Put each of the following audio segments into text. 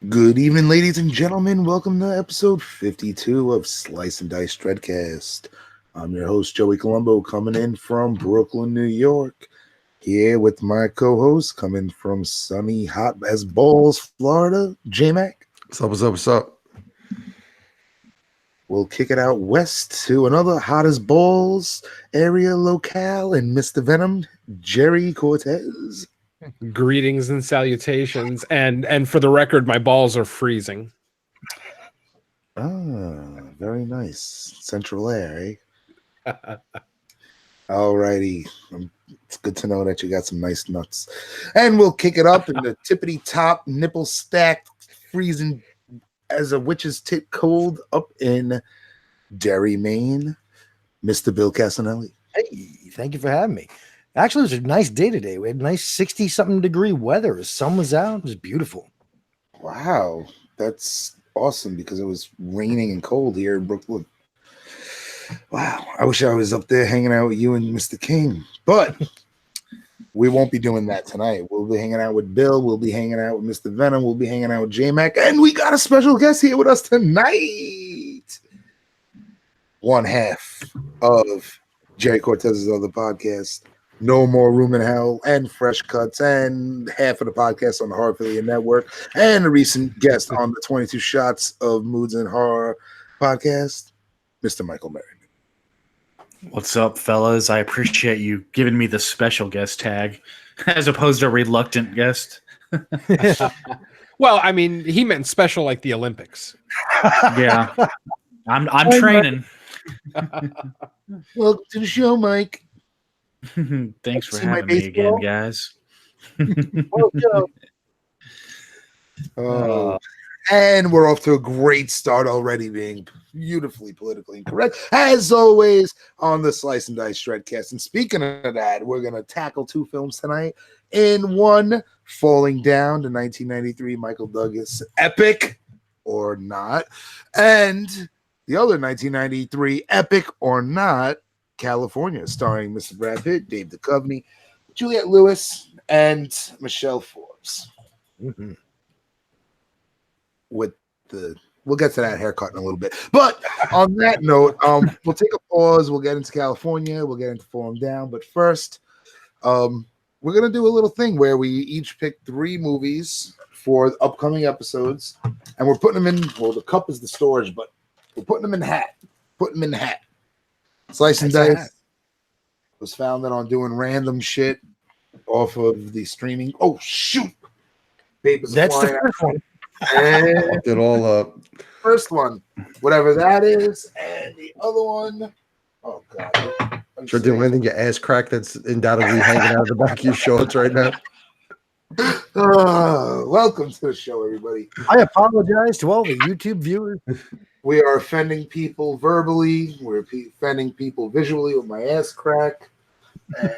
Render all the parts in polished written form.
Good evening, ladies and gentlemen. Welcome to episode 52 of Slice and Dice Dreadcast. I'm your host, Joey Colombo, coming in from Brooklyn, New York. Here with my co-host, coming from sunny, hot as balls, Florida, J-Mac. What's up? We'll kick it out west to another hot as balls area locale and Mr. Venom, Jerry Cortez. Greetings and salutations, and for the record, my balls are freezing. Very nice. Central air, eh? Alrighty. It's good to know that you got some nice nuts. And we'll kick it up in the tippity top, nipple stacked, freezing as a witch's tit cold up in Derry, Maine, Mr. Bill Casanelli. Hey, thank you for having me. Actually, it was a nice day today. We had nice 60-something degree weather. The sun was out. It was beautiful. Wow. That's awesome because it was raining and cold here in Brooklyn. Wow. I wish I was up there hanging out with you and Mr. King. But we won't be doing that tonight. We'll be hanging out with Bill. We'll be hanging out with Mr. Venom. We'll be hanging out with J-Mac. And we got a special guest here with us tonight. One half of Jerry Cortez's other podcast, No More Room in Hell, and Fresh Cuts, and half of the podcast on the Horror Affiliate Network, and a recent guest on the 22 Shots of Moods and Horror podcast, Mr. Michael Merriman. What's up, fellas? I appreciate you giving me the special guest tag as opposed to reluctant guest. Well, I mean, he meant special like the Olympics. Yeah, I'm training. Welcome to the show, Mike. Thanks for See my having me again, baseball? guys. And we're off to a great start already, being beautifully politically incorrect, as always, on the Slice and Dice Shredcast. And speaking of that, we're going to tackle two films tonight. In one, Falling Down, the 1993 Michael Douglas epic, or not, and the other 1993 epic, or not, California, starring Mr. Brad Pitt, Dave Duchovny, Juliette Lewis, and Michelle Forbes. Mm-hmm. We'll get to that haircut in a little bit. But on that note, we'll take a pause. We'll get into California. We'll get into Falling Down. But first, we're gonna do a little thing where we each pick 3 movies for upcoming episodes, and we're putting them in. Well, the cup is the storage, but we're putting them in the hat. Putting them in the hat. Slice and Dice was founded on doing random shit off of the streaming. Oh shoot! Papers That's the flying out. first one. And Fucked it all up. first one, whatever that is, and the other one, oh god, Sure, doing anything your ass crack that's undoubtedly hanging out of the back of your shorts right now. Welcome to the show, everybody. I apologize to all the YouTube viewers. We are offending people verbally. We're offending people visually with my ass crack, and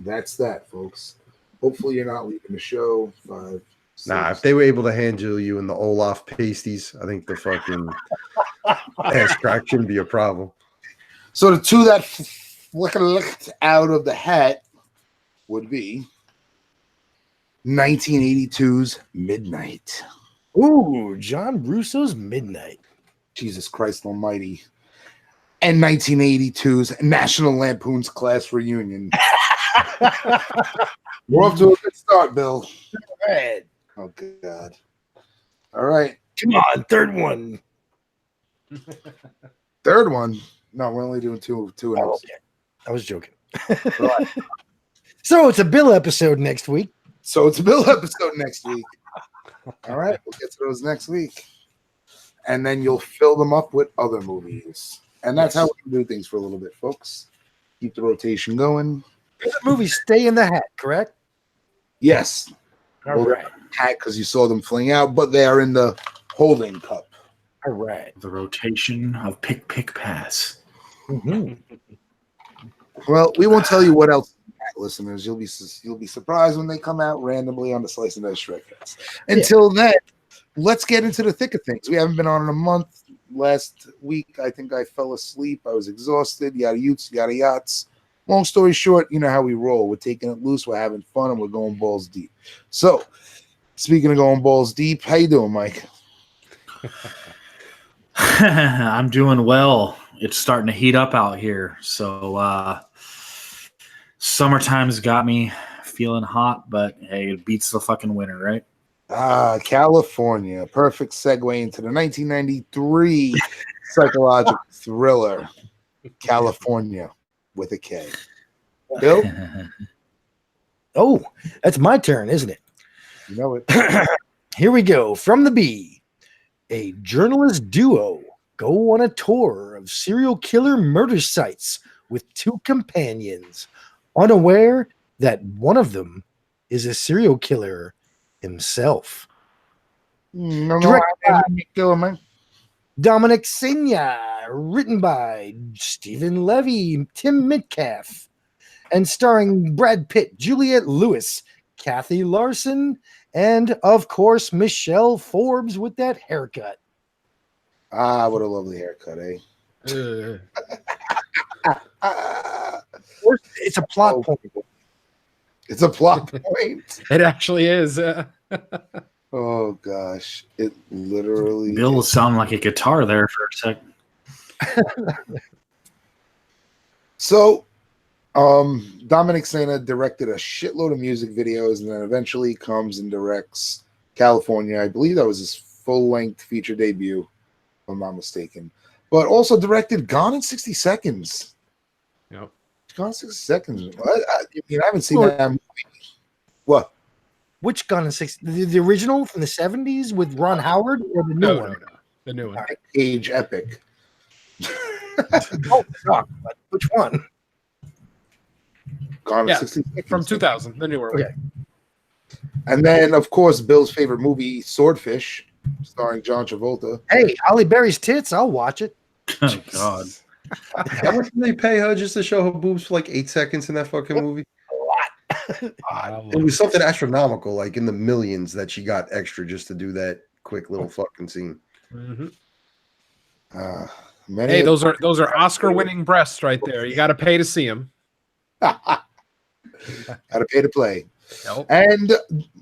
that's that, folks. Hopefully, you're not leaving the show. 5, 6. Nah, if they were able to handle you in the Olaf pasties, I think the fucking ass crack shouldn't be a problem. So the two that flicked out of the hat would be 1982's Midnight. Ooh, John Russo's Midnight. Jesus Christ Almighty. And 1982's National Lampoon's Class Reunion. We're off to a good start, Bill. Right. Oh, God. All right. Come on, third one. Third one. No, we're only doing two Oh, episodes. okay. I was joking. So it's a Bill episode next week. So it's a Bill episode next week. All right. We'll get to those next week. And then you'll fill them up with other movies. And that's how we can do things for a little bit, folks. Keep the rotation going. The movies stay in the hat, correct? Yes. All right. Hat because you saw them fling out, but they are in the holding cup. All right. The rotation of pick, pass. Mm-hmm. Well, we won't tell you what else, listeners. You'll be surprised when they come out randomly on the Slice and Dice Shredcast. Until then, let's get into the thick of things. We haven't been on in a month. Last week, I think I fell asleep. I was exhausted. Yada yachts. Long story short, you know how we roll. We're taking it loose. We're having fun, and we're going balls deep. So Speaking of going balls deep, how you doing, Mike? I'm doing well. It's starting to heat up out here. So summertime's got me feeling hot, but hey, it beats the fucking winter, right? California. Perfect segue into the 1993 psychological thriller, California with a K. Bill, Oh, that's my turn, isn't it? you know it. Here we go. From the B, a journalist duo go on a tour of serial killer murder sites with two companions, unaware that one of them is a serial killer himself. No, Directed by kill him, man. Dominic Senya, written by Stephen Levy, Tim Metcalf, and starring Brad Pitt, Juliette Lewis, Kathy Larson, and of course Michelle Forbes with that haircut. What a lovely haircut, eh? It's a plot point. It's a plot point. It actually is. Oh gosh, it literally. Bill was sounding like a guitar there for a sec. So, Dominic Sena directed a shitload of music videos, and then eventually comes and directs California. I believe that was his full-length feature debut, if I'm not mistaken. But also directed Gone in 60 Seconds. Yep. Gone in 60 Seconds. I haven't seen that movie. What? Which Gun in 60? The original from the 70s with Ron Howard or the new one? No. The new one. Age epic. Oh, fuck, but which one? Gone in Yeah, 60 Seconds. From 2000, the newer one. Okay. And then, of course, Bill's favorite movie, Swordfish, starring John Travolta. Hey, Holly Berry's tits. I'll watch it. Oh, God. How much did they pay her just to show her boobs for like 8 seconds in that fucking movie? It was something astronomical, like in the millions that she got extra just to do that quick little fucking scene. Mhm. Many Hey, those are Oscar-winning breasts right there. You got to pay to see them. Gotta pay to play. Nope. And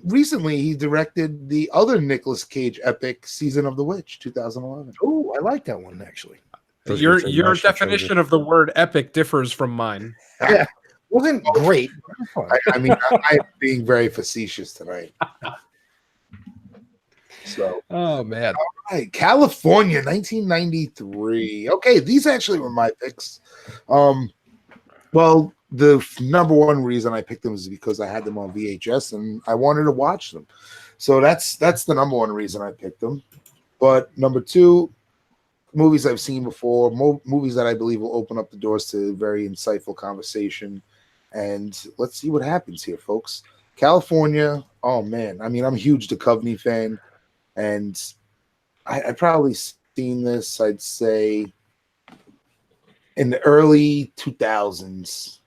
recently, he directed the other Nicolas Cage epic, Season of the Witch, 2011. Oh, I like that one actually. Those Your were some national definition treasures. of the word epic differs from mine. Yeah, wasn't great. But it was fun. I mean, I'm being very facetious tonight. So, Oh man. all right, California, 1993. Okay, these actually were my picks. Well, the number one reason I picked them is because I had them on VHS and I wanted to watch them. So that's the number one reason I picked them. But number two, movies I've seen before, movies that I believe will open up the doors to very insightful conversation. And let's see what happens here, folks. California, oh man, I mean, I'm a huge Duchovny fan, and I probably seen this, I'd say, in the early 2000s,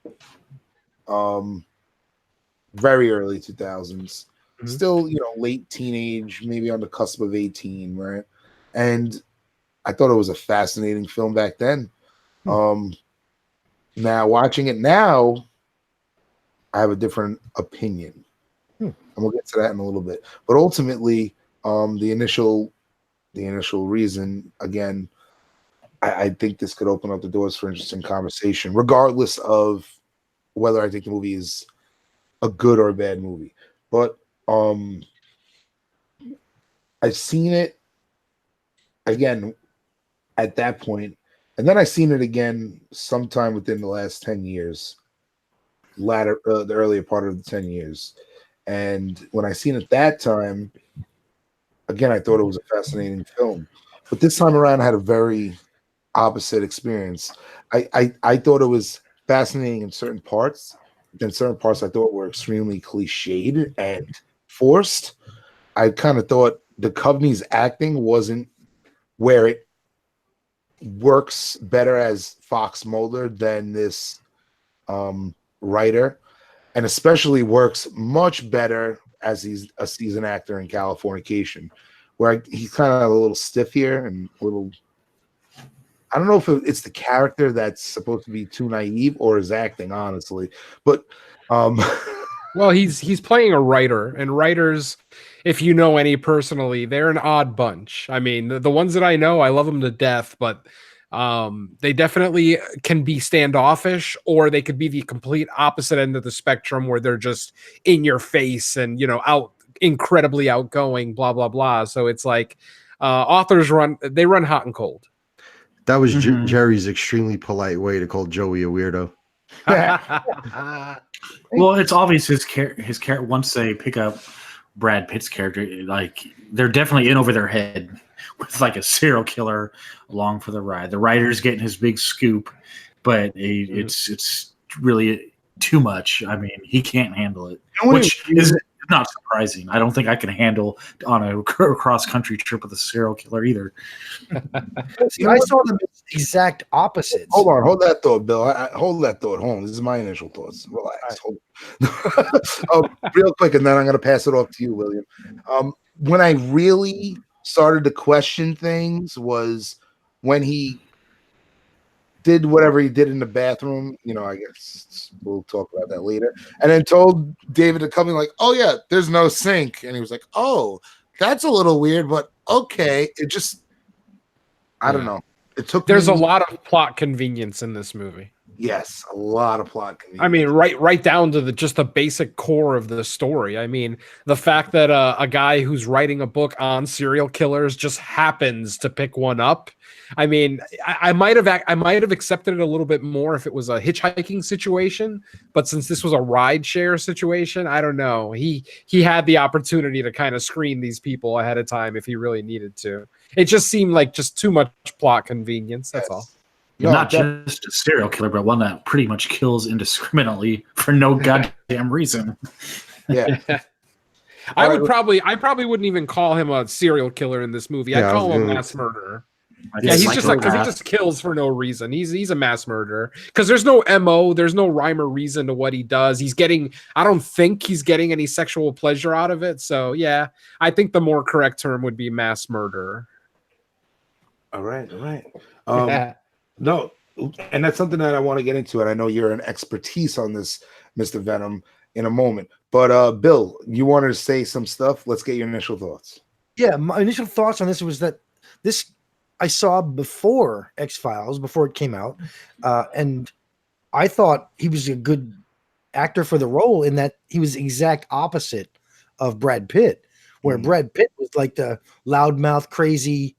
very early 2000s, still, late teenage, maybe on the cusp of 18, right? And I thought it was a fascinating film back then. Now watching it now, I have a different opinion, and we'll get to that in a little bit. But ultimately, the initial reason, again, I think this could open up the doors for interesting conversation, regardless of whether I think the movie is a good or a bad movie. But I've seen it again at that point, and then I've seen it again sometime within the last 10 years, the earlier part of the 10 years. And when I seen it that time, again, I thought it was a fascinating film. But this time around, I had a very opposite experience. I thought it was fascinating in certain parts. Then certain parts I thought were extremely cliched and forced. I kind of thought Duchovny's acting wasn't where it works better as Fox Mulder than this writer, and especially works much better as he's a seasoned actor in Californication, where he's kind of a little stiff here and a little. I don't know if it's the character that's supposed to be too naive or his acting, honestly. But Well, he's playing a writer, and writers, if you know any personally, they're an odd bunch. I mean, the ones that I know, I love them to death, but they definitely can be standoffish, or they could be the complete opposite end of the spectrum, where they're just in your face and out incredibly outgoing, blah blah blah. So it's like authors run hot and cold. That was Mhm. Jerry's extremely polite way to call Joey a weirdo. Well, it's obvious his character. Once they pick up Brad Pitt's character, like they're definitely in over their head with like a serial killer along for the ride. The writer's getting his big scoop, but it's really too much. I mean, he can't handle it, which is not surprising. I don't think I can handle on a cross country trip with a serial killer either. See, I saw them as exact opposites. Hold on, hold that thought, Bill. Hold that thought. Hold on. This is my initial thoughts. Relax. Hold real quick, and then I'm going to pass it off to you, William. When I really started to question things was when he did whatever he did in the bathroom. I guess we'll talk about that later. And then told David to come in like, oh, yeah, there's no sink. And he was like, oh, that's a little weird, but okay. It just, I don't know. It took There's a lot of plot convenience in this movie. Yes, a lot of plot convenience. I mean, right down to just the basic core of the story. I mean, the fact that a guy who's writing a book on serial killers just happens to pick one up. I mean, I might have accepted it a little bit more if it was a hitchhiking situation, but since this was a ride share situation, I don't know. He had the opportunity to kind of screen these people ahead of time if he really needed to. It just seemed like just too much plot convenience. That's all. No, not just a serial killer, but one that pretty much kills indiscriminately for no goddamn reason. Yeah. I probably wouldn't even call him a serial killer in this movie. I'd call him a mass murderer. Yeah, he's just because he just kills for no reason. He's a mass murderer because there's no MO, there's no rhyme or reason to what he does. I don't think he's getting any sexual pleasure out of it. So yeah, I think the more correct term would be mass murderer. All right. No, and that's something that I want to get into, and I know you're an expertise on this, Mr. Venom, in a moment. But Bill, you wanted to say some stuff. Let's get your initial thoughts. Yeah, my initial thoughts on this was that this I saw before X-Files, before it came out, and I thought he was a good actor for the role in that he was the exact opposite of Brad Pitt, where Brad Pitt was like the loudmouth, crazy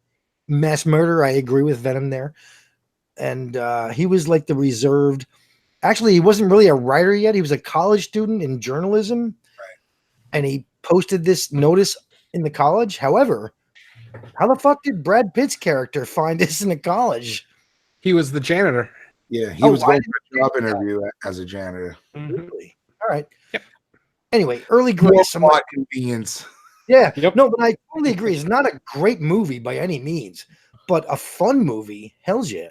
mass murderer. I agree with Venom there. And he was like the reserved. Actually, he wasn't really a writer yet. He was a college student in journalism. Right. And he posted this notice in the college. However, how the fuck did Brad Pitt's character find this in the college? He was the janitor. Yeah, he was going for a job interview as a janitor. Really? All right. Yep. Anyway, early grace. Plot convenience. Yeah. Yep. No, but I totally agree. It's not a great movie by any means, but a fun movie. Hell's yeah.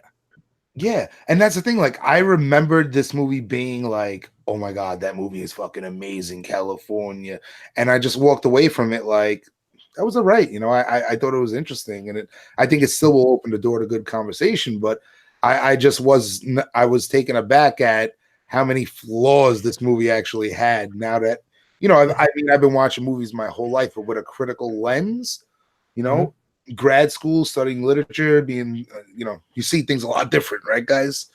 Yeah, and that's the thing. Like, I remembered this movie being like, "Oh my god, that movie is fucking amazing, California," and I just walked away from it like that was all right. I thought it was interesting, and I think it still will open the door to good conversation. But I was taken aback at how many flaws this movie actually had. Now that I've been watching movies my whole life, but with a critical lens, grad school, studying literature, being, you see things a lot different, right, guys?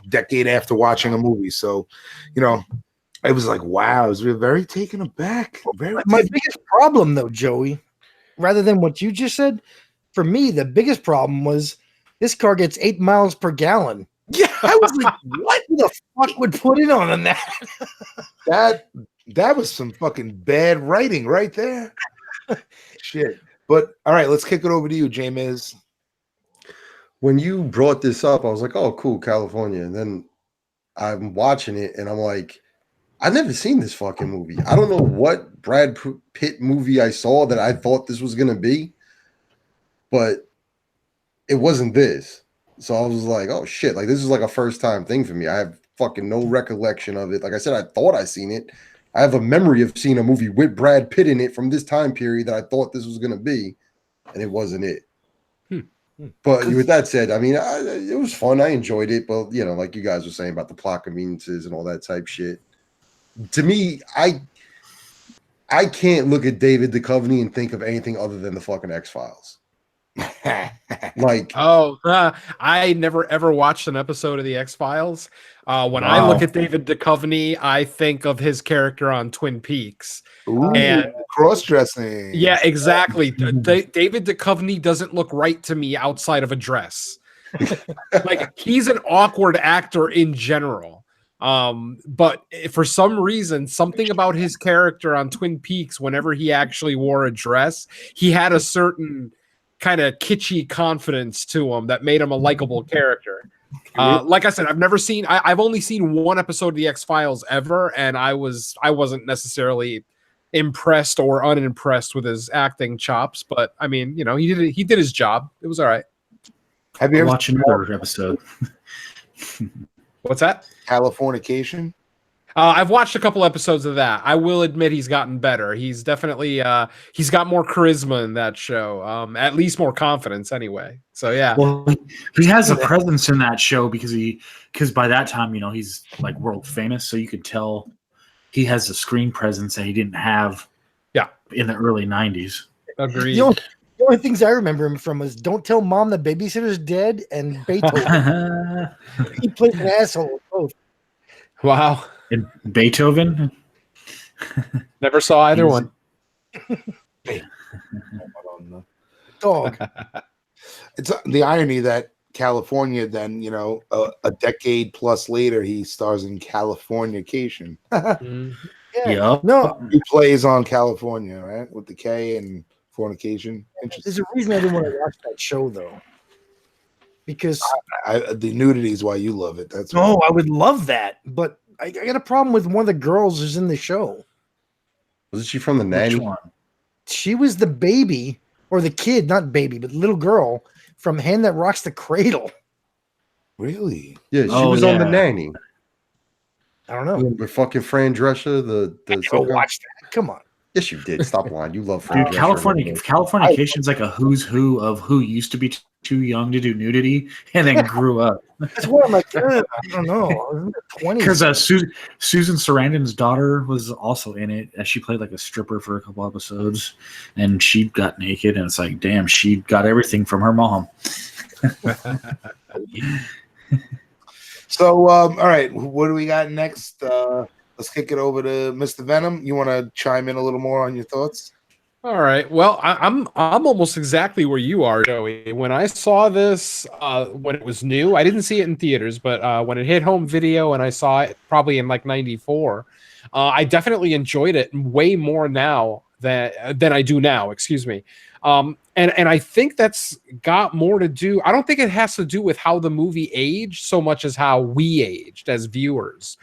Decade after watching a movie. So, it was like, wow, I was very taken aback. My biggest problem, though, Joey, rather than what you just said, for me, the biggest problem was this car gets 8 miles per gallon. Yeah, I was like, what the fuck would put it on that? That was some fucking bad writing right there. Shit. But all right, let's kick it over to you, James. When you brought this up, I was like, oh, cool, California. And then I'm watching it and I'm like, I've never seen this fucking movie. I don't know what Brad Pitt movie I saw that I thought this was going to be, but it wasn't this. So I was like, oh shit, like this is like a first time thing for me. I have fucking no recollection of it. Like I said, I thought I seen it. I have a memory of seeing a movie with Brad Pitt in it from this time period that I thought this was going to be, and it wasn't it. But with that said, I mean, it was fun. I enjoyed it, but like you guys were saying about the plot conveniences and all that type shit. To me, I can't look at David Duchovny and think of anything other than the fucking X-Files. Like, I never ever watched an episode of the X-Files. When I Wow. look at David Duchovny, I think of his character on Twin Peaks. Ooh, And cross-dressing. yeah, exactly. David Duchovny doesn't look right to me outside of a dress. Like, he's an awkward actor in general. But for some reason, something about his character on Twin Peaks, whenever he actually wore a dress, he had a certain kind of kitschy confidence to him that made him a likable character. Like I said, I've only seen one episode of the X-Files ever, and I wasn't necessarily impressed or unimpressed with his acting chops, but I mean, you know, he did his job. It was all right. Have you ever Watch another episode? What's that? Californication? I've watched a couple episodes of that. I will admit he's gotten better. He's definitely he's got more charisma in that show. At least more confidence anyway. So yeah. Well, he has a presence in that show because by that time, you know, he's like world famous, so you could tell he has a screen presence that he didn't have in the early 90s. Agreed. The only things I remember him from was "Don't Tell Mom the Babysitter's Dead" and Beethoven. He played an asshole with both. Wow. And Beethoven? Never saw either one. Dog. It's the irony that California, then, you know, a decade plus later, he stars in Californication. Mm. Yep. No, He plays on California, right? With the K and fornication. Interesting. there's a reason I didn't want to watch that show though, because The nudity is why you love it. That's no, I would love that, but I got a problem with one of the girls who's in the show. wasn't she from the Which nanny? one? She was the baby or the kid, not baby, but little girl from Hand That Rocks the Cradle. really. Yeah, she Oh, was on the yeah. nanny. I don't know. With fucking Fran Drescher, the Go watch that. Come on. Yes, you did. Stop lying. You love Fran Dude, Drescher. Californication's like a who's who of who used to be too young to do nudity and then grew up. That's why I'm like, I don't know. I was in the 20s. Because Susan Sarandon's daughter was also in it, and she played like a stripper for a couple episodes, and she got naked, and it's like, damn, she got everything from her mom. So, all right, what do we got next? Let's kick it over to Mr. Venom. You want to chime in a little more on your thoughts? All right. Well, I'm almost exactly where you are, Joey. When I saw this, when it was new, I didn't see it in theaters, but when it hit home video and I saw it probably in like '94, I definitely enjoyed it way more now than I do now. Excuse me. And I think that's got more to do. I don't think it has to do with how the movie aged so much as how we aged as viewers.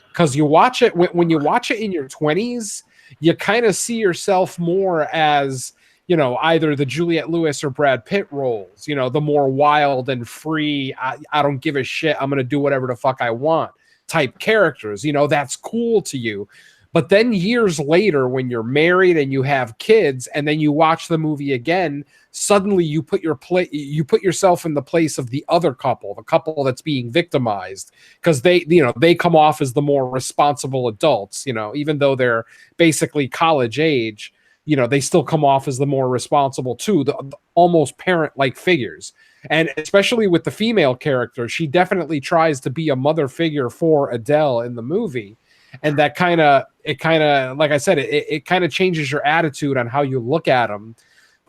Because you watch it when you watch it in your 20s, you kind of see yourself more as, you know, either the Juliette Lewis or Brad Pitt roles, you know, the more wild and free, I don't give a shit, I'm going to do whatever the fuck I want type characters. You know, that's cool to you. But then years later, when you're married and you have kids, and then you watch the movie again, suddenly you put yourself in the place of the other couple, the couple that's being victimized, because they come off as the more responsible adults. You know, even though they're basically college age, you know, they still come off as the more responsible too, the almost parent-like figures. And especially with the female character, she definitely tries to be a mother figure for Adele in the movie. And that kind of, like I said, it kind of changes your attitude on how you look at them.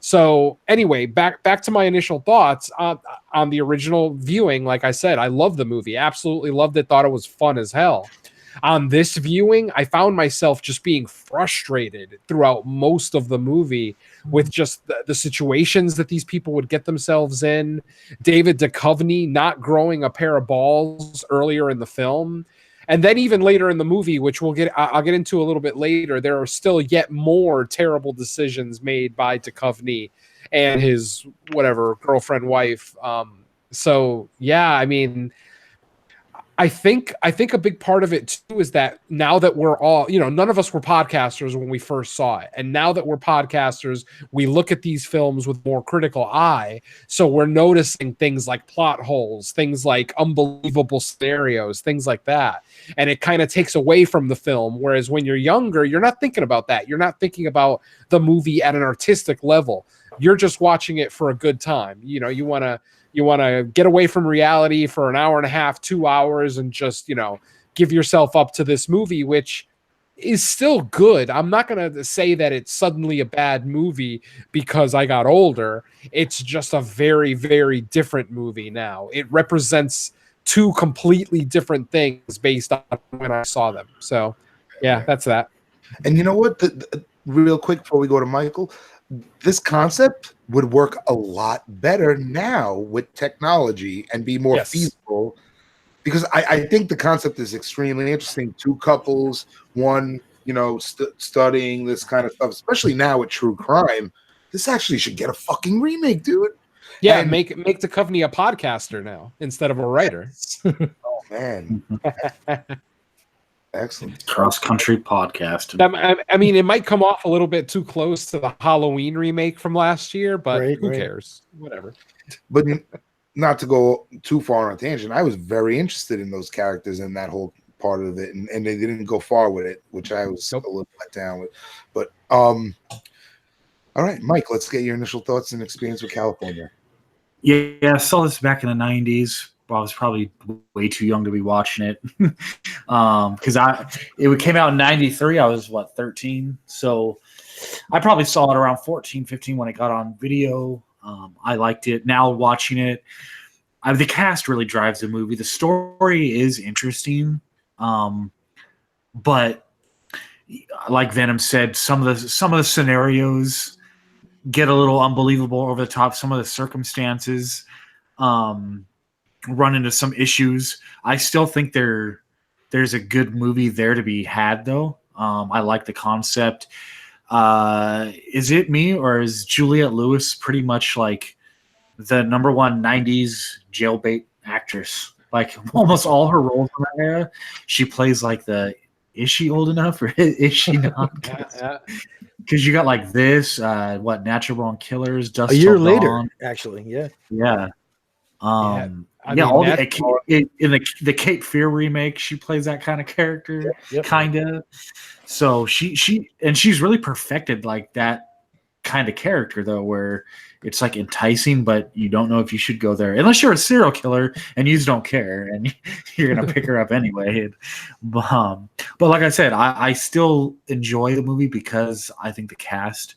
So anyway, back to my initial thoughts on the original viewing. Like I said, I loved the movie, absolutely loved it, thought it was fun as hell. On this viewing, I found myself just being frustrated throughout most of the movie with just the situations that these people would get themselves in. David Duchovny not growing a pair of balls earlier in the film. And then even later in the movie, which I'll get into a little bit later, there are still yet more terrible decisions made by Duchovny and his whatever girlfriend, wife. So yeah, I mean, I think a big part of it too is that now that we're all, none of us were podcasters when we first saw it. And now that we're podcasters, we look at these films with more critical eye. So we're noticing things like plot holes, things like unbelievable scenarios, things like that. And it kind of takes away from the film. Whereas when you're younger, you're not thinking about that. You're not thinking about the movie at an artistic level. You're just watching it for a good time. You want to get away from reality for an hour and a half, 2 hours, and just, give yourself up to this movie, which is still good. I'm not going to say that it's suddenly a bad movie because I got older. It's just a very, very different movie now. It represents two completely different things based on when I saw them. So, yeah, that's that. And you know what? Real quick before we go to Michael, this concept would work a lot better now with technology and be more feasible, because I think the concept is extremely interesting. Two couples, one, studying this kind of stuff, especially now with true crime. This actually should get a fucking remake, dude. Yeah, and make Duchovny a podcaster now instead of a writer. Oh man. Excellent. Cross-country podcast. I mean, it might come off a little bit too close to the Halloween remake from last year, but who cares? Whatever. But not to go too far on a tangent, I was very interested in those characters and that whole part of it, and they didn't go far with it, which I was a little let down with. But all right, Mike, let's get your initial thoughts and experience with California. Yeah, I saw this back in the 90s. I was probably way too young to be watching it because it came out in 93. I was 13. So I probably saw it around 14, 15 when it got on video. I liked it. Now watching it, the cast really drives the movie. The story is interesting. But like Venom said, some of the scenarios get a little unbelievable over the top. Some of the circumstances, run into some issues. I still think there's a good movie there to be had, though. I like the concept. Is it me, or is Juliette Lewis pretty much like the number one 90s jailbait actress? Like almost all her roles in that era, she plays like is she old enough or is she not? Because you got like this, Natural Born Killers, Dust a year Till later, Dawn. actually, yeah. In the Cape Fear remake, she plays that kind of character, kind of. So she's really perfected like that kind of character, though, where it's like enticing, but you don't know if you should go there unless you're a serial killer and you just don't care and you're gonna pick her up anyway. But like I said, I still enjoy the movie because I think the cast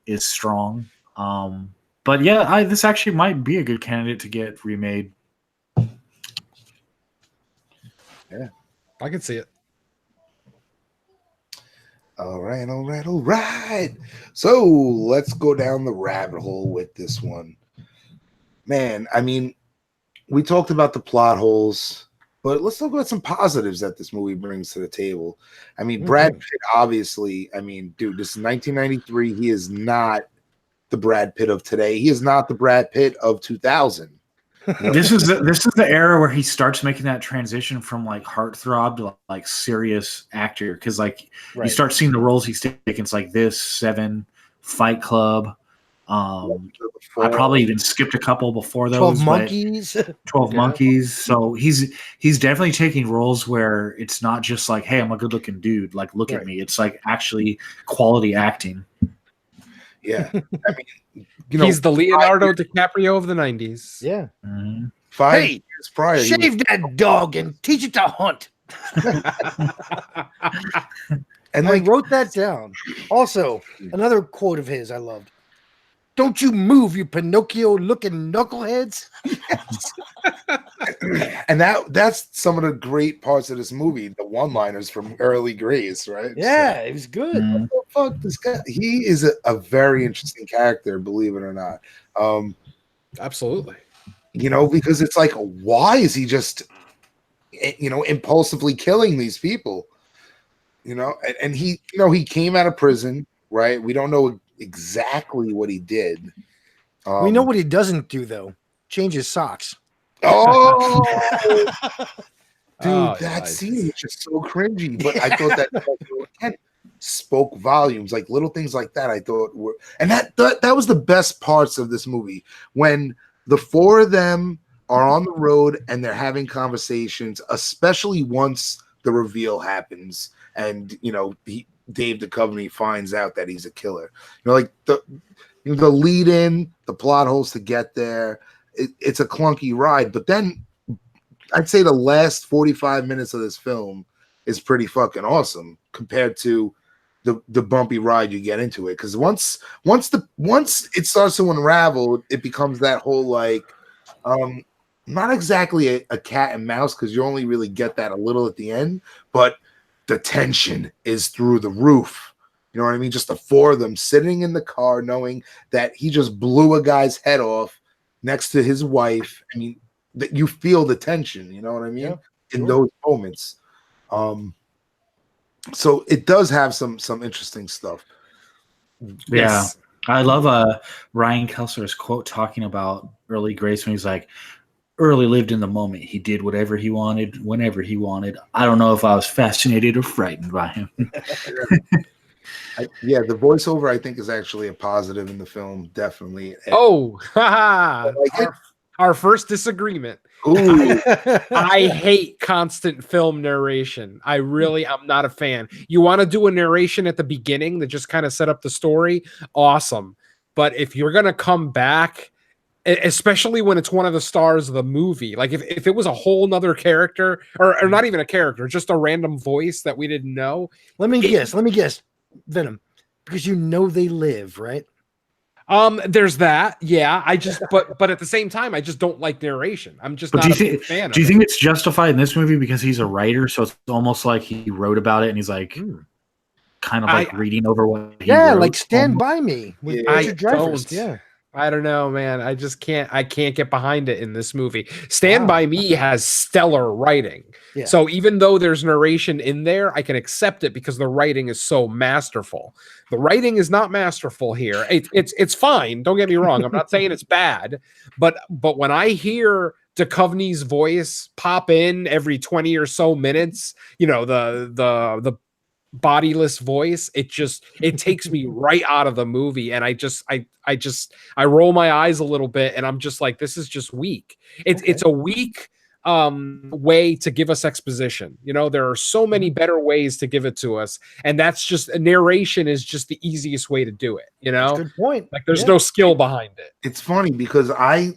is strong. But yeah, this actually might be a good candidate to get remade. Yeah, I can see it. All right. So let's go down the rabbit hole with this one. Man, I mean, we talked about the plot holes, but let's talk about some positives that this movie brings to the table. I mean, Brad Pitt, obviously, I mean, dude, this is 1993. He is not the Brad Pitt of today. He is not the Brad Pitt of 2000. This is the era where he starts making that transition from like heartthrob to like serious actor, because you start seeing the roles he's taking. It's like this, Seven, Fight Club. I probably even skipped a couple before those. 12 Monkeys. 12 Monkeys. So he's definitely taking roles where it's not just like, hey, I'm a good looking dude. Like, look at me. It's like actually quality acting. Yeah, I mean, he's the Leonardo DiCaprio of the 90s. Yeah. 5 years prior, shave that dog and teach it to hunt. And I wrote that down. Also, another quote of his I loved. Don't you move, you Pinocchio-looking knuckleheads. Yes. And that's some of the great parts of this movie, the one-liners from early Grace, right? Yeah, it was good. What the fuck, this guy? He is a very interesting character, believe it or not. Absolutely. Because it's like, why is he just, impulsively killing these people? And he, he came out of prison, right? We don't know exactly what he did. We know what he doesn't do, though. Change his socks. Oh, Dude, Oh, that nice. scene was just so cringy. But I thought that again, spoke volumes. Like little things like that, I thought were, and that was the best parts of this movie when the four of them are on the road and they're having conversations, especially once the reveal happens, and Dave Duchovny finds out that he's a killer. Like the lead in, the plot holes to get there. It's a clunky ride, but then I'd say the last 45 minutes of this film is pretty fucking awesome compared to the bumpy ride you get into it. Because once it starts to unravel, it becomes that whole like not exactly a cat and mouse, because you only really get that a little at the end, but the tension is through the roof. You know what I mean? Just the four of them sitting in the car knowing that he just blew a guy's head off next to his wife. I mean, that you feel the tension, you know what I mean? Yeah, in those moments. So it does have some interesting stuff. Yes. Yeah. I love Ryan Kelsler's quote talking about early Grace when he's like, Early lived in the moment. He did whatever he wanted, whenever he wanted. I don't know if I was fascinated or frightened by him. Yeah, the voiceover I think is actually a positive in the film, definitely. Oh, haha. Like Our first disagreement. Ooh, I hate constant film narration. I'm not a fan. You want to do a narration at the beginning that just kind of set up the story? Awesome. But if you're going to come back, especially when it's one of the stars of the movie, like if it was a whole nother character or not even a character, just a random voice that we didn't know. Let me guess, Venom, because they live, right? There's that. Yeah, but at the same time, I just don't like narration. I'm just not a big fan of it. Do you think it's justified in this movie because he's a writer, so it's almost like he wrote about it and he's like kind of like reading over what he wrote? Like Stand By Me with Richard Dreyfuss. Yeah. I don't know, man. I can't get behind it in this movie. Stand By Me has stellar writing. Yeah. So even though there's narration in there, I can accept it because the writing is so masterful. The writing is not masterful here. It's fine. Don't get me wrong. I'm not saying it's bad, but when I hear Duchovny's voice pop in every 20 or so minutes, the bodiless voice, it takes me right out of the movie, and I roll my eyes a little bit, and I'm just like, this is just weak. It's a weak way to give us exposition. There are so many better ways to give it to us, and that's just narration is just the easiest way to do it. That's a good point. Like there's no skill behind it. it's funny because I'm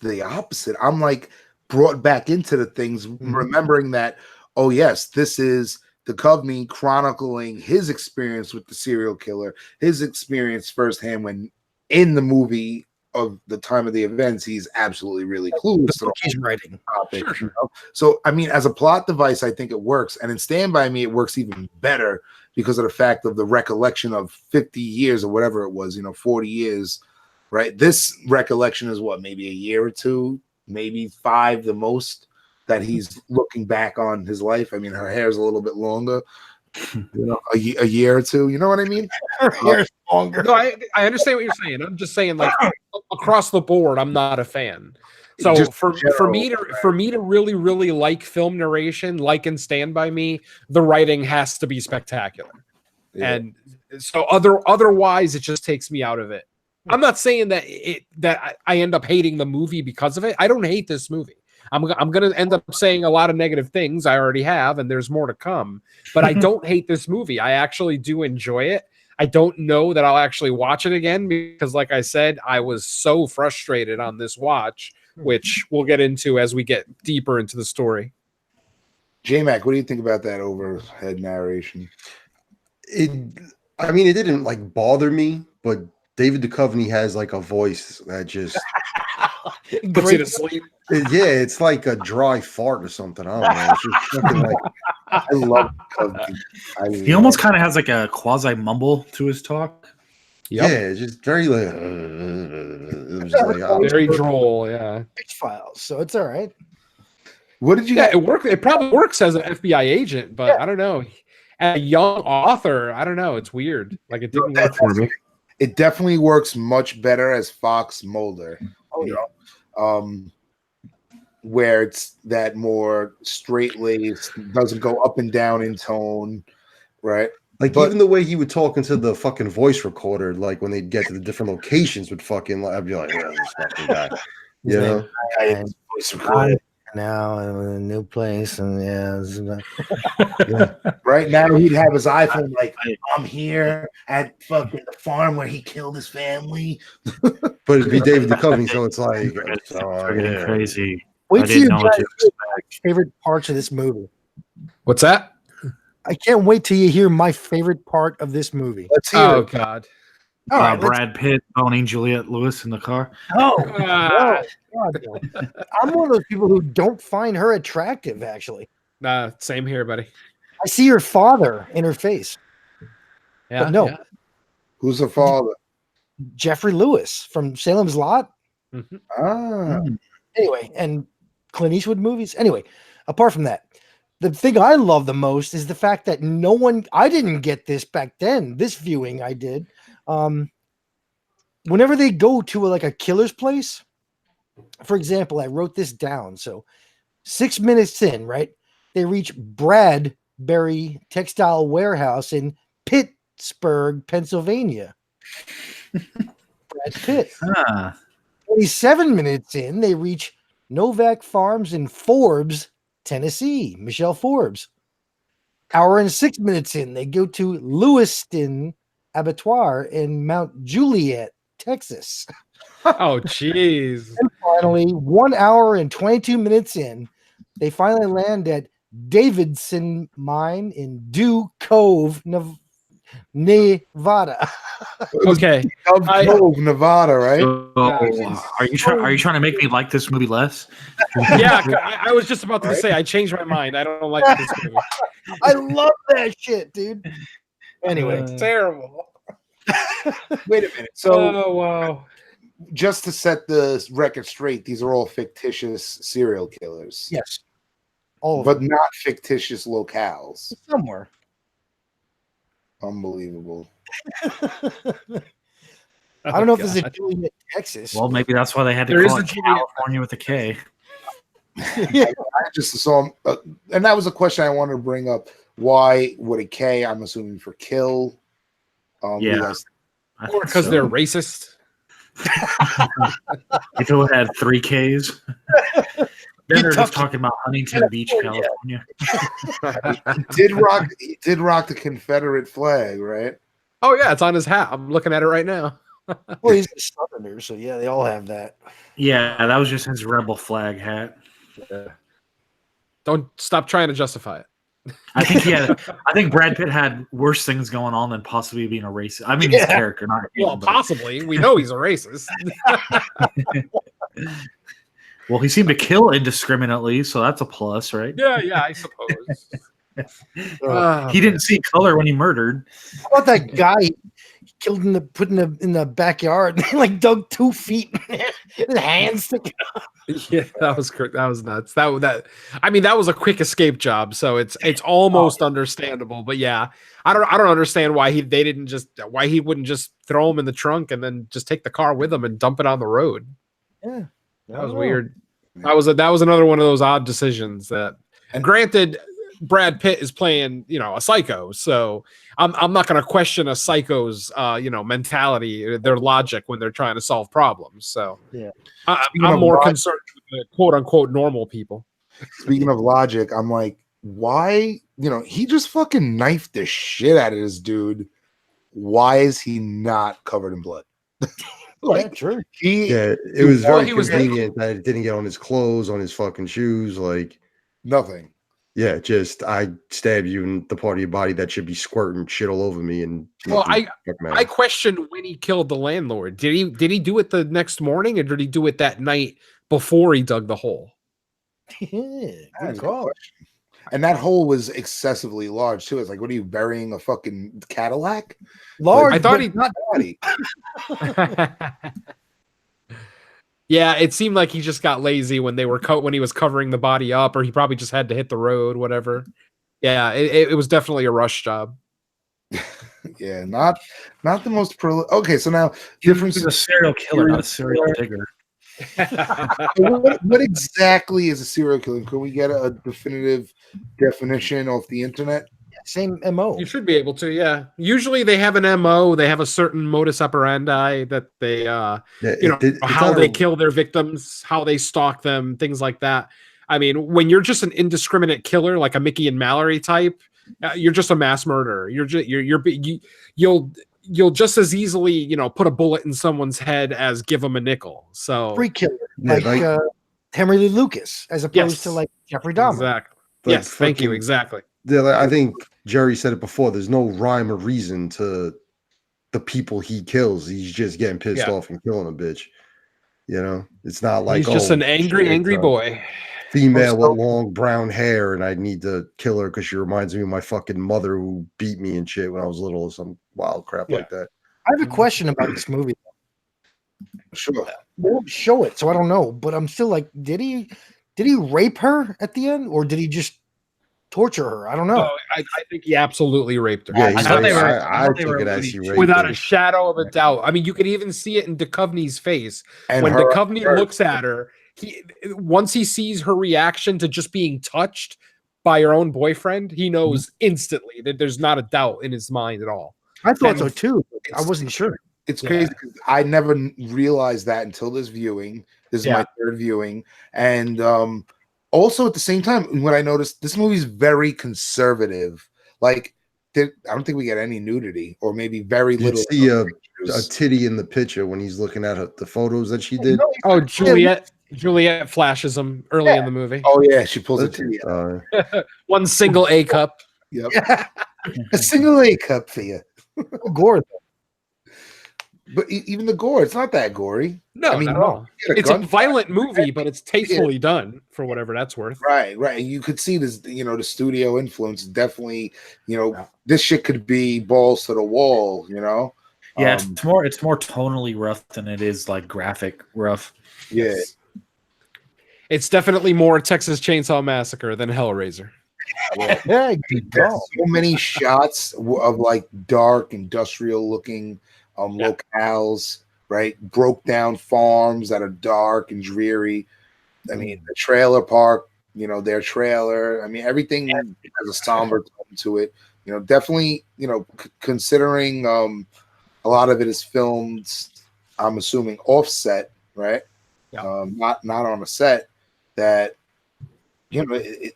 the opposite. I'm like brought back into the things, remembering that, oh yes, this is Duchovny chronicling his experience with the serial killer, his experience firsthand when in the movie of the time of the events, he's absolutely really clueless to He's writing. topic. So, I mean, as a plot device, I think it works. And in Stand By Me, it works even better because of the fact of the recollection of 50 years or whatever it was, 40 years, right? This recollection is what, maybe a year or two, maybe 5 the most, that he's looking back on his life. I mean, her hair's a little bit longer, a year or two. You know what I mean? Her hair's longer. No, I understand what you're saying. I'm just saying, like across the board, I'm not a fan. So Just for me to really, really like film narration, like in Stand By Me, the writing has to be spectacular. Yeah. And so otherwise, it just takes me out of it. I'm not saying that I end up hating the movie because of it. I don't hate this movie. I'm going to end up saying a lot of negative things. I already have, and there's more to come. But I don't hate this movie. I actually do enjoy it. I don't know that I'll actually watch it again because, like I said, I was so frustrated on this watch, which we'll get into as we get deeper into the story. J-Mac, what do you think about that overhead narration? It didn't like bother me, but David Duchovny has like a voice that just puts you to sleep. Yeah, it's like a dry fart or something. I don't know. It's just fucking like, I love Duchovny. He almost kind of has like a quasi mumble to his talk. Yeah, it's just very like, it was like very droll. Yeah, X-Files, so it's all right. What did you? Yeah, it worked. It probably works as an FBI agent, but I don't know. As a young author, I don't know. It's weird. Like it didn't work for me. It definitely works much better as Fox Mulder. Oh, you yeah. know? where it's that more straight laced, doesn't go up and down in tone, right? Like But- even the way he would talk into the fucking voice recorder, like when they'd get to the different locations, would fucking. I'd be like, yeah, this fucking guy. His You name- know? and now I'm in a new place, and Right now he'd have his iPhone like, I'm here at fucking the farm where he killed his family. But it'd be David Duchovny, so it's like, We're getting crazy. Wait I till you didn't know what guys to hear my favorite parts of this movie. What's that? I can't wait till you hear my favorite part of this movie. Let's hear Oh it. God. All right, let's Brad Pitt boning Juliette Lewis in the car. go. Ah. God, no. I'm one of those people who don't find her attractive, actually. Same here, buddy. I see her father in her face. Yeah, But no. yeah. Who's the father? Jeffrey Lewis from Salem's Lot. Mhm. Ah, Anyway, and Clint Eastwood movies. Anyway, apart from that, the thing I love the most is the fact that I didn't get this back then. This viewing I did. Whenever they go to a killer's place, for example, I wrote this down. So 6 minutes in, right? They reach Bradbury Textile Warehouse in Pittsburgh, Pennsylvania. Brad Pitt. 27 minutes in, they reach Novak Farms in Forbes, Tennessee. Michelle Forbes. Hour and 6 minutes in, they go to Lewiston Abattoir in Mount Juliet, Texas. Oh, jeez. And finally, 1 hour and 22 minutes in, they finally land at Davidson Mine in Dew Cove, Nevada. Okay. Dove Cove, Nevada, right? So, are you trying to make me like this movie less? Yeah, I was just about to say I changed my mind. I don't like this movie. I love that shit, dude. Anyway, It's terrible. Wait a minute. So, Oh wow. just to set the record straight, these are all fictitious serial killers, yes, all of but them. not fictitious locales. Somewhere. Unbelievable. I don't know if this is Juliet, Texas. Well, maybe that's why they had to There call is it a Juliet. California with a K. I just saw, and that was a question I wanted to bring up. Why would a K? I'm assuming for kill. Yeah. Because- I Or think because so. they're racist. If it had 3 Ks, then they're just talking about Huntington Beach, California. California. he did rock the Confederate flag, right? Oh yeah, it's on his hat. I'm looking at it right now. Well, he's a Southerner, so yeah, they all have that. Yeah, that was just his rebel flag hat. Don't stop trying to justify it. I think Brad Pitt had worse things going on than possibly being a racist. I mean, his character, not him, Well, but- possibly. We know he's a racist. Well, he seemed to kill indiscriminately, so that's a plus, right? yeah, I suppose. He didn't see color when he murdered. How about that guy he killed in the backyard and like dug 2 feet, his hands sticking out. Yeah, that was nuts. That was a quick escape job, so it's almost understandable. But yeah, I don't understand why he wouldn't just throw him in the trunk and then just take the car with him and dump it on the road. Yeah, That was weird. That was another one of those odd decisions that. And granted, Brad Pitt is playing, a psycho, so I'm not going to question a psycho's, mentality, their logic when they're trying to solve problems. So Yeah. I'm more concerned with the quote unquote normal people. Speaking of logic, I'm like, why? He just fucking knifed the shit out of this dude. Why is he not covered in blood? Yeah, true. It was very he was convenient that it didn't get on his clothes, on his fucking shoes. Like, nothing. yeah, just I stab you in the part of your body that should be squirting shit all over me. And Well, nothing fucking I matters. question when he killed the landlord. Did he do it the next morning, or did he do it that night before he dug the hole? Yeah, That's good a call. question. And that hole was excessively large too. It's like, what are you burying a fucking Cadillac? Large, I thought but he- not Body. Yeah, it seemed like he just got lazy when he was covering the body up, or he probably just had to hit the road, whatever. Yeah, it was definitely a rush job. Yeah, not the most okay. So now He was a serial killer, not a serial digger. What exactly is a serial killer? Can we get a definitive definition off the internet? Same MO. You should be able to, yeah. Usually they have an MO, they have a certain modus operandi that they how they kill their victims, how they stalk them, things like that. I mean, when you're just an indiscriminate killer like a Mickey and Mallory type, you're just a mass murderer. You'll just as easily, put a bullet in someone's head as give them a nickel. So free killer, like Henry Lee Lucas, as opposed to like Jeffrey Dahmer. Exactly. Yes, thank you. Exactly. I think Jerry said it before. There's no rhyme or reason to the people he kills. He's just getting pissed off and killing a bitch. It's not like he's just an angry boy. Female with long brown hair, and I need to kill her because she reminds me of my fucking mother who beat me and shit when I was little, or some wild crap like that. I have a question about this movie. Sure. They don't show it, so I don't know. But I'm still like, did he rape her at the end, or did he just torture her? I don't know. Oh, I think he absolutely raped her. Yeah, I took it as he raped without her. a shadow of a doubt. I mean, you could even see it in Duchovny's face And when her- Duchovny looks at her. Once he sees her reaction to just being touched by her own boyfriend, he knows instantly that there's not a doubt in his mind at all. I thought so too. I wasn't sure. It's crazy because I never realized that until this viewing. This is my third viewing. And also at the same time, when I noticed this movie's very conservative. Like, I don't think we get any nudity, or maybe very You little. see a titty in the picture when he's looking at the photos that she did. Oh, Juliet flashes him early in the movie. Oh yeah, she pulls a titty out. One single A cup. Yep. A single A cup for you. Gore. But even the gore, it's not that gory. No, I mean, not at all. It's a violent movie, but it's tastefully done for whatever that's worth. Right. You could see this, the studio influence definitely, this shit could be balls to the wall, Yeah, it's more tonally rough than it is like graphic rough. Yeah. It's definitely more Texas Chainsaw Massacre than Hellraiser. Yeah, good call. So many shots of like dark industrial looking locales, right? Broke down farms that are dark and dreary. I mean, the trailer park, their trailer. I mean, everything has a somber tone to it. Definitely, considering a lot of it is filmed, I'm assuming offset, right? Yeah. Not on a set. That it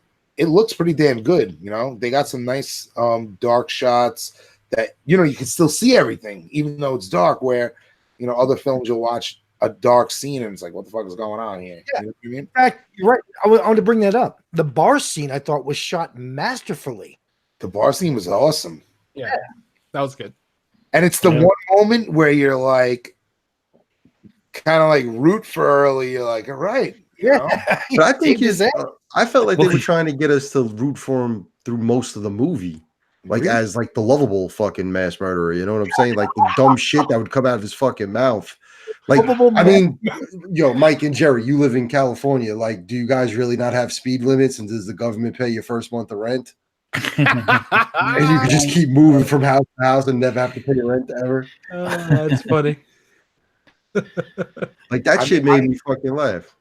looks pretty damn good. They got some nice dark shots that you can still see everything, even though it's dark. Where other films you'll watch a dark scene and it's like, what the fuck is going on here? Yeah. You know what I mean? In fact, you're right. I want to bring that up. The bar scene I thought was shot masterfully. The bar scene was awesome. Yeah, that was good. And it's the one moment where you're like, kind of like root for early. You're like, all right. But I think I felt like they were trying to get us to root for him through most of the movie, like as like the lovable fucking mass murderer. You know what I'm saying? Like the dumb shit that would come out of his fucking mouth. Like, I mean, Mike and Jerry, you live in California. Like, do you guys really not have speed limits? And does the government pay your first month of rent? And you can just keep moving from house to house and never have to pay your rent ever. That's funny. Like that shit made me fucking laugh.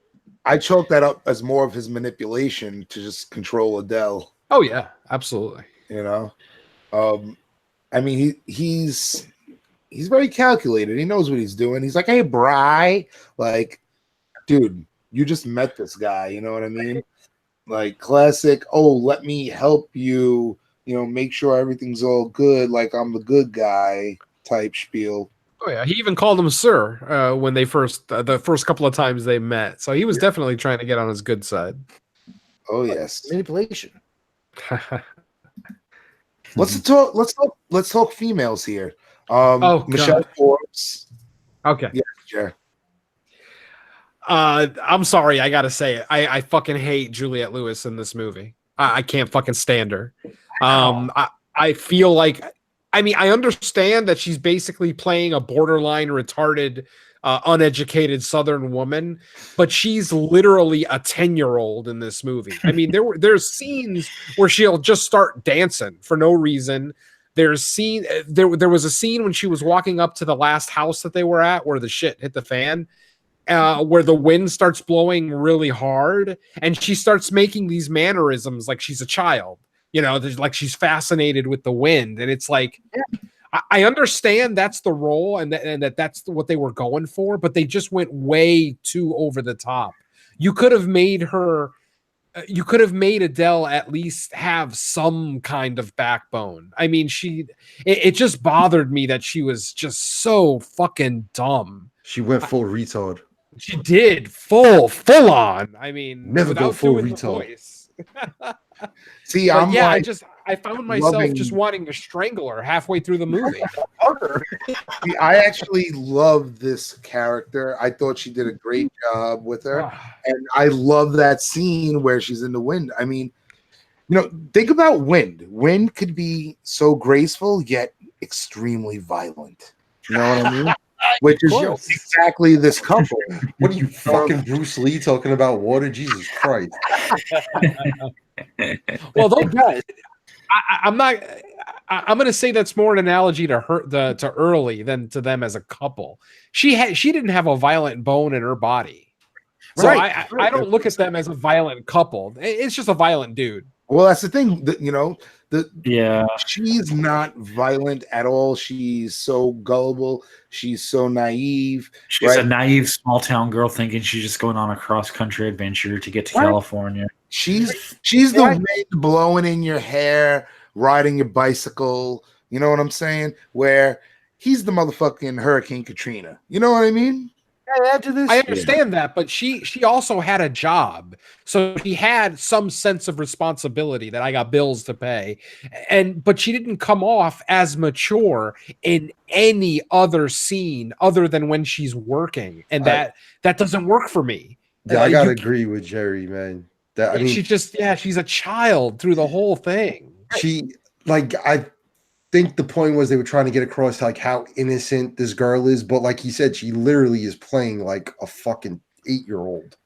I chalk that up as more of his manipulation to just control Adele. Oh yeah, absolutely. I mean, he's very calculated. He knows what he's doing. He's like, hey, Bri, like, dude, you just met this guy. You know what I mean? Like classic. Oh, let me help you. Make sure everything's all good. Like I'm the good guy type spiel. Oh yeah, he even called him sir when they the first couple of times they met. So he was definitely trying to get on his good side. Oh yes, manipulation. Let's talk females here. Michelle Forbes. Okay. Yeah, sure. I'm sorry, I gotta say it. I fucking hate Juliette Lewis in this movie. I can't fucking stand her. I feel like, I mean, I understand that she's basically playing a borderline retarded, uneducated Southern woman, but she's literally a 10-year-old in this movie. I mean, there's scenes where she'll just start dancing for no reason. There was a scene when she was walking up to the last house that they were at where the shit hit the fan, where the wind starts blowing really hard, and she starts making these mannerisms like she's a child. Like she's fascinated with the wind, and it's like, I understand that's the role, and that's what they were going for, but they just went way too over the top. You could have made Adele at least have some kind of backbone. I mean, it just bothered me that she was just so fucking dumb. She went full retard. She did full on. I mean, Never go full doing the retard. voice. See, But I'm yeah, like, I found myself loving- just wanting to strangle her halfway through the movie. See, I actually love this character. I thought she did a great job with her. And I love that scene where she's in the wind. I mean, think about wind. Wind could be so graceful, yet extremely violent. You know what I mean? Which is exactly this couple. What are you, fucking Bruce Lee, talking about water? Jesus Christ. Well, those guys, I'm not. I'm going to say that's more an analogy to her, to Early, than to them as a couple. She didn't have a violent bone in her body, so I don't look at them as a violent couple. It's just a violent dude. Well, that's the thing. Yeah, she's not violent at all. She's so gullible. She's so naive. She's a naive small town girl thinking she's just going on a cross country adventure to get to California. She's the wind blowing in your hair, riding your bicycle. You know what I'm saying? Where he's the motherfucking Hurricane Katrina. You know what I mean? I understand that, but she also had a job, so she had some sense of responsibility that I got bills to pay, but she didn't come off as mature in any other scene other than when she's working, and that doesn't work for me. Yeah, I gotta agree with Jerry, man. She's a child through the whole thing. I think the point was they were trying to get across like how innocent this girl is, but like he said, she literally is playing like a fucking 8-year-old.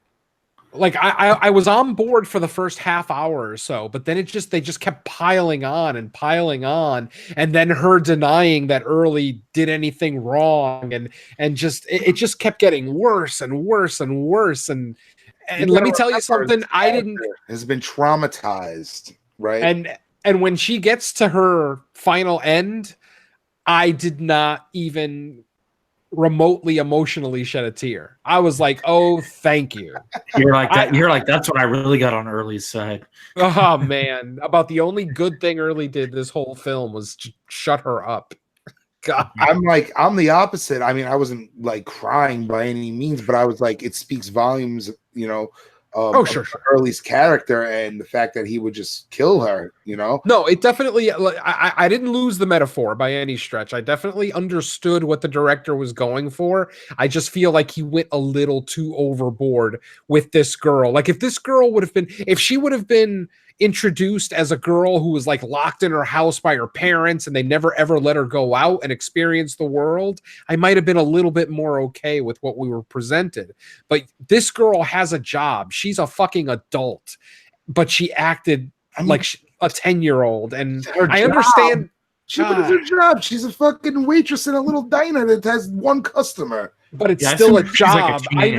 Like I was on board for the first half hour or so, but then they just kept piling on, and then her denying that Early did anything wrong, and just it just kept getting worse and worse and worse. And let me tell you something, has been traumatized, right? And when she gets to her final end, I did not even remotely emotionally shed a tear. I was like, "Oh, thank you." You're like that. You're like, that's what I really got on Early's side. Oh man, about the only good thing Early did this whole film was shut her up. God. I'm the opposite. I mean, I wasn't like crying by any means, but I was like, it speaks volumes, sure. Early's character and the fact that he would just kill her, No, it definitely, I didn't lose the metaphor by any stretch. I definitely understood what the director was going for. I just feel like he went a little too overboard with this girl. Like if she would have been introduced as a girl who was like locked in her house by her parents and they never ever let her go out and experience the world, I might have been a little bit more okay with what we were presented. But this girl has a job. She's a fucking adult, but she acted like a 10-year-old. And I understand. She does her job. She's a fucking waitress in a little diner that has one customer. But it's still a job. Like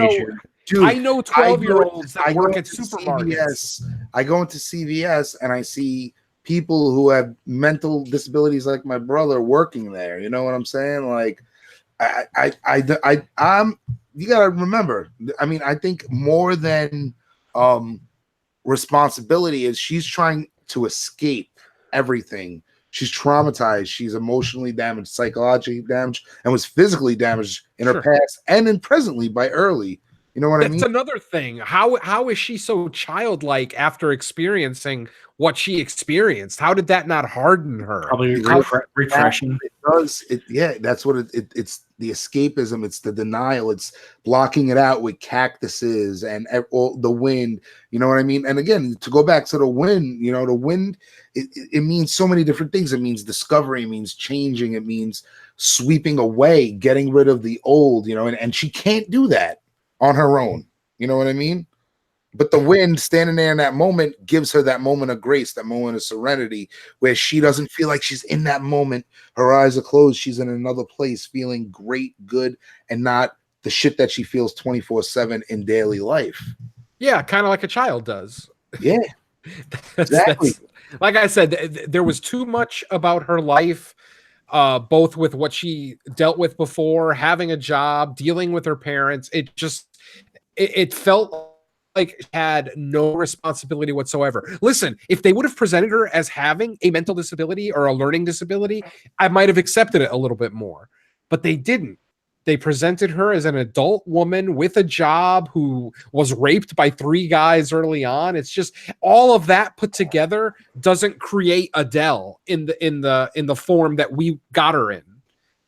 I know 12-year-olds that work at supermarkets. I go into CVS and I see people who have mental disabilities like my brother working there. You know what I'm saying? Like, I'm. You gotta remember. I mean, I think more than responsibility is she's trying to escape everything. She's traumatized. She's emotionally damaged, psychologically damaged, and was physically damaged in her past and presently by Early. You know what I mean? That's another thing. How is she so childlike after experiencing what she experienced? How did that not harden her? Probably refreshing. It does. That's what it's the escapism. It's the denial. It's blocking it out with cactuses and all the wind. You know what I mean? And again, to go back to the wind, the wind, it means so many different things. It means discovery. It means changing. It means sweeping away, getting rid of the old, and she can't do that on her own. You know what I mean? But the wind standing there in that moment gives her that moment of grace, that moment of serenity, where she doesn't feel like she's in that moment. Her eyes are closed. She's in another place feeling great, good, and not the shit that she feels 24/7 in daily life. Yeah, kind of like a child does. Yeah, exactly. Like I said, there was too much about her life, both with what she dealt with before, having a job, dealing with her parents. It felt like she had no responsibility whatsoever. Listen, if they would have presented her as having a mental disability or a learning disability, I might have accepted it a little bit more, but they didn't. They presented her as an adult woman with a job who was raped by 3 guys early on. It's just all of that put together doesn't create Adele in the form that we got her in.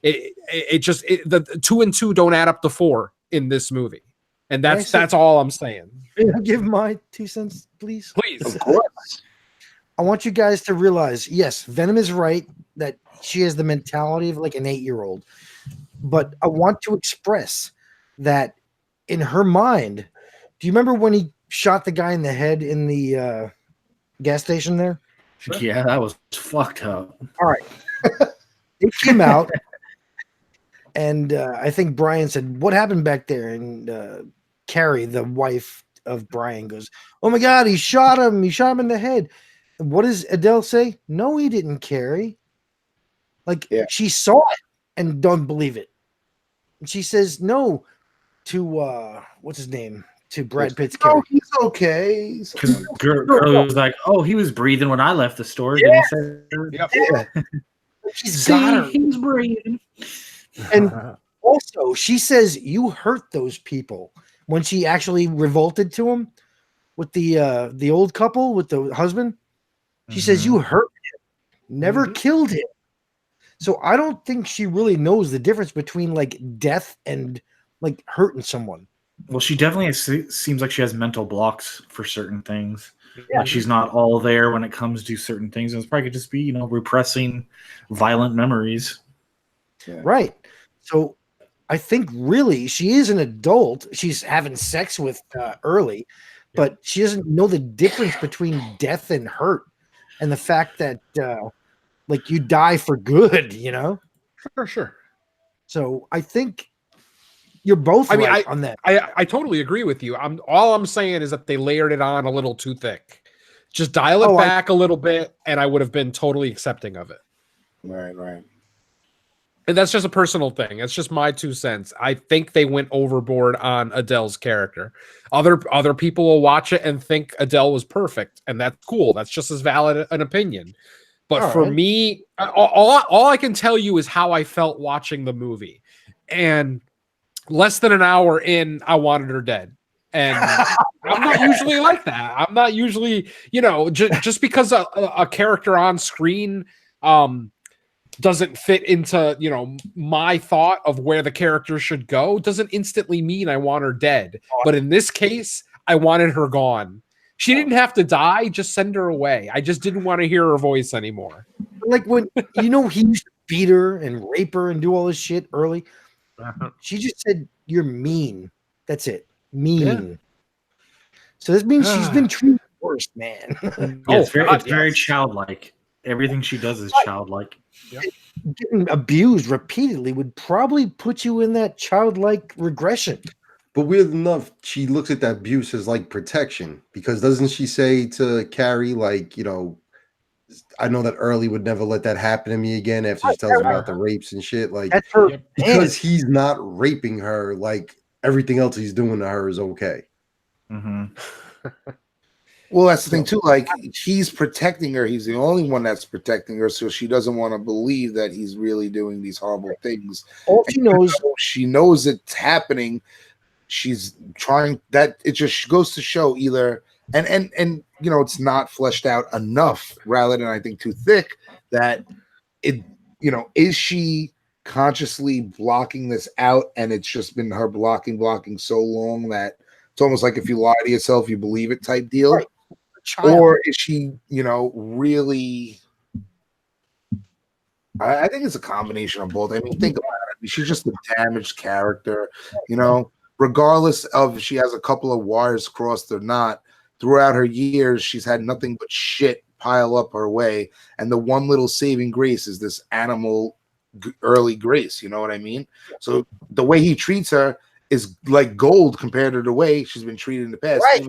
The 2 and 2 don't add up to 4 in this movie. And that's all I'm saying. Can I give my 2 cents, please? Please. Of course. I want you guys to realize, yes, Venom is right that she has the mentality of like an 8-year-old. But I want to express that in her mind, do you remember when he shot the guy in the head in the gas station there? Yeah, that was fucked up. All right. They came out, and I think Brian said, "What happened back there?" And Carrie, the wife of Brian, goes, "Oh my God, he shot him! He shot him in the head." And what does Adele say? No, he didn't, Carrie. Like she saw it and don't believe it. And she says no to what's his name? To Brad Pitt's character. Oh, he's okay. Because girl was like, "Oh, he was breathing when I left the store." Didn't he say that? Yep. She's got her. He's breathing. And also, she says you hurt those people when she actually revolted to him with the old couple with the husband. She says you hurt him, never killed him. So I don't think she really knows the difference between like death and like hurting someone. Well, she definitely seems like she has mental blocks for certain things. Yeah. Like she's not all there when it comes to certain things. And it's probably could just be, repressing violent memories. Yeah. Right. So I think really she is an adult. She's having sex with Early, but she doesn't know the difference between death and hurt, and the fact that like you die for good, For sure. So I think you're both right on that. I totally agree with you. All I'm saying is that they layered it on a little too thick. Just dial it back a little bit, and I would have been totally accepting of it. Right. And that's just a personal thing. It's just my 2 cents. I think they went overboard on Adele's character. Other people will watch it and think Adele was perfect, and that's cool. That's just as valid an opinion. But for me, all I can tell you is how I felt watching the movie. And less than an hour in, I wanted her dead. And I'm not usually like that. I'm not usually, just because a character on screen doesn't fit into, my thought of where the character should go doesn't instantly mean I want her dead. But in this case, I wanted her gone. She didn't have to die. Just send her away. I just didn't want to hear her voice anymore. Like when, he used to beat her and rape her and do all this shit early. She just said, "You're mean." That's it. Mean. Yeah. So this means she's been treated worse, man. It's very childlike. Everything she does is childlike. Yep. Getting abused repeatedly would probably put you in that childlike regression. But weird enough, she looks at that abuse as like protection, because doesn't she say to Carrie, like, I know that Early would never let that happen to me again after she tells him about the rapes and shit. Like, that's her because he's not raping her, like everything else he's doing to her is okay. Mm-hmm. Well, that's the thing too. Like, he's protecting her. He's the only one that's protecting her, so she doesn't want to believe that he's really doing these horrible things. All she knows it's happening. She's trying that. It just goes to show either, and it's not fleshed out enough, rather than I think too thick, that it, is she consciously blocking this out, and it's just been her blocking so long that it's almost like if you lie to yourself, you believe it type deal. Right. Or is she, really? I think it's a combination of both. I mean, think about it. She's just a damaged character, regardless of if she has a couple of wires crossed or not. Throughout her years, she's had nothing but shit pile up her way, and the one little saving grace is this animal Early Grace. You know what I mean? So the way he treats her is like gold compared to the way she's been treated in the past. Right.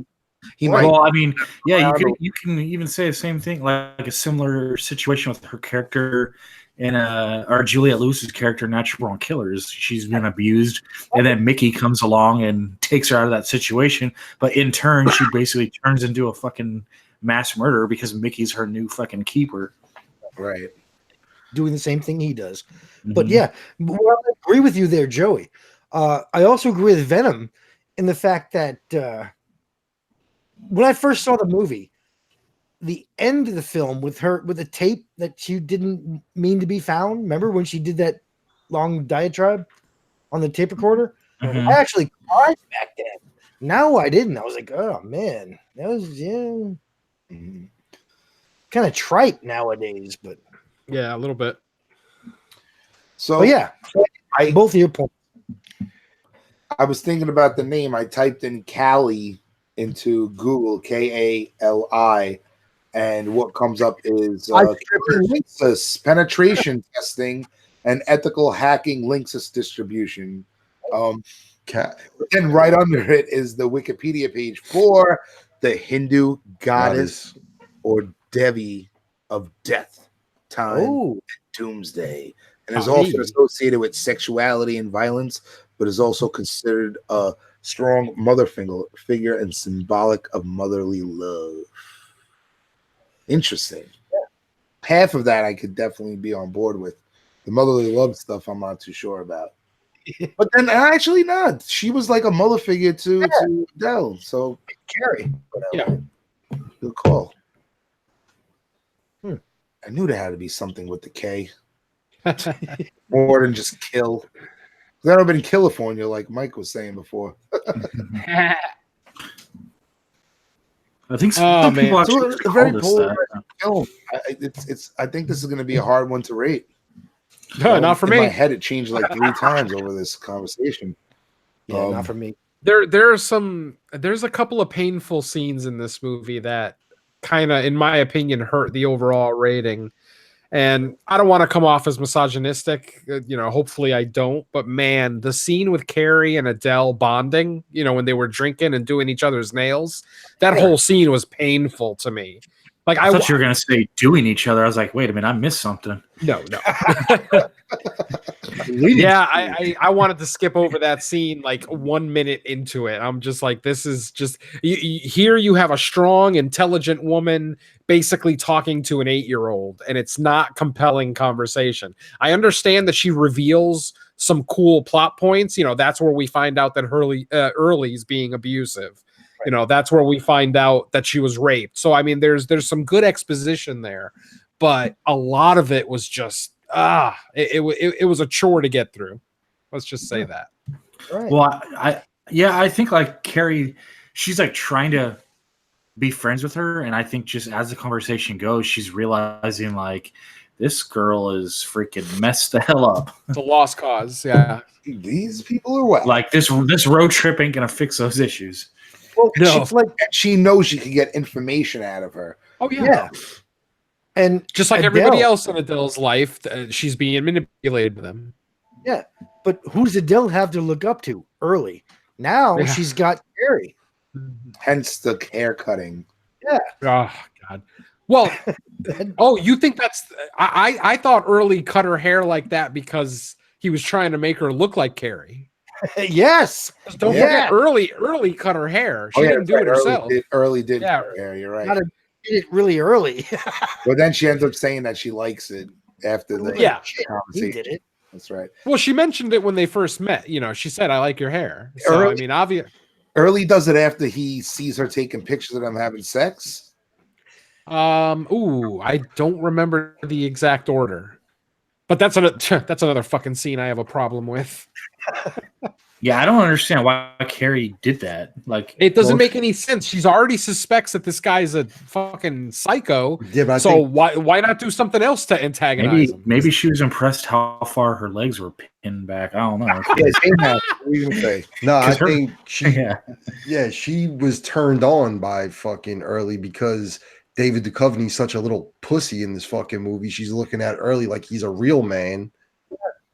He might. Well, I mean, yeah, you can even say the same thing, like a similar situation with her character in or Juliette Lewis's character in Natural Born Killers. She's been abused, and then Mickey comes along and takes her out of that situation. But in turn, she basically turns into a fucking mass murderer because Mickey's her new fucking keeper. Right. Doing the same thing he does. But yeah, well, I agree with you there, Joey. I also agree with Venom in the fact that when I first saw the movie, the end of the film with her with the tape that she didn't mean to be found. Remember when she did that long diatribe on the tape recorder? Mhm. I actually cried back then. Now I didn't. I was like, oh man, that was kind of trite nowadays, but Yeah, a little bit. So but yeah, both of your points. I was thinking about the name. I typed in Kali into Google, Kali, and what comes up is penetration testing and ethical hacking Linksys distribution. And right under it is the Wikipedia page for the Hindu goddess or Devi of death, time, and doomsday, and is often associated with sexuality and violence, but is also considered a strong mother figure and symbolic of motherly love. Interesting. Half of that I could definitely be on board with. The motherly love stuff I'm not too sure about. But then actually not. She was like a mother figure to Adele. So Carrie. Yeah. Good call. I knew there had to be something with the K. More than just kill. That would have been California, like Mike was saying before. I think some people actually it's a very polarized film. I think this is going to be a hard one to rate. No, not for me. In my head, it changed like 3 times over this conversation. Yeah, not for me. There's a couple of painful scenes in this movie that kind of, in my opinion, hurt the overall rating. And I don't want to come off as misogynistic, hopefully I don't. But man, the scene with Carrie and Adele bonding, when they were drinking and doing each other's nails, that whole scene was painful to me. Like I thought you were going to say doing each other. I was like, wait a minute, I missed something. No. Yeah, I wanted to skip over that scene like 1 minute into it. I'm just like, this is just here you have a strong, intelligent woman basically talking to an 8-year-old, and it's not compelling conversation. I understand that she reveals some cool plot points. That's where we find out that Early's being abusive. That's where we find out that she was raped. So I mean, there's some good exposition there, but a lot of it was just it was a chore to get through. Let's just say that. Right. Well, I think like Carrie, she's like trying to be friends with her, and I think just as the conversation goes, she's realizing like this girl is freaking messed the hell up. It's a lost cause. Yeah, these people are wet. Like this road trip ain't gonna fix those issues. Well, no, she knows she can get information out of her. Oh yeah. And just like everybody else in Adele's life, she's being manipulated by them. Yeah, but who does Adele have to look up to? Early. Now she's got Carrie. Hence the hair cutting. Yeah. Oh God. Well, you think that's? I thought Early cut her hair like that because he was trying to make her look like Carrie. Yes. Don't forget, Early cut her hair. She didn't do it herself. Early did cut her hair. You're right. Did it really early. But then she ends up saying that she likes it after the conversation. He did it. That's right. Well, she mentioned it when they first met. She said, "I like your hair." So I mean, obvious. Early does it after he sees her taking pictures of them having sex. I don't remember the exact order. But that's another fucking scene I have a problem with. Yeah, I don't understand why Carrie did that. Like, it doesn't make any sense. She's already suspects that this guy's a fucking psycho. Yeah, but so why not do something else to antagonize him? Maybe she was impressed how far her legs were pinned back. I don't know. No, I think she was turned on by fucking Early because David Duchovny's such a little pussy in this fucking movie. She's looking at Early like he's a real man.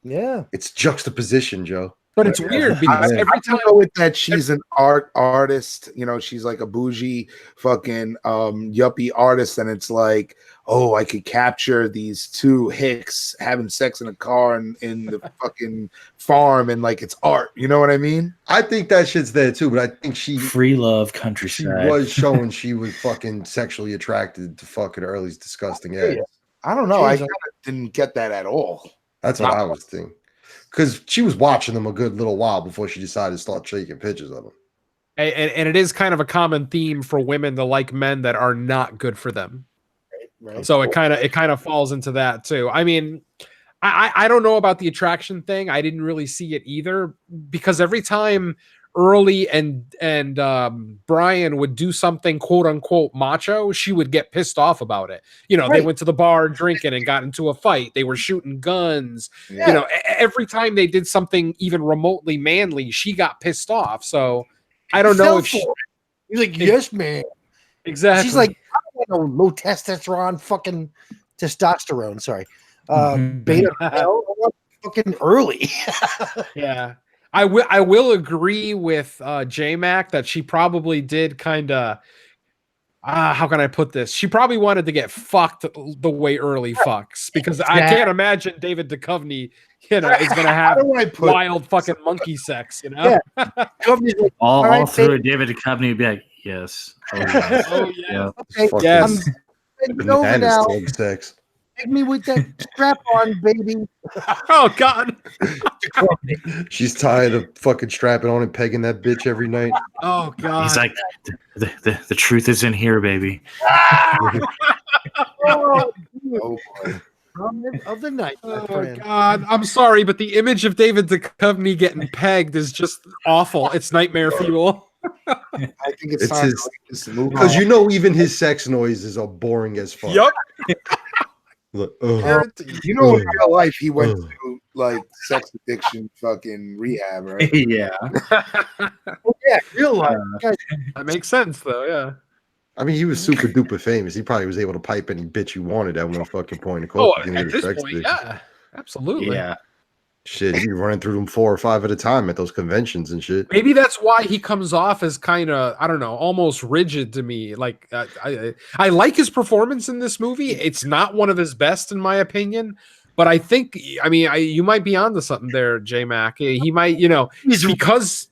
Yeah. It's juxtaposition, Joe. But it's weird because I every don't time know with that she's an artist, you know, she's like a bougie fucking yuppie artist, and it's like, oh, I could capture these two hicks having sex in a car in the fucking farm, and like it's art, you know what I mean? I think that shit's there too, but I think Free love she countryside. was showing she was fucking sexually attracted to fucking Early's disgusting ass. I don't know. I kind of didn't get that at all. That's what I was thinking. Because she was watching them a good little while before she decided to start taking pictures of them. and it is kind of a common theme for women to like men that are not good for them. Right. So it kind of falls into that too. I mean, I don't know about the attraction thing. I didn't really see it either, because every time Early and Brian would do something quote unquote macho, she would get pissed off about it. You know, they Right. went to the bar drinking and got into a fight. They were shooting guns. Yeah. You know, every time they did something even remotely manly, she got pissed off. So I don't know Fell if she, for it. He's like, yes, man. exactly. She's like, I don't want no low testosterone, fucking testosterone. Sorry, beta male. I want fucking Early. yeah. I will agree with J-Mac that she probably did kind of how can I put this? She probably wanted to get fucked the way Early fucks, because I can't imagine David Duchovny, you know, is gonna have wild fucking monkey sex, you know? Duchovny's like, all right, through baby. it, David Duchovny would be like, yes. Oh, yes. Oh yeah. Okay, Fucking Yes. bend over bananas now. dog sex. Take me with that strap on, baby. Oh god. She's tired of fucking strapping on and pegging that bitch every night. Oh god. He's like, the truth is in here, baby. Oh, Oh boy. of the night, my Oh friend. god. I'm sorry, but the image of David Duchovny getting pegged is just awful. It's nightmare fuel. I think it's It's time his- to just move Because on. you know even his sex noises are boring as fuck. Yup. Like, You know, in real life, he went to like sex addiction fucking rehab, right? Yeah. Oh, yeah, real life. Guys, That makes sense though, yeah. I mean, he was super duper famous. He probably was able to pipe any bitch you wanted at one fucking point. Of Oh, course, you can at get a this sex point, addiction. yeah. Absolutely. Yeah. Shit, he'd be running through them 4 or 5 at a time at those conventions and shit. Maybe that's why he comes off as kind of, I don't know, almost rigid to me. Like I like his performance in this movie. It's not one of his best in my opinion, but I think, I mean, you might be onto something there, J-Mac. He might, you know, because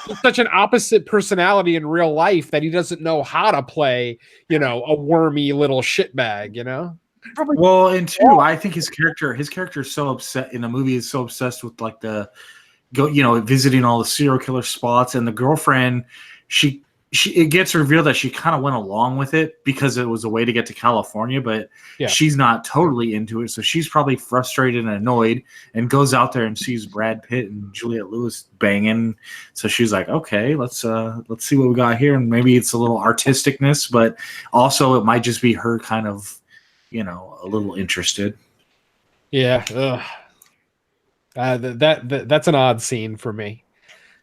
he's such an opposite personality in real life that he doesn't know how to play, you know, a wormy little shitbag, you know? Well, and two, I think his character is so upset in the movie, is so obsessed with like visiting all the serial killer spots, and the girlfriend, it gets revealed that she kind of went along with it because it was a way to get to California, but she's not totally into it. So she's probably frustrated and annoyed, and goes out there and sees Brad Pitt and Juliette Lewis banging. So she's like, okay, let's see what we got here. And maybe it's a little artisticness, but also it might just be her kind of, you know, a little interested. Yeah. That's an odd scene for me.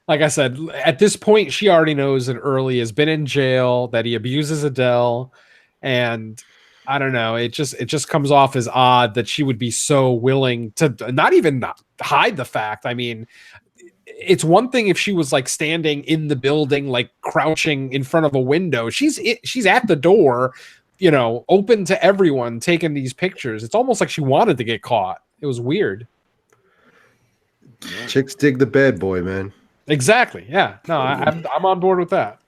Like I said, at this point, she already knows that Early has been in jail, that he abuses Adele, and I don't know. It just comes off as odd that she would be so willing to not even hide the fact. I mean, it's one thing if she was like standing in the building, like crouching in front of a window. She's at the door, you know, open to everyone, taking these pictures. It's almost like she wanted to get caught. It was weird. Chicks dig the bad boy, man. Exactly. Yeah. No, I'm on board with that.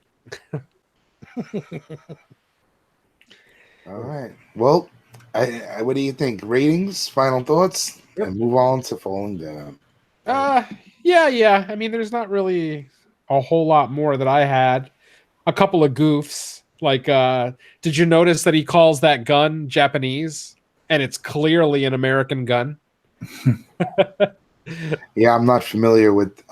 All right. Well, I what do you think? Ratings, final thoughts, and move on to Falling Down. Yeah. I mean, there's not really a whole lot more that I had. A couple of goofs. Like, did you notice that he calls that gun Japanese, and it's clearly an American gun? Yeah, I'm not familiar with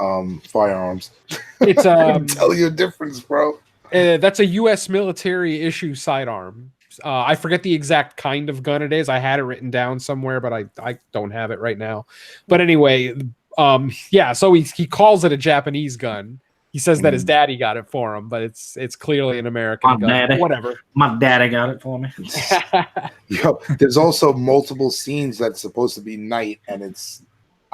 firearms. It's I can tell you a difference, bro. That's a U.S. military issue sidearm. I forget the exact kind of gun it is. I had it written down somewhere, but I don't have it right now. But anyway, yeah. So he calls it a Japanese gun. He says that his daddy got it for him, but it's clearly an American gun. Daddy. Whatever. My daddy got it for me. Yo, there's also multiple scenes that's supposed to be night, and it's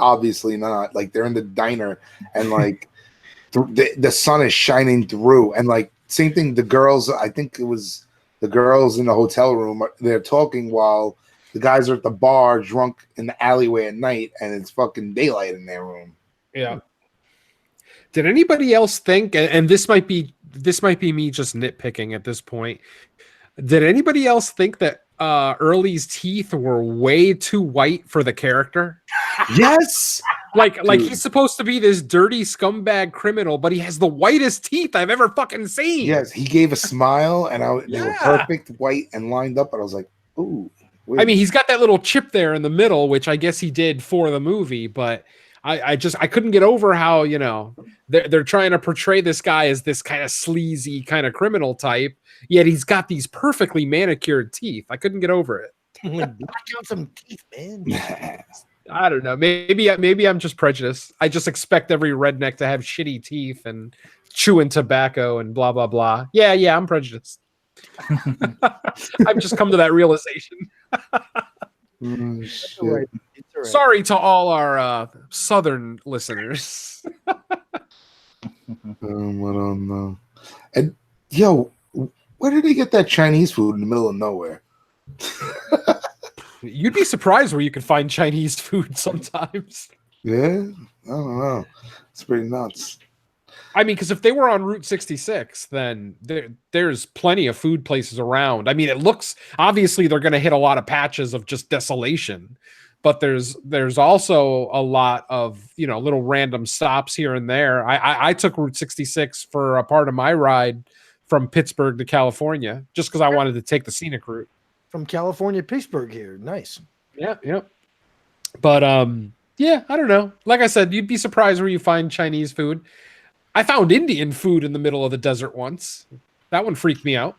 obviously not. Like they're in the diner, and like the sun is shining through, and like same thing. The girls, I think it was the girls in the hotel room. They're talking while the guys are at the bar, drunk in the alleyway at night, and it's fucking daylight in their room. Yeah. Did anybody else think, and this might be me just nitpicking at this point, did anybody else think that Early's teeth were way too white for the character? Yes. Like he's supposed to be this dirty scumbag criminal, but he has the whitest teeth I've ever fucking seen. Yes, he gave a smile, and they were perfect, white, and lined up. And I was like, "Ooh." Weird. I mean, he's got that little chip there in the middle, which I guess he did for the movie, but I couldn't get over how, you know, they're trying to portray this guy as this kind of sleazy kind of criminal type, yet he's got these perfectly manicured teeth. I couldn't get over it. Black out some teeth, man. I don't know. Maybe I'm just prejudiced. I just expect every redneck to have shitty teeth and chewing tobacco and blah blah blah. Yeah, I'm prejudiced. I've just come to that realization. It's all right. Sorry to all our southern listeners. I don't know. And yo, where did they get that Chinese food in the middle of nowhere? You'd be surprised where you can find Chinese food sometimes. Yeah, I don't know. It's pretty nuts. I mean, because if they were on Route 66, then there's plenty of food places around. I mean, it looks obviously they're going to hit a lot of patches of just desolation, but there's also a lot of, you know, little random stops here and there. I took Route 66 for a part of my ride from Pittsburgh to California just because I wanted to take the scenic route. From California, Pittsburgh here. Nice. Yeah. But yeah, I don't know. Like I said, you'd be surprised where you find Chinese food. I found Indian food in the middle of the desert once. That one freaked me out.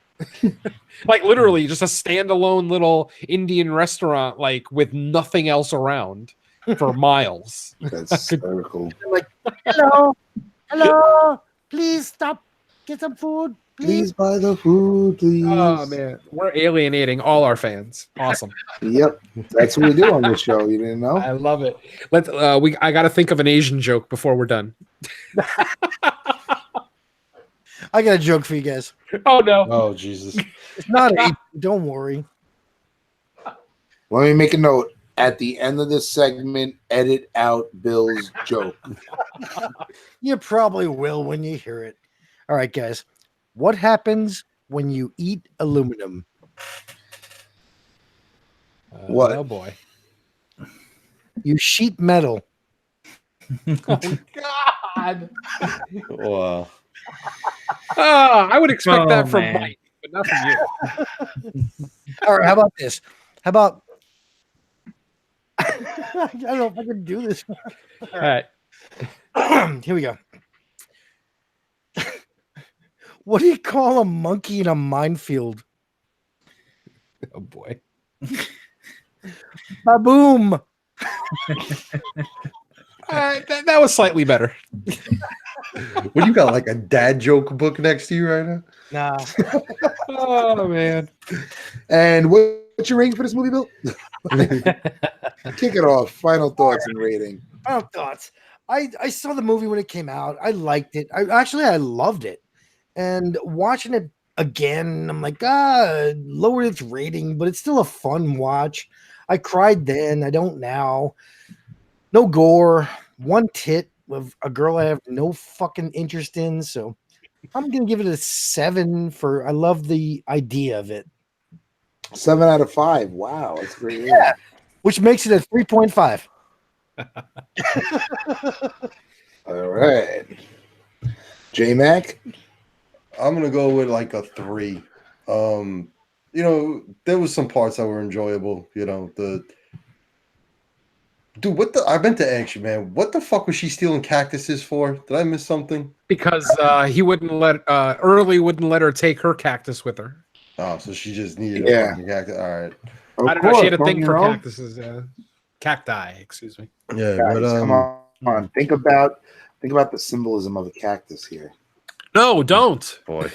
Like literally just a standalone little Indian restaurant, like with nothing else around for miles. That's hysterical. Like, hello, please stop, get some food, Please buy the food, please. Oh man, we're alienating all our fans. Awesome. Yep, that's what we do on this show. You didn't know? I love it. Let's. I got to think of an Asian joke before we're done. I got a joke for you guys. Oh no. Oh Jesus. It's not Asian, don't worry. Let me make a note. At the end of this segment, edit out Bill's joke. You probably will when you hear it. All right, guys. What happens when you eat aluminum? What? Oh boy. You sheet metal. Oh God. Wow. I would expect that from man. Mike, but not from you. All right, how about this? How about I don't know if I can do this. All right. Here we go. What do you call a monkey in a minefield? Oh boy. Ba-boom. That was slightly better. What you got, like a dad joke book next to you right now? Nah. Oh man. And what's your rating for this movie, Bill? Kick it off. Final thoughts and rating. Final thoughts. I saw the movie when it came out. I liked it. I loved it. And watching it again, I'm like, lowered its rating, but it's still a fun watch. I cried then. I don't now. No gore. One tit with a girl I have no fucking interest in. So I'm going to give it a 7 for, I love the idea of it. 7 out of 5. Wow, that's great. Yeah. Which makes it a 3.5. All right. J-Mac? I'm gonna go with like a 3. You know, there was some parts that were enjoyable. You know, I meant to ask you, man, what the fuck was she stealing cactuses for? Did I miss something? Because he wouldn't let wouldn't let her take her cactus with her. Oh, so she just needed a fucking cactus. All right. I don't know. She had a thing for cactuses. Cacti, excuse me. Yeah, Guys, but come on. Think about the symbolism of a cactus here. No, don't. boy.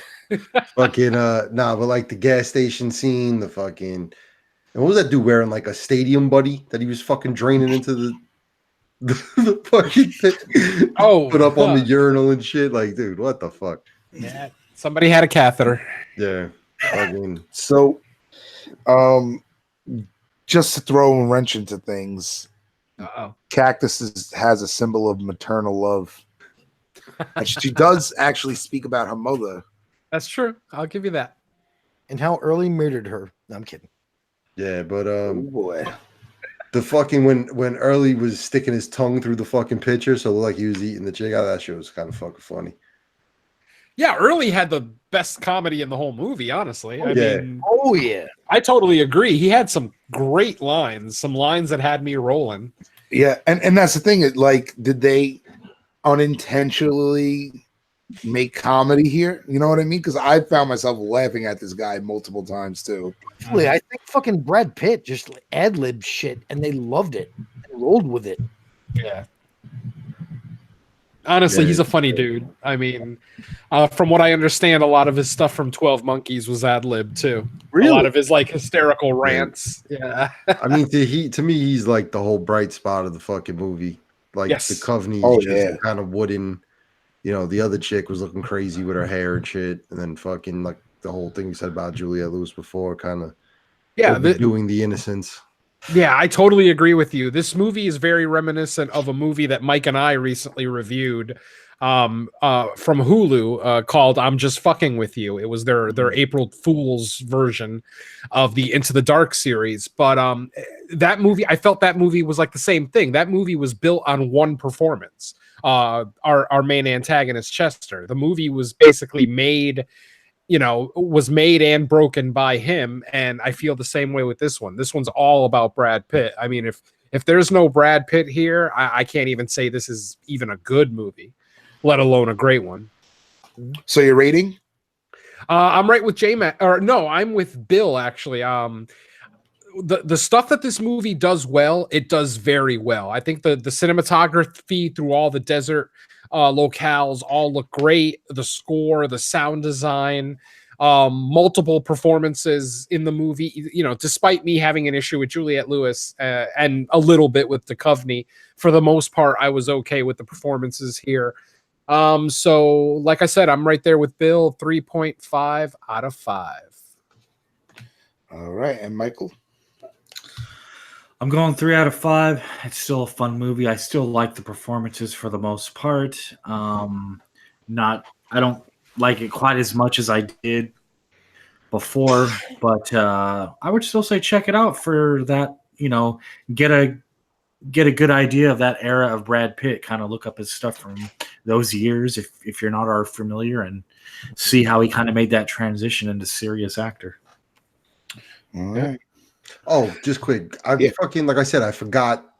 Fucking but like the gas station scene, the fucking, and what was that dude wearing, like a stadium buddy that he was fucking draining into the the fucking thing. Oh, Put up on the urinal and shit. Like, dude, what the fuck? yeah. Somebody had a catheter. Yeah. Fucking. So, just to throw a wrench into things, Uh-oh. Cactus has a symbol of maternal love. And she does actually speak about her mother. That's true. I'll give you that. And how early murdered her. No, I'm kidding. Yeah, but Oh boy. the fucking when Early was sticking his tongue through the fucking picture, so it looked like he was eating the chick. That shit was kind of fucking funny. Yeah, Early had the best comedy in the whole movie, honestly. I Yeah. mean, Oh, yeah. I totally agree. He had some great lines, some lines that had me rolling. Yeah, and that's the thing. Like, did they unintentionally make comedy here? You know what I mean? Because I found myself laughing at this guy multiple times too. Actually, I think fucking Brad Pitt just ad-libbed shit and they loved it and rolled with it. Yeah. Honestly, Yeah. he's a funny dude. I mean, from what I understand, a lot of his stuff from 12 Monkeys was ad lib too. Really? A lot of his like hysterical rants. Yeah. I mean, to me, he's like the whole bright spot of the fucking movie. Like Yes. the Coveney, Oh, just yeah. kind of wooden. You know, the other chick was looking crazy with her hair and shit, and then fucking like the whole thing you said about Juliette Lewis before, kind of Yeah. doing the innocence. Yeah, I totally agree with you. This movie is very reminiscent of a movie that Mike and I recently reviewed from Hulu called I'm Just Fucking With You. It was their April Fool's version of the Into the Dark series. But that movie, I felt that movie was like the same thing. That movie was built on one performance. Our main antagonist, Chester. The movie was basically made was made and broken by him, and I feel the same way with this one. This one's all about Brad Pitt. I mean, if there's no Brad Pitt here, I can't even say this is even a good movie, let alone a great one. So your rating? I'm right with J-Mac, or no, I'm with Bill actually. The stuff that this movie does well, it does very well. I think the cinematography through all the desert locales all look great. The score, the sound design, multiple performances in the movie. Despite me having an issue with Juliette Lewis and a little bit with Duchovny, for the most part, I was okay with the performances here. So like I said, I'm right there with Bill. 3.5 out of 5. All right, and Michael? I'm going 3 out of 5. It's still a fun movie. I still like the performances for the most part. I don't like it quite as much as I did before, but I would still say check it out for that. Get a good idea of that era of Brad Pitt. Kind of look up his stuff from those years if you're not already familiar, and see how he kind of made that transition into serious actor. All right. Oh, just quick. Fucking, like I said, I forgot.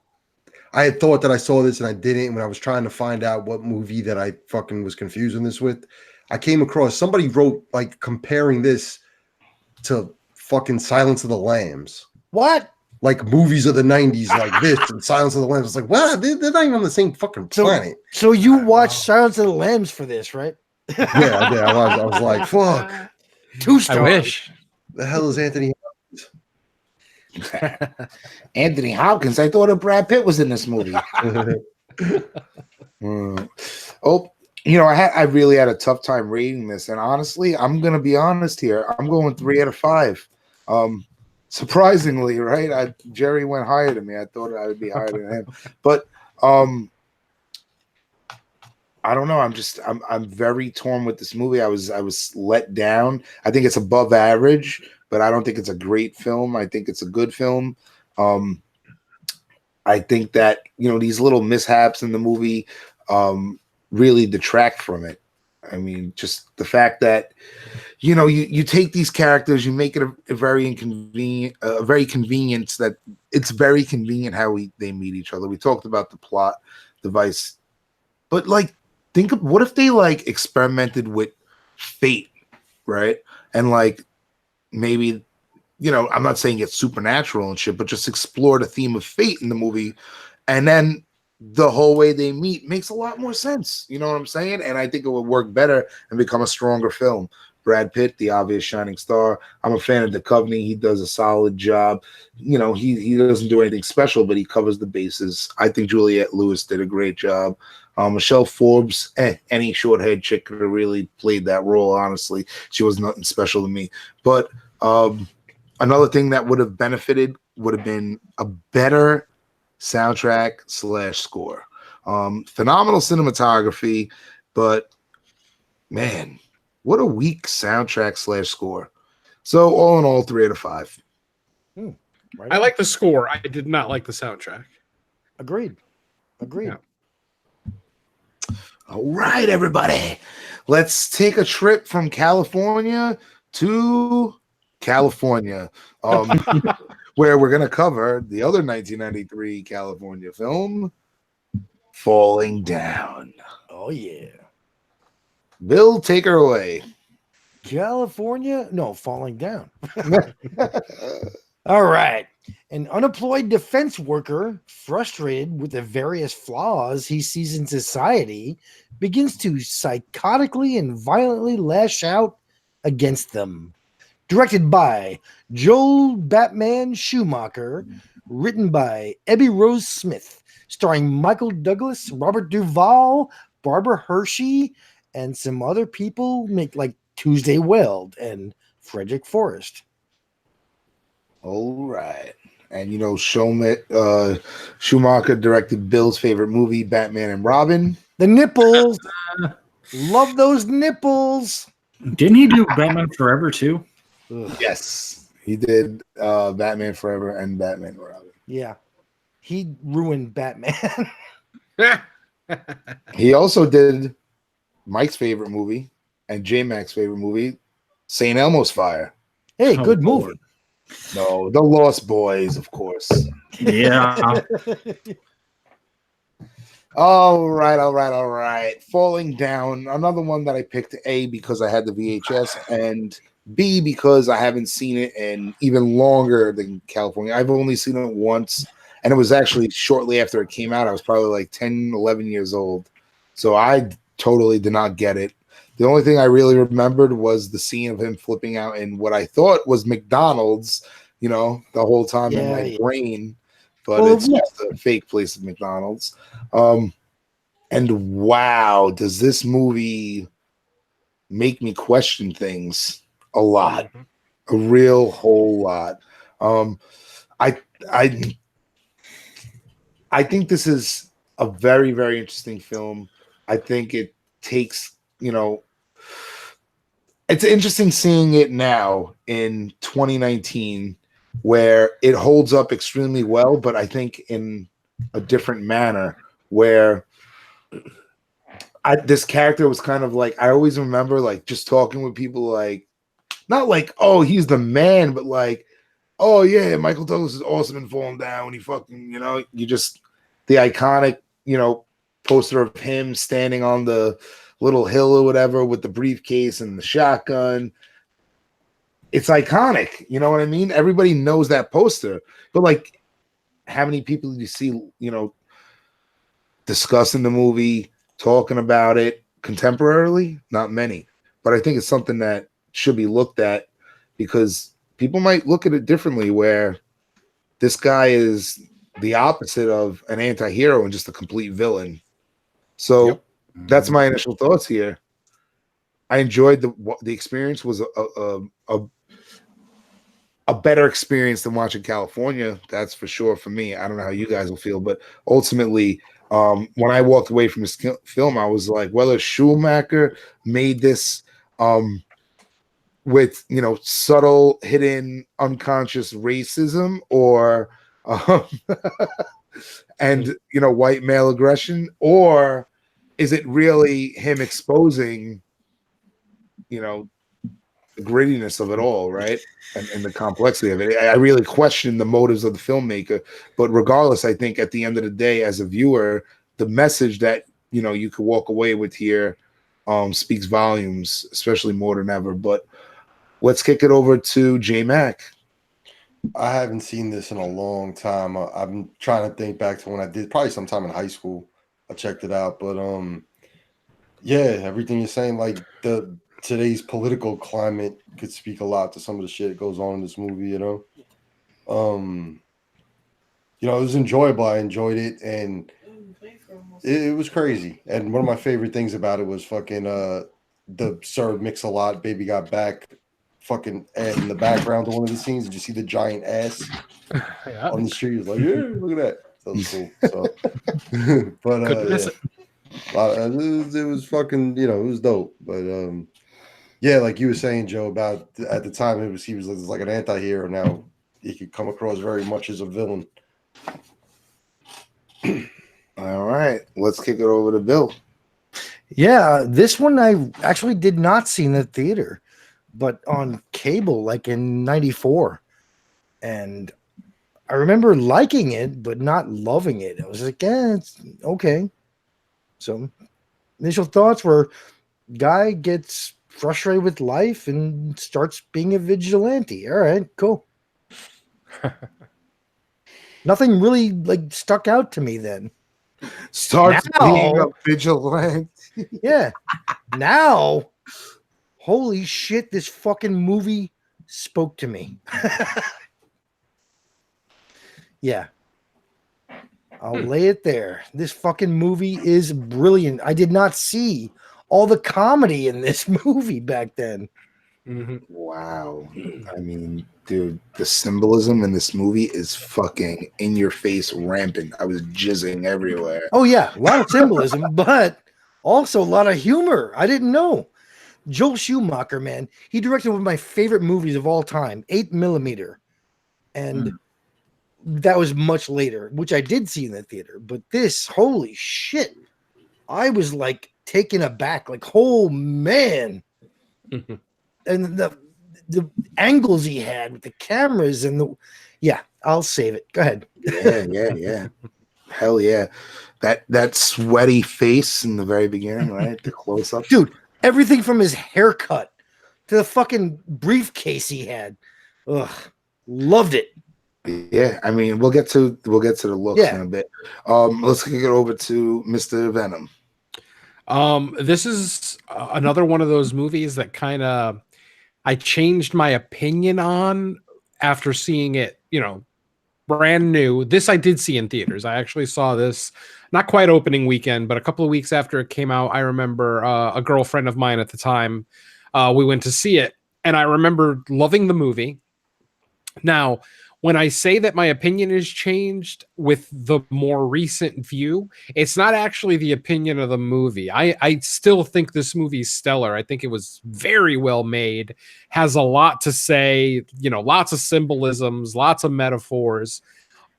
I had thought that I saw this and I didn't. When I was trying to find out what movie that I fucking was confusing this with, I came across somebody wrote like comparing this to fucking Silence of the Lambs. What? Like movies of the 90s like this and Silence of the Lambs. It's like, what? They're not even on the same fucking planet. So you watched Silence of the Lambs for this, right? Yeah, I did. I was like, fuck. 2 stars. I wish. The hell is Anthony? Anthony Hopkins. I thought Brad Pitt was in this movie. Oh, I really had a tough time rating this, and honestly, I'm gonna be honest here. I'm going 3 out of 5. Surprisingly, right? Jerry went higher than me. I thought I would be higher than him, but I don't know. I'm very torn with this movie. I was let down. I think it's above average, but I don't think it's a great film. I think it's a good film. I think that these little mishaps in the movie really detract from it. I mean, just the fact that you take these characters, you make it a very convenient that it's very convenient how they meet each other. We talked about the plot device, but like, think of what if they like experimented with fate, right? And like maybe I'm not saying it's supernatural and shit, but just explore the theme of fate in the movie, and then the whole way they meet makes a lot more sense. You know what I'm saying? And I think it would work better and become a stronger film. Brad Pitt, the obvious shining star. I'm a fan of Duchovny. He does a solid job. You know, he doesn't do anything special, but he covers the bases. I think Juliette Lewis did a great job. Michelle Forbes, any short-haired chick could have really played that role, honestly. She was nothing special to me. But another thing that would have benefited would have been a better soundtrack/score. Phenomenal cinematography, but man, what a weak soundtrack/score. So all in all, 3 out of 5. Right I on. like the score. I did not like the soundtrack. Agreed. Yeah. All right, everybody. Let's take a trip from California to California, where we're going to cover the other 1993 California film, Falling Down. Oh yeah. Bill, take her away. California? No, falling down. All right. An unemployed defense worker, frustrated with the various flaws he sees in society, begins to psychotically and violently lash out against them. Directed by Joel Batman Schumacher, written by Ebby Rose Smith, starring Michael Douglas, Robert Duvall, Barbara Hershey, and some other people like Tuesday Weld and Frederick Forrest. All right. And you know, Schumacher directed Bill's favorite movie, Batman and Robin. The nipples. Love those nipples. Didn't he do Batman Forever too? Ugh. Yes, he did Batman Forever and Batman and Robin. Yeah. He ruined Batman. He also did Mike's favorite movie and J-Mac's favorite movie, St. Elmo's Fire. Hey, Oh, good Lord. movie. No, The Lost Boys, of course. Yeah. All right. Falling Down, another one that I picked, A, because I had the VHS, and B, because I haven't seen it in even longer than California. I've only seen it once, and it was actually shortly after it came out. I was probably like 10, 11 years old. So I totally did not get it. The only thing I really remembered was the scene of him flipping out in what I thought was McDonald's, you know, the whole time in my brain. But Well, it's just a fake place of McDonald's. And wow, does this movie make me question things a lot, a real whole lot. I think this is a very, very interesting film. I think it takes, you know, it's interesting seeing it now in 2019 where it holds up extremely well, but I think in a different manner where this character was kind of like, I always remember like just talking with people like, not like, oh, he's the man, but like, oh yeah, Michael Douglas is awesome in Falling Down when he fucking, you know, you just, the iconic, you know, poster of him standing on the little hill or whatever with the briefcase and the shotgun. It's iconic, you know what I mean? Everybody knows that poster, but like, how many people do you see, you know, discussing the movie, talking about it contemporarily? Not many, but I think it's something that should be looked at because people might look at it differently where this guy is the opposite of an anti-hero and just a complete villain. So that's my initial thoughts here. I enjoyed the experience. Was a better experience than watching California. That's for sure for me. I don't know how you guys will feel, but ultimately, when I walked away from this film, I was like, whether Schumacher made this with, you know, subtle, hidden, unconscious racism or and, you know, white male aggression, or is it really him exposing, you know, the grittiness of it all, right? And the complexity of it. I really question the motives of the filmmaker, but regardless, I think at the end of the day, as a viewer, the message that, you know, you could walk away with here speaks volumes, especially more than ever. But let's kick it over to J Mac. I haven't seen this in a long time. I'm trying to think back to when I did, probably sometime in high school. I checked it out, but yeah, everything you're saying, like today's political climate could speak a lot to some of the shit that goes on in this movie. It was enjoyable. I enjoyed it, and it was crazy. And one of my favorite things about it was fucking the Sir Mix-a-Lot Baby Got Back fucking ad in the background of one of the scenes. Did you see the giant ass on the street? It was like, yeah, look at that. That was cool. So, but it was fucking, it was dope. But yeah, like you were saying, Joe, about at the time he was like an anti-hero. Now he could come across very much as a villain. All right, let's kick it over to Bill. Yeah, this one I actually did not see in the theater, but on cable, like in '94, and I remember liking it, but not loving it. I was like, yeah, it's okay. So, initial thoughts were, guy gets frustrated with life and starts being a vigilante. All right, cool. Nothing really like stuck out to me then. Starts Now- being a vigilante. Yeah. Now, holy shit, this fucking movie spoke to me. Yeah. I'll lay it there. This fucking movie is brilliant. I did not see all the comedy in this movie back then. Mhm. Wow. I mean, dude, the symbolism in this movie is fucking in your face rampant. I was jizzing everywhere. Oh, yeah. A lot of symbolism, but also a lot of humor. I didn't know. Joel Schumacher, man, he directed one of my favorite movies of all time, 8mm. And that was much later, which I did see in the theater. But this, holy shit, I was like taken aback. Like, oh, man. Mhm. And the angles he had with the cameras and yeah, I'll save it. Go ahead. Yeah. Hell yeah. That sweaty face in the very beginning, right? The close up. Dude, everything from his haircut to the fucking briefcase he had. Ugh, loved it. Yeah, I mean, we'll get to the looks in a bit. Let's kick it over to Mr. Venom. This is another one of those movies that kind of I changed my opinion on after seeing it, brand new. This I did see in theaters. I actually saw this not quite opening weekend, but a couple of weeks after it came out. I remember a girlfriend of mine at the time, we went to see it, and I remember loving the movie. Now, when I say that my opinion has changed with the more recent view, it's not actually the opinion of the movie. I still think this movie is stellar. I think it was very well made, has a lot to say, lots of symbolisms, lots of metaphors.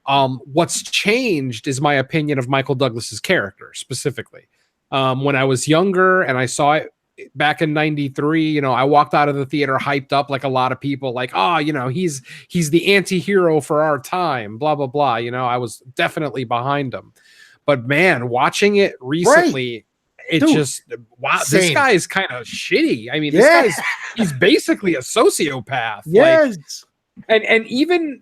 What's changed is my opinion of Michael Douglas's character specifically. When I was younger and I saw it back in 93, I walked out of the theater hyped up like a lot of people, like, oh, he's the anti-hero for our time, blah, blah, blah. I was definitely behind him. But man, watching it recently, it Dude, just, wow, same. This guy is kind of shitty. I mean, this he's basically a sociopath. Yes. And even,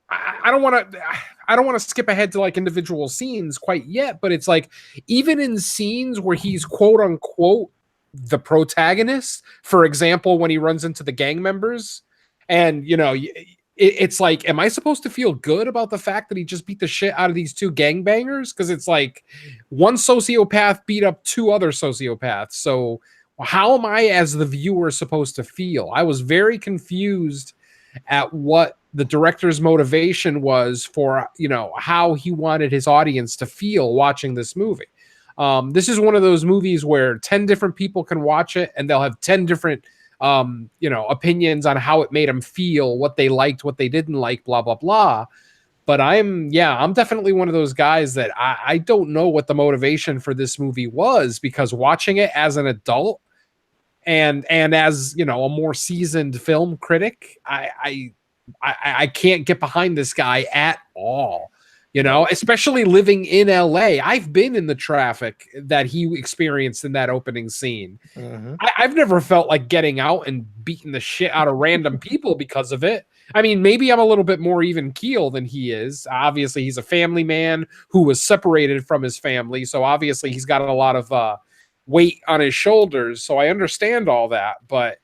I don't want to skip ahead to like individual scenes quite yet, but it's like, even in scenes where he's quote unquote the protagonist, for example, when he runs into the gang members and it's like, am I supposed to feel good about the fact that he just beat the shit out of these two gangbangers? Because it's like one sociopath beat up two other sociopaths. So how am I as the viewer supposed to feel? I was very confused at what the director's motivation was for how he wanted his audience to feel watching this movie. This is one of those movies where 10 different people can watch it and they'll have 10 different, opinions on how it made them feel, what they liked, what they didn't like, blah, blah, blah. But I'm definitely one of those guys that I don't know what the motivation for this movie was, because watching it as an adult and as, a more seasoned film critic, I can't get behind this guy at all. Especially living in LA. I've been in the traffic that he experienced in that opening scene. Mm-hmm. I've never felt like getting out and beating the shit out of random people because of it. I mean, maybe I'm a little bit more even keel than he is. Obviously, he's a family man who was separated from his family, so obviously he's got a lot of weight on his shoulders. So I understand all that, but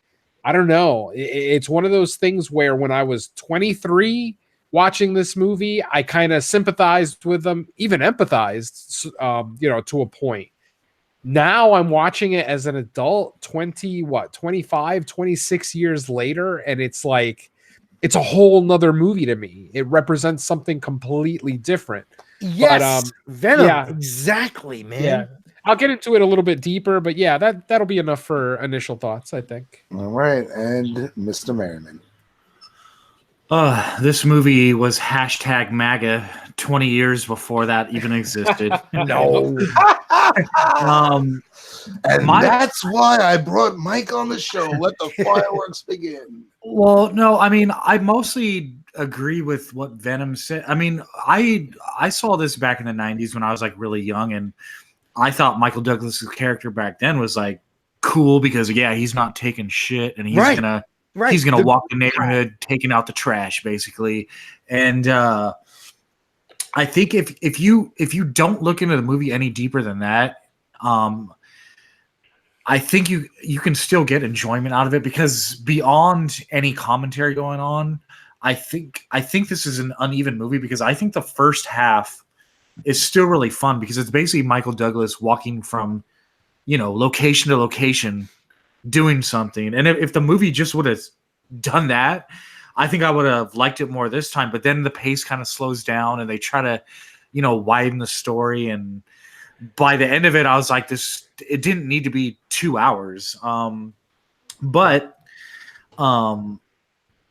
I don't know. It's one of those things where when I was 23 watching this movie, I kind of sympathized with them, even empathized, to a point. Now I'm watching it as an adult 25, 26 years later, and it's like it's a whole nother movie to me. It represents something completely different. Yes, Venom. yeah. Exactly, man. Yeah, I'll get into it a little bit deeper, but yeah, that'll be enough for initial thoughts, I think. All right, and Mr. Merriman. This movie was hashtag MAGA 20 years before that even existed. No. And that's why I brought Mike on the show. Let the fireworks begin. Well, no, I mean, I mostly agree with what Venom said. I mean, I saw this back in the 90s when I was like really young, and I thought Michael Douglas's character back then was like cool because he's not taking shit and he's gonna he's gonna walk the neighborhood taking out the trash basically. And I think if you don't look into the movie any deeper than that, I think you can still get enjoyment out of it because beyond any commentary going on, I think this is an uneven movie because I think the first half is still really fun because it's basically Michael Douglas walking from, location to location doing something. And if the movie just would have done that, I think I would have liked it more this time. But then the pace kind of slows down and they try to, widen the story. And by the end of it, I was like, it didn't need to be 2 hours.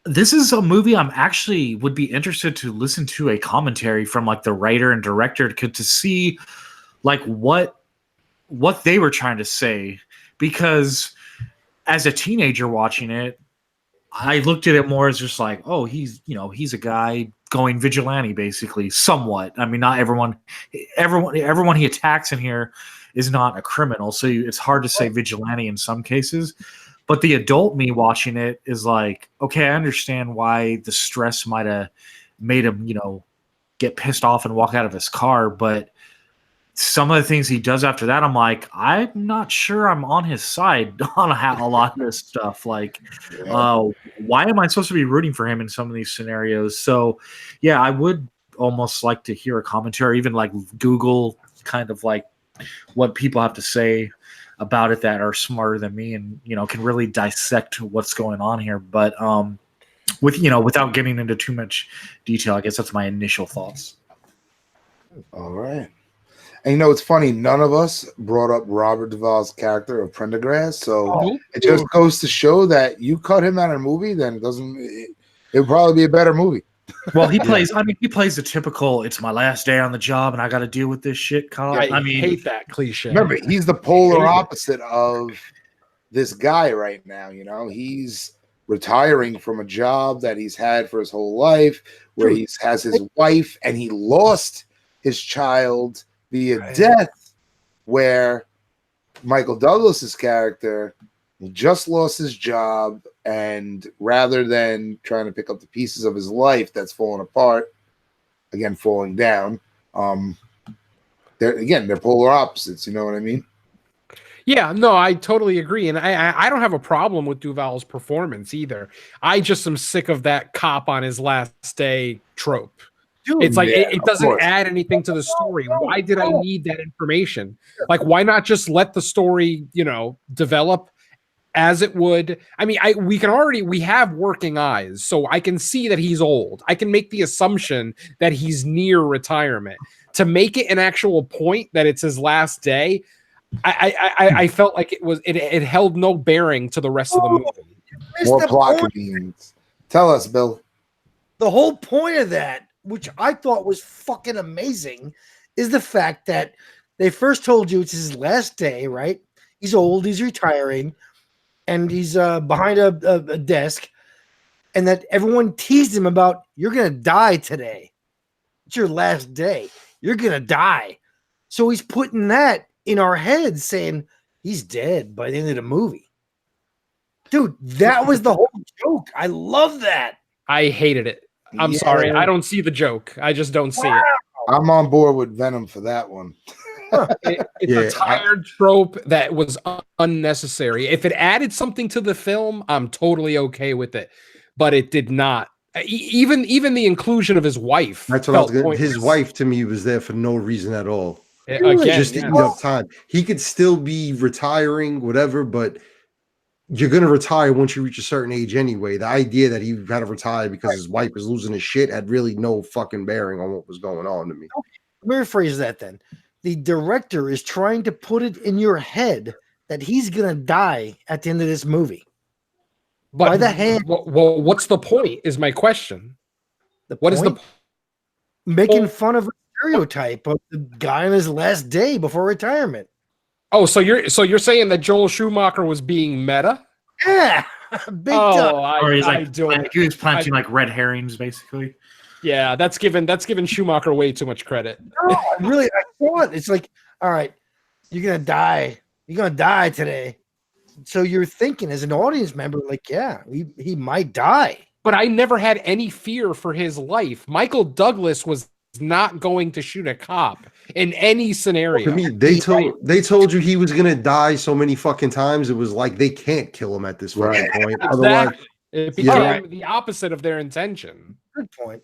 This is a movie I'm actually would be interested to listen to a commentary from like the writer and director to see like what they were trying to say, because as a teenager watching it, I looked at it more as just like, oh, he's a guy going vigilante basically, somewhat. I mean, not everyone he attacks in here is not a criminal, so it's hard to say vigilante in some cases. But the adult me watching it is like, okay, I understand why the stress might have made him, get pissed off and walk out of his car. But some of the things he does after that, I'm like, I'm not sure I'm on his side on a lot of this stuff. Like, why am I supposed to be rooting for him in some of these scenarios? So, yeah, I would almost like to hear a commentary, even like Google kind of like what people have to say about it that are smarter than me and can really dissect what's going on here. But without getting into too much detail, I guess that's my initial thoughts. All right. And it's funny, none of us brought up Robert Duvall's character of Prendergast, so it just goes to show that you cut him out of a movie, then it would probably be a better movie. Well, he plays. I mean, he plays the typical. It's my last day on the job, and I got to deal with this shit. I hate that cliche. Remember, he's the polar opposite of this guy right now. He's retiring from a job that he's had for his whole life, where he has his wife, and he lost his child via death. Where Michael Douglas's character just lost his job, and rather than trying to pick up the pieces of his life that's falling apart, falling down, they're polar opposites. You know what I mean? Yeah, no, I totally agree, and I don't have a problem with Duvall's performance either. I just am sick of that cop on his last day trope. Dude, it's like it doesn't add anything to the story. Why did I need that information? Like, why not just let the story, develop as it would? I mean, we have working eyes, so I can see that he's old. I can make the assumption that he's near retirement. To make it an actual point that it's his last day, I felt like it held no bearing to the rest of the movie. More plot convenience. Tell us, Bill. The whole point of that, which I thought was fucking amazing, is the fact that they first told you it's his last day, right? He's old, he's retiring, and he's behind a desk, and that everyone teased him about, you're going to die today. It's your last day. You're going to die. So he's putting that in our heads saying he's dead by the end of the movie. Dude, that was the whole joke. I love that. I hated it. I'm Yeah. sorry. I don't see the joke. I just don't see it. I'm on board with Venom for that one. It's a tired trope that was unnecessary. If it added something to the film, I'm totally okay with it. But it did not. Even the inclusion of his wife. That's what I was going. His wife to me was there for no reason at all. Again, just to eat up time. He could still be retiring, whatever, but you're going to retire once you reach a certain age anyway. The idea that he had to retire because his wife was losing his shit had really no fucking bearing on what was going on to me. Let me rephrase that then. The director is trying to put it in your head that he's going to die at the end of this movie. But by the hand. Well, what's the point is my question. What is the point? Making fun of a stereotype of the guy on his last day before retirement. Oh, so you're saying that Joel Schumacher was being meta? Yeah, big time. Or he's he was planting like red herrings, basically. Yeah, that's given Schumacher way too much credit. No, I thought it's like, all right, you're gonna die. You're gonna die today. So you're thinking as an audience member, like, yeah, he might die. But I never had any fear for his life. Michael Douglas was not going to shoot a cop in any scenario. To me, they told you he was gonna die so many fucking times. It was like they can't kill him at this fucking point. Exactly. Otherwise, it became the opposite of their intention. Good point.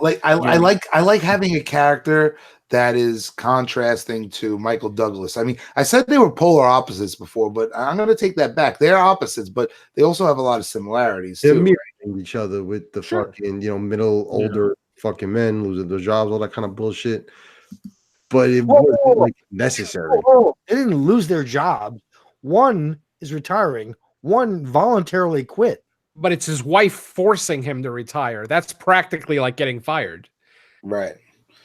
Like I like having a character that is contrasting to Michael Douglas. I mean, I said they were polar opposites before, but I'm going to take that back. They're opposites, but they also have a lot of similarities. They're too. mirroring each other with the fucking middle older fucking men losing their jobs, all that kind of bullshit. But it wasn't like necessary. They didn't lose their job. One is retiring. One voluntarily quit. But it's his wife forcing him to retire. That's practically like getting fired. Right.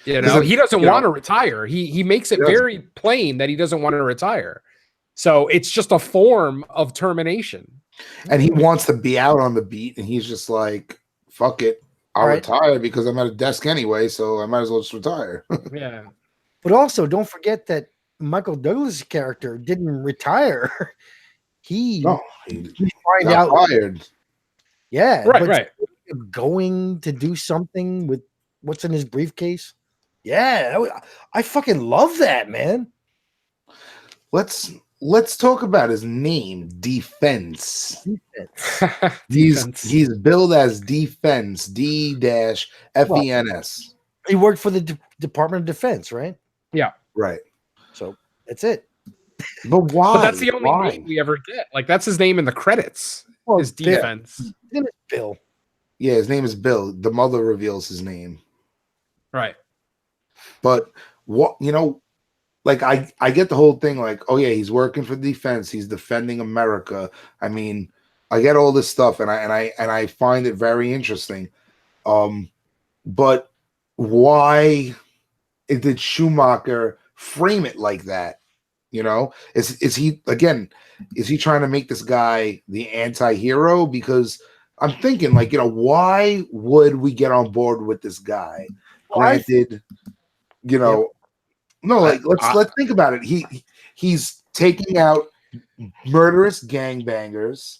You know, he doesn't want to retire. He makes it very plain that he doesn't want to retire. So it's just a form of termination. And he wants to be out on the beat, and he's just like, fuck it. I'll retire because I'm at a desk anyway, so I might as well just retire. Yeah. But also, don't forget that Michael Douglas' character didn't retire. He got fired. Yeah. Right. Going to do something with what's in his briefcase. Yeah. I fucking love that, man. Let's talk about his name, Defense. He's billed as Defense, D-F-E-N-S. He worked for the Department of Defense, right? Yeah. Right. So that's it. But why? But that's the only name we ever get. Like, that's his name in the credits. Well, his Defense. Bill. Yeah, his name is Bill. The mother reveals his name. Right. But what, like I get the whole thing, like, oh yeah, he's working for defense, he's defending America. I mean, I get all this stuff and I find it very interesting. But why did Schumacher frame it like that? Is he trying to make this guy the anti-hero? Because I'm thinking, like, why would we get on board with this guy? Granted, no, like let's think about it. He's taking out murderous gangbangers,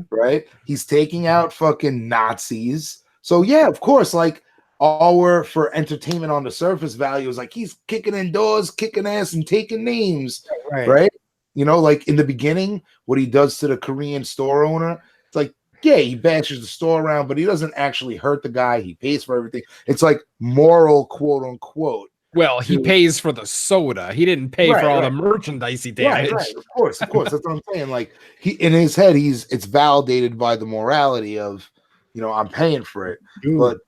right? He's taking out fucking Nazis. So yeah, of course, like, our for entertainment on the surface value is like he's kicking in doors, kicking ass, and taking names, right? Like in the beginning, what he does to the Korean store owner, it's like, yeah, he bashes the store around, but he doesn't actually hurt the guy. He pays for everything. It's like moral, quote unquote. Well, he pays for the soda. He didn't pay for all the merchandisey damage. Right. Of course. That's what I'm saying. Like, he in his head, it's validated by the morality of, I'm paying for it. But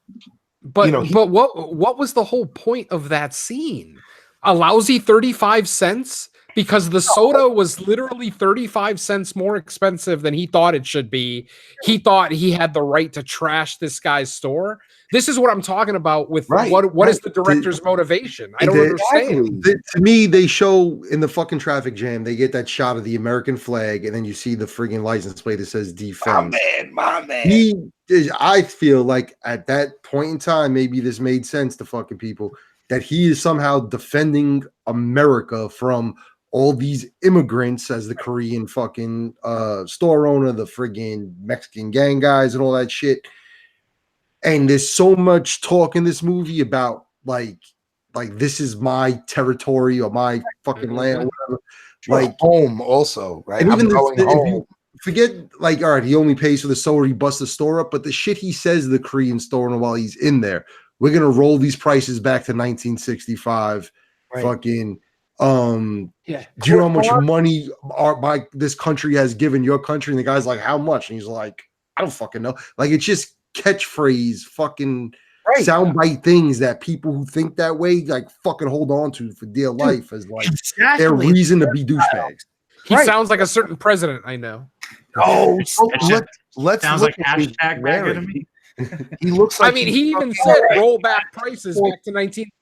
what was the whole point of that scene? A lousy 35 cents? Because the soda was literally 35 cents more expensive than he thought it should be. He thought he had the right to trash this guy's store. This is what I'm talking about with what is the director's motivation? I don't understand. To me, they show in the fucking traffic jam, they get that shot of the American flag, and then you see the friggin' license plate that says Defense. My man. I feel like at that point in time, maybe this made sense to fucking people, that he is somehow defending America from all these immigrants as the Korean fucking store owner, the friggin' Mexican gang guys and all that shit. And there's so much talk in this movie about like this is my territory or my fucking land or whatever. Sure. Like home also, right? and I'm even going if home. you forget, like, all right, he only pays for the soda, he busts the store up, but the shit he says to the Korean store while he's in there, we're gonna roll these prices back to 1965. Right. Fucking Yeah. do you know how much money this country has given your country? And the guy's like, how much? And he's like, I don't fucking know. Like, it's just catchphrase, fucking soundbite things that people who think that way like fucking hold on to for dear life as like their reason to be douchebags. He sounds like a certain president I know. Oh, let's sounds look like at his hashtag back into me. He looks like I mean, he even said roll back prices back to 1965.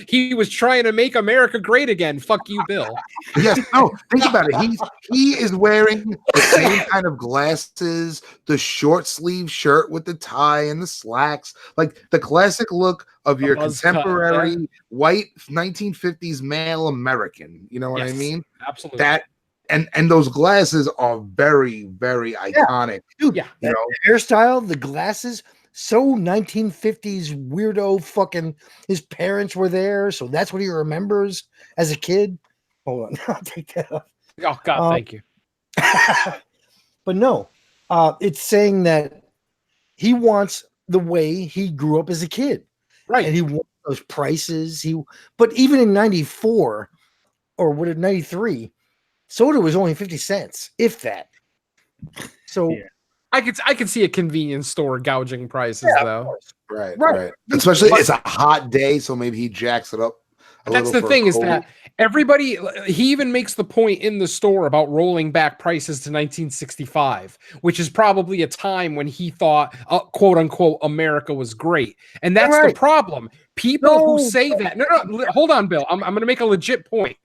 He was trying to make America great again. Fuck you, Bill. Yes, no, think about it. He is wearing the same kind of glasses, the short sleeve shirt with the tie and the slacks, like the classic look of your contemporary white 1950s male American. You know what I mean? Absolutely. That and those glasses are very, very iconic. Dude, yeah. You know, the hairstyle, the glasses, so 1950s weirdo fucking. His parents were there, so that's what he remembers as a kid. Hold on, I'll take that off. Oh God, thank you. But no, it's saying that he wants the way he grew up as a kid, right? And he wants those prices. But even in '94 or what, 93, soda was only 50 cents, if that. So. Yeah. I could see a convenience store gouging prices though. Right. Especially it's a hot day, so maybe he jacks it up. That's the thing is that everybody, he even makes the point in the store about rolling back prices to 1965, which is probably a time when he thought, quote unquote, America was great. And that's the problem. People who say that, no, hold on, Bill. I'm going to make a legit point.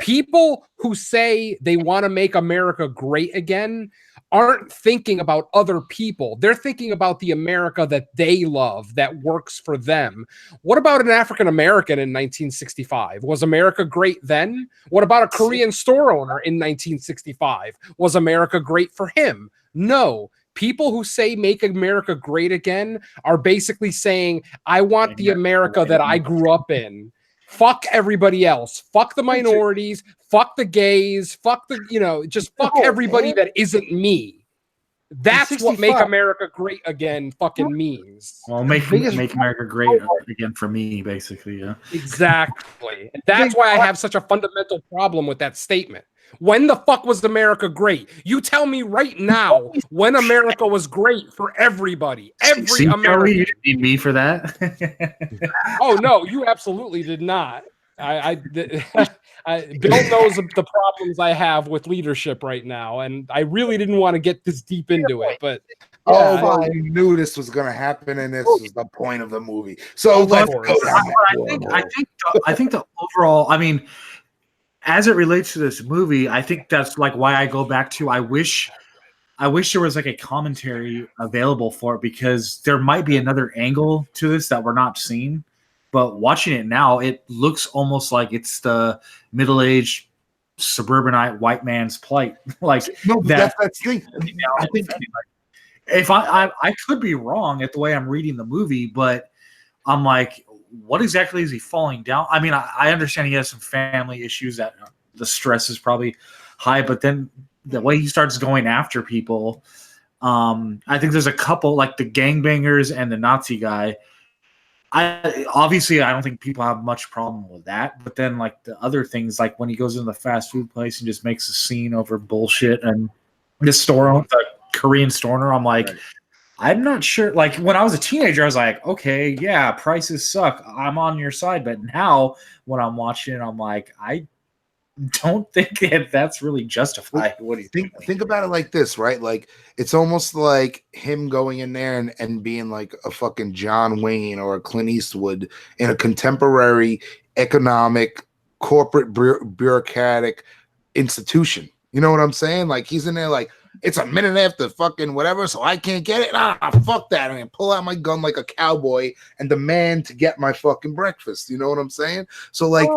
People who say they want to make America great again aren't thinking about other people. They're thinking about the America that they love, that works for them. What about an African American in 1965? Was America great then? What about a Korean store owner in 1965? Was America great for him? No. People who say make America great again are basically saying, I want the America that I grew up in. Fuck everybody else. Fuck the minorities. Fuck the gays. Fuck the, just fuck everybody that isn't me. That's what make America great again fucking means. Well, make America great again for me, basically. Yeah. Exactly. That's why I have such a fundamental problem with that statement. When the fuck was America great? You tell me right now when America was great for everybody. Every American. You didn't need me for that. Oh no, you absolutely did not. Bill knows the problems I have with leadership right now, and I really didn't want to get this deep into it, but I knew this was going to happen, and this was the point of the movie. So let's go down. I think the overall, I mean, as it relates to this movie, I think that's like why I go back to I wish there was like a commentary available for it, because there might be another angle to this that we're not seeing. But watching it now, it looks almost like it's the middle-aged suburbanite white man's plight. Like that's the thing. I think if I could be wrong at the way I'm reading the movie, but I'm like, what exactly is he falling down? I mean, I understand he has some family issues that the stress is probably high, but then the way he starts going after people, I think there's a couple, like the gangbangers and the Nazi guy. I don't think people have much problem with that, but then like the other things, like when he goes into the fast food place and just makes a scene over bullshit, and the Korean store owner, I'm like, I'm not sure. Like when I was a teenager, I was like, okay, yeah, prices suck. I'm on your side. But now when I'm watching it, I'm like, I don't think that's really justified. What do you think? Think about it like this, right? Like it's almost like him going in there and being like a fucking John Wayne or a Clint Eastwood in a contemporary economic, corporate, bureaucratic institution. You know what I'm saying? Like he's in there like, it's a minute after fucking whatever, so I can't get it. Fuck that. I'm gonna pull out my gun like a cowboy and demand to get my fucking breakfast. You know what I'm saying? So like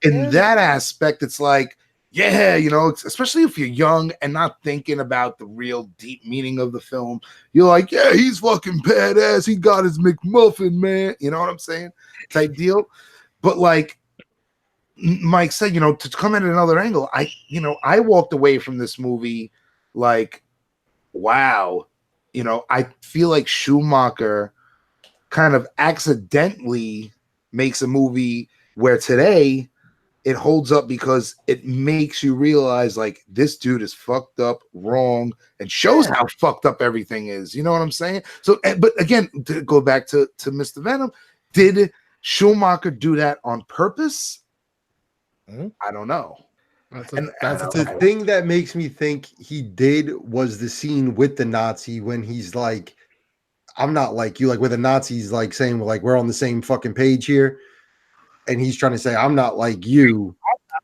in that aspect, it's like, Yeah, you know, especially if you're young and not thinking about the real deep meaning of the film, you're like, yeah, he's fucking badass. He got his McMuffin, man. You know what I'm saying? Type deal. But like Mike said, you know, to come at another angle, I walked away from this movie like, wow, you know, I feel like Schumacher kind of accidentally makes a movie where today it holds up because it makes you realize like this dude is fucked up, wrong, and shows how fucked up everything is. You know what I'm saying? So, but again, to go back to Mr. Venom, did Schumacher do that on purpose? I don't know. That's The thing that makes me think he did was the scene with the Nazi when he's like, I'm not like you, like where the Nazis like saying like we're on the same fucking page here. And he's trying to say, I'm not like you.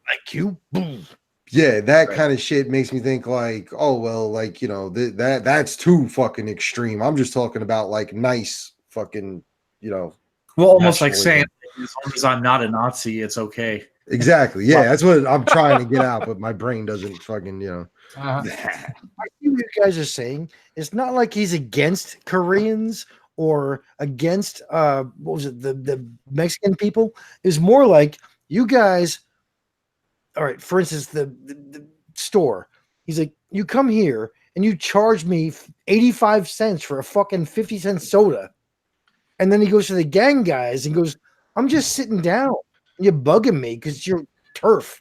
Like you. Boom. Yeah, that kind of shit makes me think like, oh well, like, you know, that's too fucking extreme. I'm just talking about like nice fucking, you know. Well, almost like nationalism. saying, as long as I'm not a Nazi, it's okay. Exactly. Yeah, that's what I'm trying to get out, but my brain doesn't fucking, you know. I see what you guys are saying. It's not like he's against Koreans or against what was it, the Mexican people. It's more like you guys. All right, for instance, the store. He's like, you come here and you charge me 85 cents for a fucking 50-cent soda. And then he goes to the gang guys and goes, I'm just sitting down. You're bugging me because you're turf.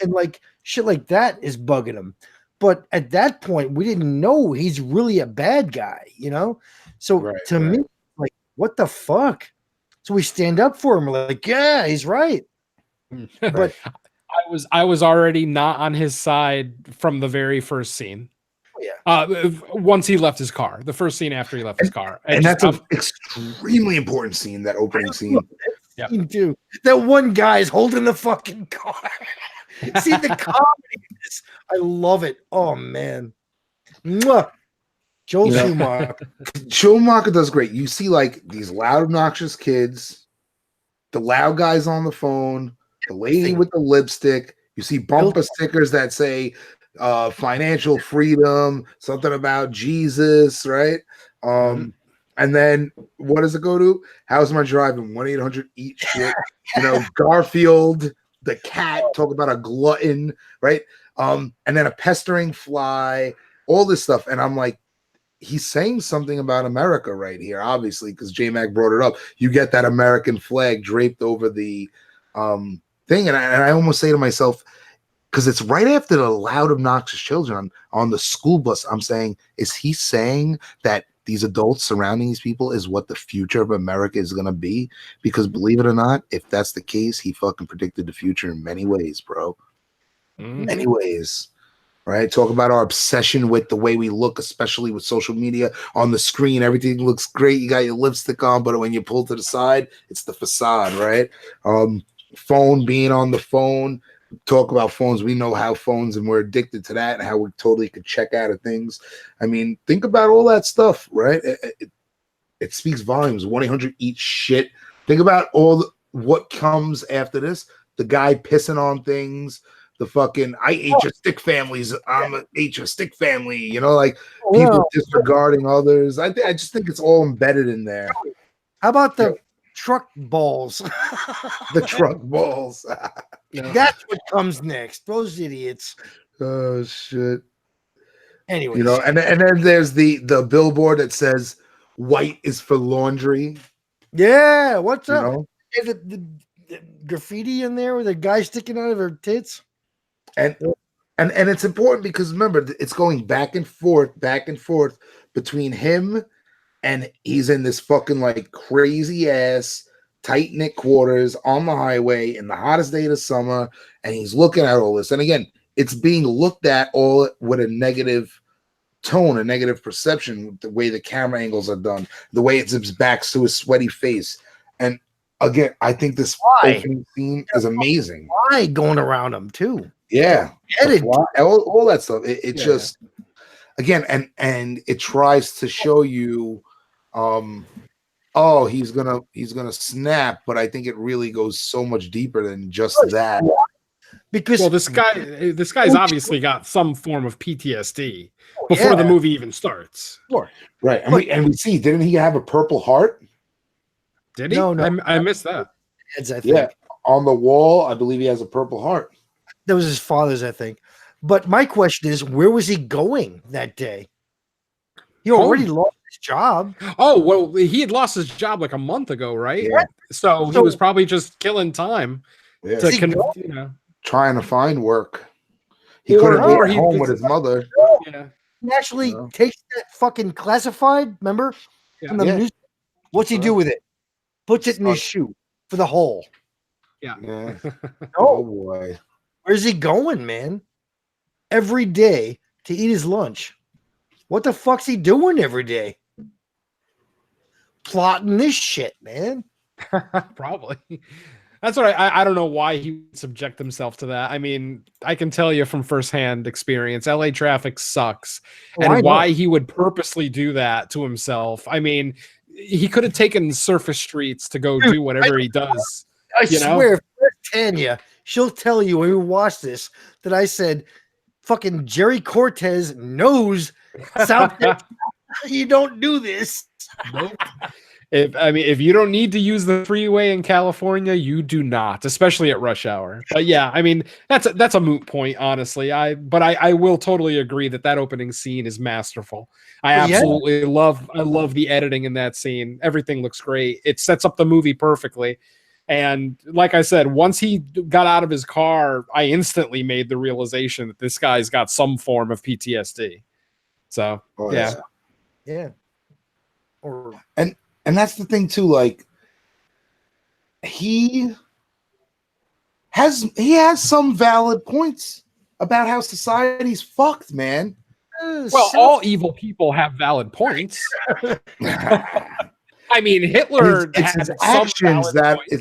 And like shit like that is bugging him. But at that point, we didn't know he's really a bad guy, you know? So to me, like, what the fuck? So we stand up for him. We're like, yeah, he's right. But I was already not on his side from the very first scene. Once he left his car, the first scene after he left his car, and that's an extremely important scene. That opening scene, too. That one guy's holding the fucking car. See the comedy in this. I love it. Oh man, Joel Schumacher. Schumacher does great. You see like these loud, obnoxious kids, the loud guys on the phone, the lady with the lipstick. You see bumper stickers that say financial freedom, something about Jesus, right? And then what does it go to? How's my driving? 1-800-EAT-SHIT. You know, Garfield, the cat, talk about a glutton, right? And then a pestering fly, all this stuff. And I'm like, he's saying something about America right here, obviously, because J-Mac brought it up. You get that American flag draped over the thing. And I almost say to myself, because it's right after the loud, obnoxious children on the school bus, I'm saying, is he saying that these adults surrounding these people is what the future of America is going to be? Because believe it or not, if that's the case, he fucking predicted the future in many ways, bro. Many ways. Right? Talk about our obsession with the way we look, especially with social media. On the screen, everything looks great. You got your lipstick on, but when you pull to the side, it's the facade, right? Phone, being on the phone. Talk about phones. We know how phones, and we're addicted to that, and how we totally could check out of things. I mean, think about all that stuff, right? It speaks volumes. 1-800-EAT-SHIT. Think about what comes after this. The guy pissing on things. The fucking I ate your stick families. Ate your stick family. You know, like people disregarding others. I just think it's all embedded in there. How about the truck balls? The truck balls. That's what comes next. Those idiots. Oh shit. Anyway, you know, and then there's the billboard that says white is for laundry. Yeah, what's up? Know? Is it the graffiti in there with a guy sticking out of her tits? And it's important because remember, it's going back and forth between him, and he's in this fucking like crazy ass tight knit quarters on the highway in the hottest day of the summer, and he's looking at all this. And again, it's being looked at all with a negative tone, a negative perception, the way the camera angles are done, the way it zips back to his sweaty face. And again, I think this opening scene is amazing. Why going around him too? Yeah, all that stuff. It just again, and it tries to show you, he's gonna snap, but I think it really goes so much deeper than just that. Because Well, this guy's obviously got some form of PTSD before the movie even starts. Right. And we see, didn't he have a Purple Heart? Did he? No. I missed that. Heads, I think. Yeah. On the wall, I believe he has a Purple Heart. That was his father's, I think. But my question is, where was he going that day? He already lost his job. Oh, well, he had lost his job like a month ago, right? Yeah. So he was probably just killing time Yeah. to Trying to find work. He couldn't be at home with his mother. Yeah. He actually takes that fucking classified, remember? From the news. What's he do with it? Puts it in his shoe for the hole. Yeah. Oh boy. Where's he going, man? Every day to eat his lunch. What the fuck's he doing every day? Plotting this shit, man. Probably. That's what I don't know why he would subject himself to that. I mean, I can tell you from firsthand experience, LA traffic sucks. And why he would purposely do that to himself. I mean, he could have taken surface streets to go do whatever he does. I swear, Tanya, she'll tell you when we watch this that I said fucking Jerry Cortez knows South. You don't do this. Nope. If you don't need to use the freeway in California, you do not, especially at rush hour. But yeah, I mean that's a moot point, honestly. I will totally agree that opening scene is masterful. I absolutely love the editing in that scene. Everything looks great. It sets up the movie perfectly. And like I said, once he got out of his car, I instantly made the realization that this guy's got some form of PTSD. So yeah. And that's the thing too. Like he has some valid points about how society's fucked, man. Well, all evil people have valid points. I mean, Hitler. It's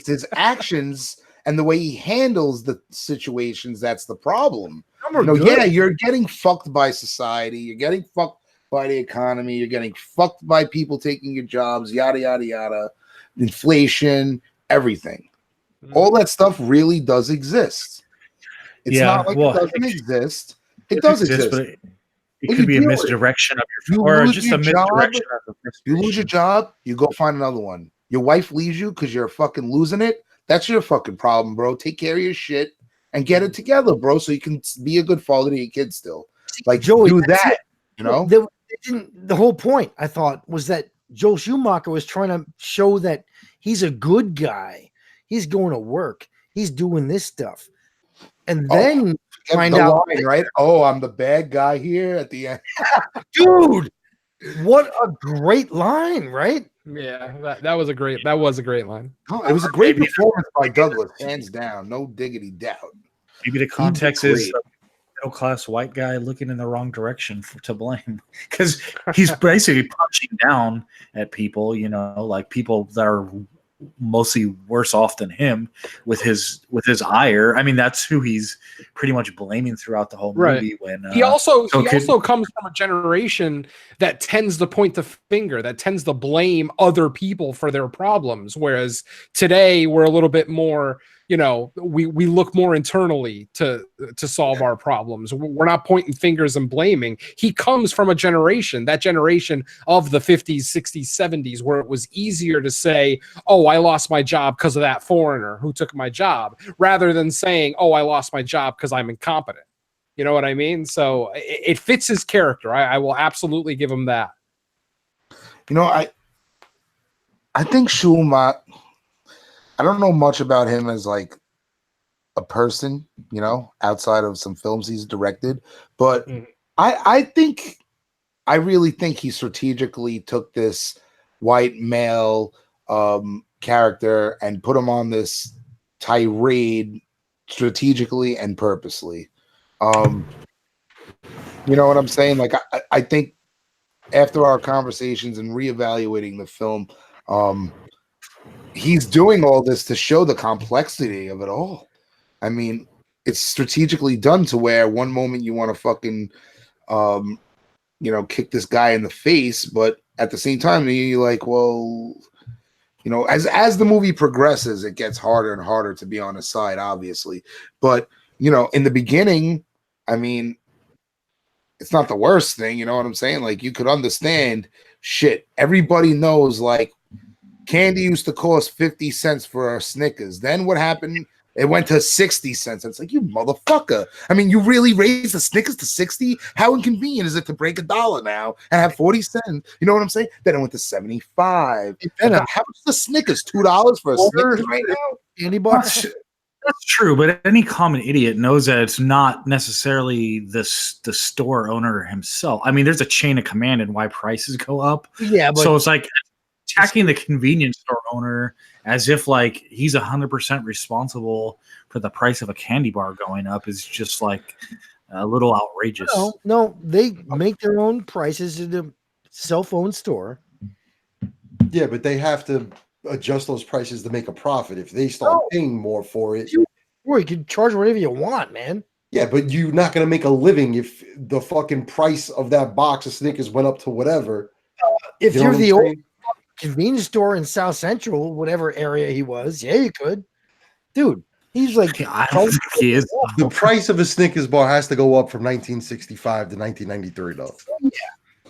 his actions and the way he handles the situations that's the problem. You're getting fucked by society. You're getting fucked by the economy. You're getting fucked by people taking your jobs. Yada yada yada. Inflation, everything. All that stuff really does exist. It's not like it doesn't exist. It does exist. But it could be a misdirection of your, or just a misdirection of the. You lose your job, you go find another one. Your wife leaves you because you're fucking losing it. That's your fucking problem, bro. Take care of your shit and get it together, bro, so you can be a good father to your kids still. Like, Joey, do that. You know, the whole point I thought was that Joel Schumacher was trying to show that he's a good guy. He's going to work. He's doing this stuff, and then find out, right? Oh, I'm the bad guy here at the end, dude. What a great line, right? Yeah, that was a great line. Oh, it was a great performance by Douglas, hands down, no diggity doubt. Maybe the context is middle-class white guy looking in the wrong direction to blame, because he's basically punching down at people, like people that are mostly worse off than him with his ire. I mean, that's who he's pretty much blaming throughout the whole movie. When he also comes from a generation that tends to point the finger, that tends to blame other people for their problems, whereas today we're a little bit more, we look more internally to solve our problems. We're not pointing fingers and blaming. He comes from that generation of the 50s, 60s, 70s, where it was easier to say, oh, I lost my job because of that foreigner who took my job, rather than saying, oh, I lost my job because I'm incompetent. You know what I mean? So it fits his character. I will absolutely give him that. I think Schumacher, I don't know much about him as like a person, outside of some films he's directed, but I really think he strategically took this white male character and put him on this tirade strategically and purposely. You know what I'm saying? Like, I think after our conversations and reevaluating the film, he's doing all this to show the complexity of it all. I mean, it's strategically done to where one moment you want to fucking, kick this guy in the face, but at the same time, you're like, well, as the movie progresses, it gets harder and harder to be on his side, obviously. But in the beginning, I mean, it's not the worst thing, you know what I'm saying? Like, you could understand shit. Everybody knows, like, candy used to cost 50 cents for a Snickers. Then what happened? It went to 60 cents. It's like, you motherfucker. I mean, you really raised the Snickers to 60? How inconvenient is it to break $1 now and have 40 cents? You know what I'm saying? Then it went to 75. And how much is the Snickers? $2 for a Snickers right now? Candy bar? That's true, but any common idiot knows that it's not necessarily the store owner himself. I mean, there's a chain of command in why prices go up. Yeah, but so it's like attacking the convenience store owner as if like he's 100% responsible for the price of a candy bar going up is just like a little outrageous. No, they make their own prices in the cell phone store. Yeah, but they have to adjust those prices to make a profit. If they start paying more for it, Or you can charge whatever you want, man. yeah, but you're not going to make a living if the fucking price of that box of Snickers went up to whatever. If You know you're what the I'm old saying? convenience store in South Central, whatever area he was, yeah, you could. Dude, he's like, I don't think he is. The price of a Snickers bar has to go up from 1965 to 1993, though. Yeah.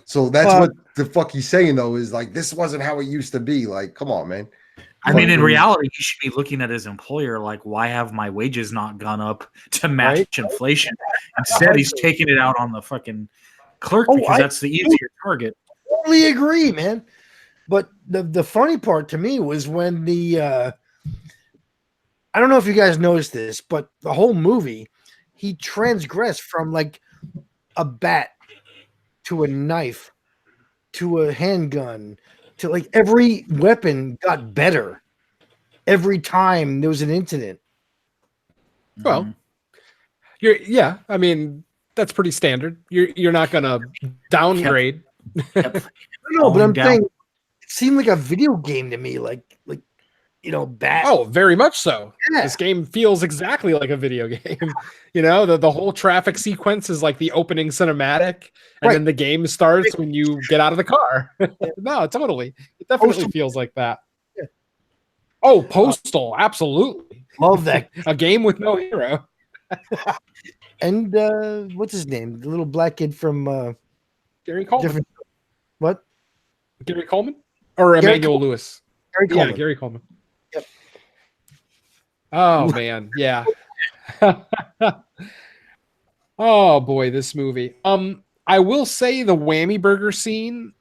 So that's what the fuck he's saying, though, is like, this wasn't how it used to be. Like, come on, man. I mean, in reality, he should be looking at his employer like, why have my wages not gone up to match inflation? Instead, he's taking it out on the fucking clerk because that's the easier target. Totally agree, man. But the funny part to me was when I don't know if you guys noticed this, but the whole movie, he transgressed from like a bat to a knife to a handgun to like every weapon got better every time there was an incident. Well, I mean, that's pretty standard. You're not gonna downgrade. No, but I'm saying it seemed like a video game to me, like bat. Oh, very much so. Yeah. This game feels exactly like a video game. The whole traffic sequence is like the opening cinematic, and then the game starts when you get out of the car. No, totally. It definitely feels like that. Yeah. Oh, Postal, absolutely. Love that. A game with no hero. And what's his name? The little black kid from Gary Coleman. What? Gary Coleman? Or Emmanuel Lewis? Gary Coleman. Yeah, Gary Coleman. Yep. Oh, man. Yeah. Oh, boy, this movie. I will say the whammy burger scene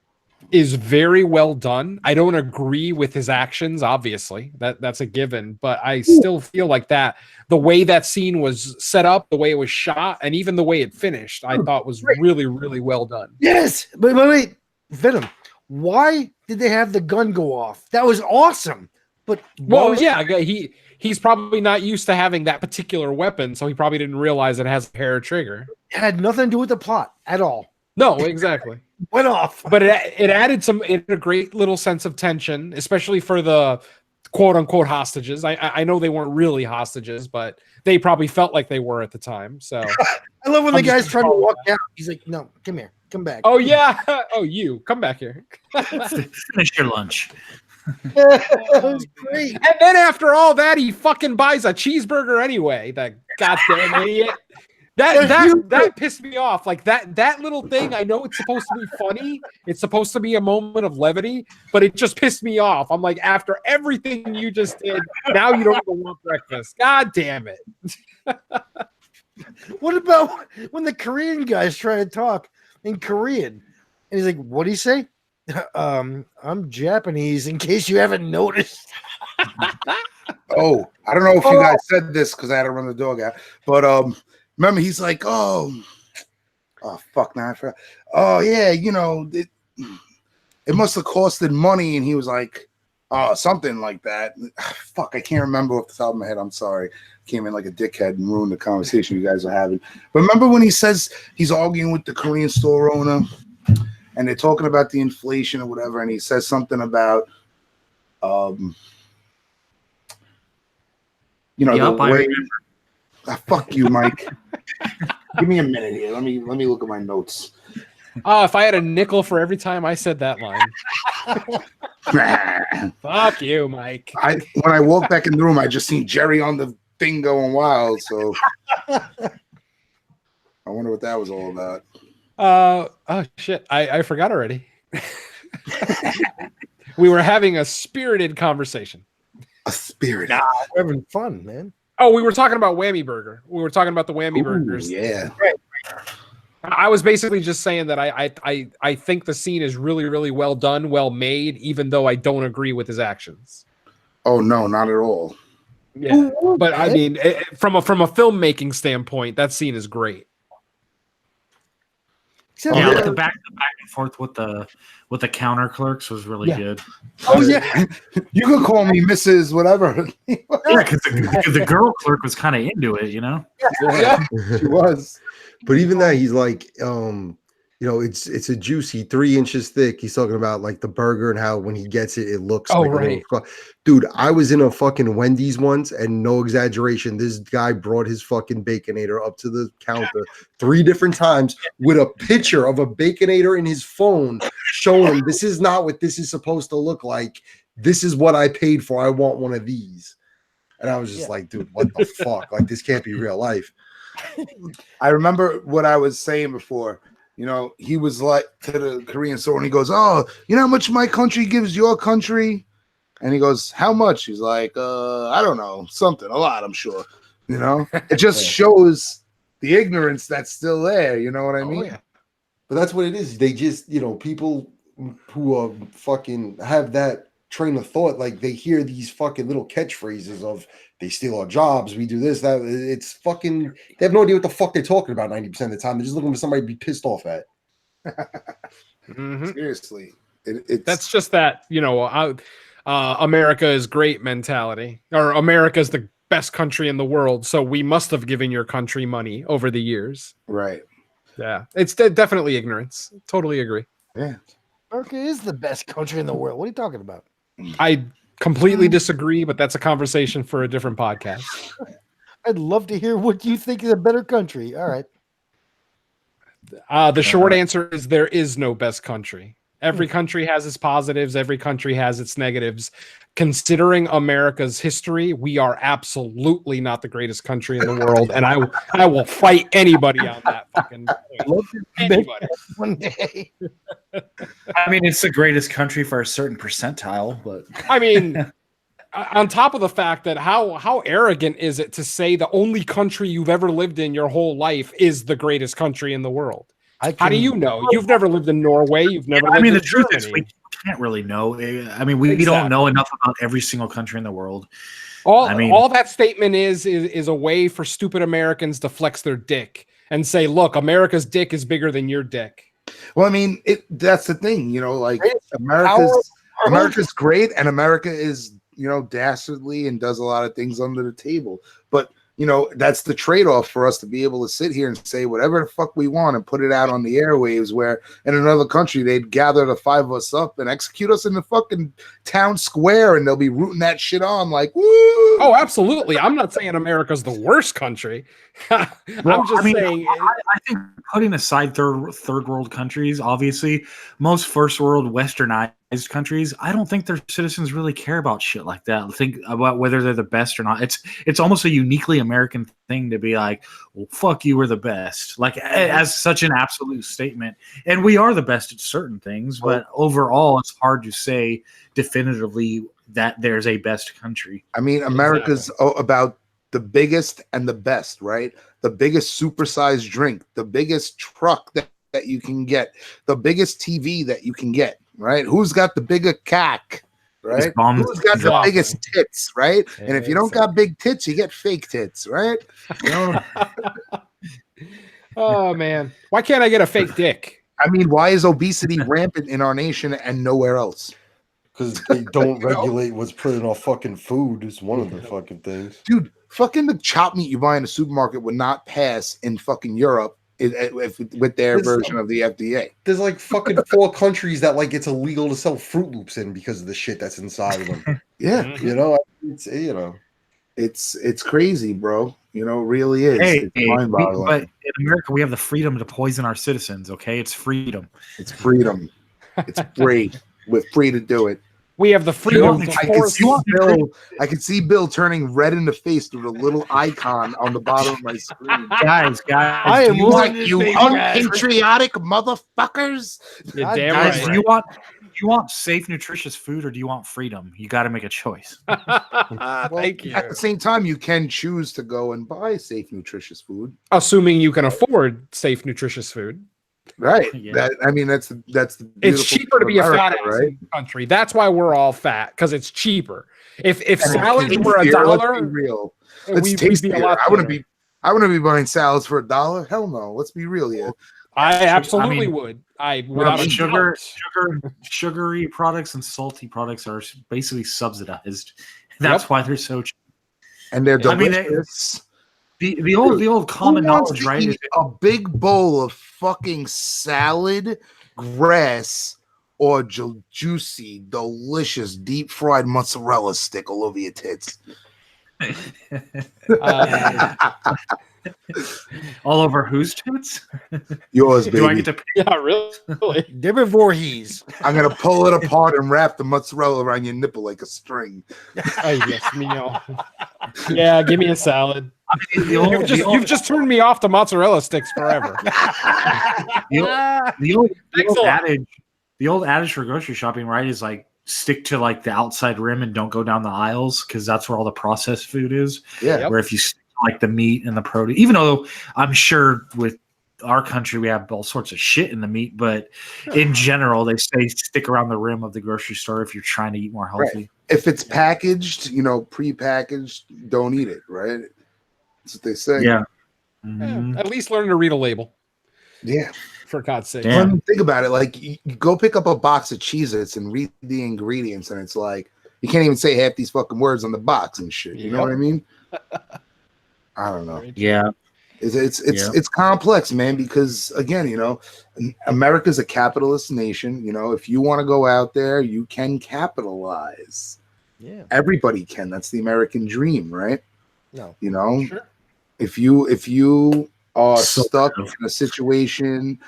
is very well done. I don't agree with his actions, obviously. That's a given, but I still feel like that the way that scene was set up, the way it was shot, and even the way it finished, I thought was really, really well done. Yes, but wait, Venom. Why did they have the gun go off? That was awesome. But he's probably not used to having that particular weapon, so he probably didn't realize it has a hair trigger. It had nothing to do with the plot at all. No, exactly. Went off. But it added a great little sense of tension, especially for the quote unquote hostages. I know they weren't really hostages, but they probably felt like they were at the time. So I love when the guy's trying to walk out. He's like, "No, come here, come back." Oh yeah. Oh, you come back here. Finish your lunch. That was great. And then after all that, he fucking buys a cheeseburger anyway. That goddamn idiot. That pissed me off. Like that little thing. I know it's supposed to be funny. It's supposed to be a moment of levity, but it just pissed me off. I'm like, after everything you just did, now you don't even want breakfast. God damn it. What about when the Korean guy's trying to talk in Korean? And he's like, "What do you say?" I'm Japanese, in case you haven't noticed. Oh, I don't know if you guys said this because I had to run the dog out, but remember he's like, oh fuck, now I forgot. Oh yeah, it must have costed money, and he was like, oh, something like that. Fuck, I can't remember off the top of my head. I'm sorry, came in like a dickhead and ruined the conversation you guys are having. But remember when he says he's arguing with the Korean store owner? And they're talking about the inflation or whatever, and he says something about, the way. Fuck you, Mike. Give me a minute here. Let me look at my notes. Oh, if I had a nickel for every time I said that line. Fuck you, Mike. When I walked back in the room, I just seen Jerry on the thing going wild. So I wonder what that was all about. Oh shit, I forgot already. We were having a spirited conversation. A spirit. Nah, we're having fun, man. Oh, we were talking about Whammy Burger. We were talking about the Whammy Ooh, Burgers. yeah. I was basically just saying that I think the scene is really, really well done, well made, even though I don't agree with his actions. Oh no, not at all. Yeah, but I mean, from a filmmaking standpoint, that scene is great. Except Yeah, for- like the back and forth with the counter clerks was really good. oh yeah, You could call me Mrs. Whatever. Yeah, because the girl clerk was kind of into it, you know. Yeah, she was. But even that, he's like, it's a juicy 3 inches thick. He's talking about like the burger and how when he gets it, it looks Oh, like right. Dude, I was in a fucking Wendy's once, and no exaggeration, this guy brought his fucking Baconator up to the counter 3 different times with a picture of a Baconator in his phone, showing him this is not what this is supposed to look like. This is what I paid for. I want one of these. And I was just like, dude, what the fuck? Like, this can't be real life. I remember what I was saying before. You know, he was like to the Korean store and he goes, "Oh, you know how much my country gives your country?" And he goes, "How much?" He's like, I don't know, something, a lot, I'm sure. You know, it just shows the ignorance that's still there. You know what I mean? Yeah. But that's what it is. They just, people who fucking have that train of thought, like they hear these fucking little catchphrases of they steal our jobs, we do this, that. It's fucking, they have no idea what the fuck they're talking about 90% of the time. They're just looking for somebody to be pissed off at. Mhm. Seriously. It's That's just that, America is great mentality, or America is the best country in the world, so we must have given your country money over the years. right. Yeah, it's definitely ignorance. Totally agree. Yeah. America is the best country in the world. What are you talking about? I completely disagree, but that's a conversation for a different podcast. I'd love to hear what you think is a better country. All right. The short answer is there is no best country. Every country has its positives. Every country has its negatives. Considering America's history, we are absolutely not the greatest country in the world, and I will fight anybody on that fucking point. Anybody. One day. I mean, it's the greatest country for a certain percentile, but I mean, on top of the fact that how arrogant is it to say the only country you've ever lived in your whole life is the greatest country in the world? How do you know? You've never lived in Norway. You've never lived in the truth is Germany. we can't really know. I mean, we don't know enough about every single country in the world. All that statement is a way for stupid Americans to flex their dick and say, look, America's dick is bigger than your dick. Well, I mean, that's the thing, like America's great, and America is, dastardly and does a lot of things under the table. But that's the trade-off for us to be able to sit here and say whatever the fuck we want and put it out on the airwaves, where in another country they'd gather the 5 of us up and execute us in the fucking town square, and they'll be rooting that shit on like, woo! Oh, absolutely. I'm not saying America's the worst country. I'm just saying. I think putting aside third world countries, obviously, most first world westernized countries, I don't think their citizens really care about shit like that. Think about whether they're the best or not. It's almost a uniquely American thing to be like, well, fuck you, we're the best. Like, as such an absolute statement. And we are the best at certain things, but overall, it's hard to say definitively that there's a best country. I mean, America's about the biggest and the best, right? The biggest supersized drink, the biggest truck that you can get, the biggest TV that you can get, right? Who's got the bigger cack, right? Who's got the biggest tits, right? And if you don't got big tits, you get fake tits, right? Oh, man. Why can't I get a fake dick? I mean, why is obesity rampant in our nation and nowhere else? Because they don't regulate what's put in our fucking food. Is one of the fucking things. Dude, fucking the chopped meat you buy in the supermarket would not pass in fucking Europe with their version of the FDA. There's like fucking 4 countries that like it's illegal to sell Fruit Loops in because of the shit that's inside of them. Yeah. It's crazy, bro. It really is. It's mind-boggling. But in America, we have the freedom to poison our citizens, okay? It's freedom. It's freedom. It's free. We're free to do it. We have the freedom to I can force. see Bill. I can see Bill turning red in the face through the little icon on the bottom of my screen. guys, I do am you more want than You big unpatriotic motherfuckers! You're God damn guys? right. Do you want safe, nutritious food, or do you want freedom? You got to make a choice. Thank you. At the same time, you can choose to go and buy safe, nutritious food. Assuming you can afford safe, nutritious food. Right. Yeah. That's the It's beautiful cheaper to thing be a of fat America, ass in the country. That's why we're all fat, because it's cheaper. If And salads it's were tastier, let's be $1, real. It's we'd be a tastier. lot I wouldn't thinner. be buying salads for $1. Hell no. Let's be real here. I absolutely I mean, would. Without a sugar, doubt. sugary products and salty products are basically subsidized. That's why they're so cheap. And they're I mean, delicious. the old common Who wants knowledge, to right? eat a big bowl of fucking salad, grass, or juicy, delicious, deep fried mozzarella stick all over your tits? All over whose tits? Yours, baby. Do I get to pick? Yeah, really. Deborah Voorhees. I'm gonna pull it apart and wrap the mozzarella around your nipple like a string. Ay, Dios mío. Yeah, give me a salad. You've just turned me off to mozzarella sticks forever. The old adage for grocery shopping, right, is like stick to like the outside rim and don't go down the aisles because that's where all the processed food is. Yeah. Yep. Where if you stick to like the meat and the produce, even though I'm sure with our country we have all sorts of shit in the meat, but in general they say stick around the rim of the grocery store if you're trying to eat more healthy. Right. If it's packaged, pre-packaged, don't eat it, right? That's what they say. Yeah. Yeah, at least learn to read a label, Yeah. for God's sake. Yeah. I mean, think about it. Like, you go pick up a box of Cheez-Its and read the ingredients, and it's like, you can't even say half these fucking words on the box and shit. You know what I mean? I don't know. Yeah. It's complex, man, because, again, America's a capitalist nation. If you want to go out there, you can capitalize. Yeah. Everybody can. That's the American dream, right? No. Sure. If you are Sort stuck of. in a situation,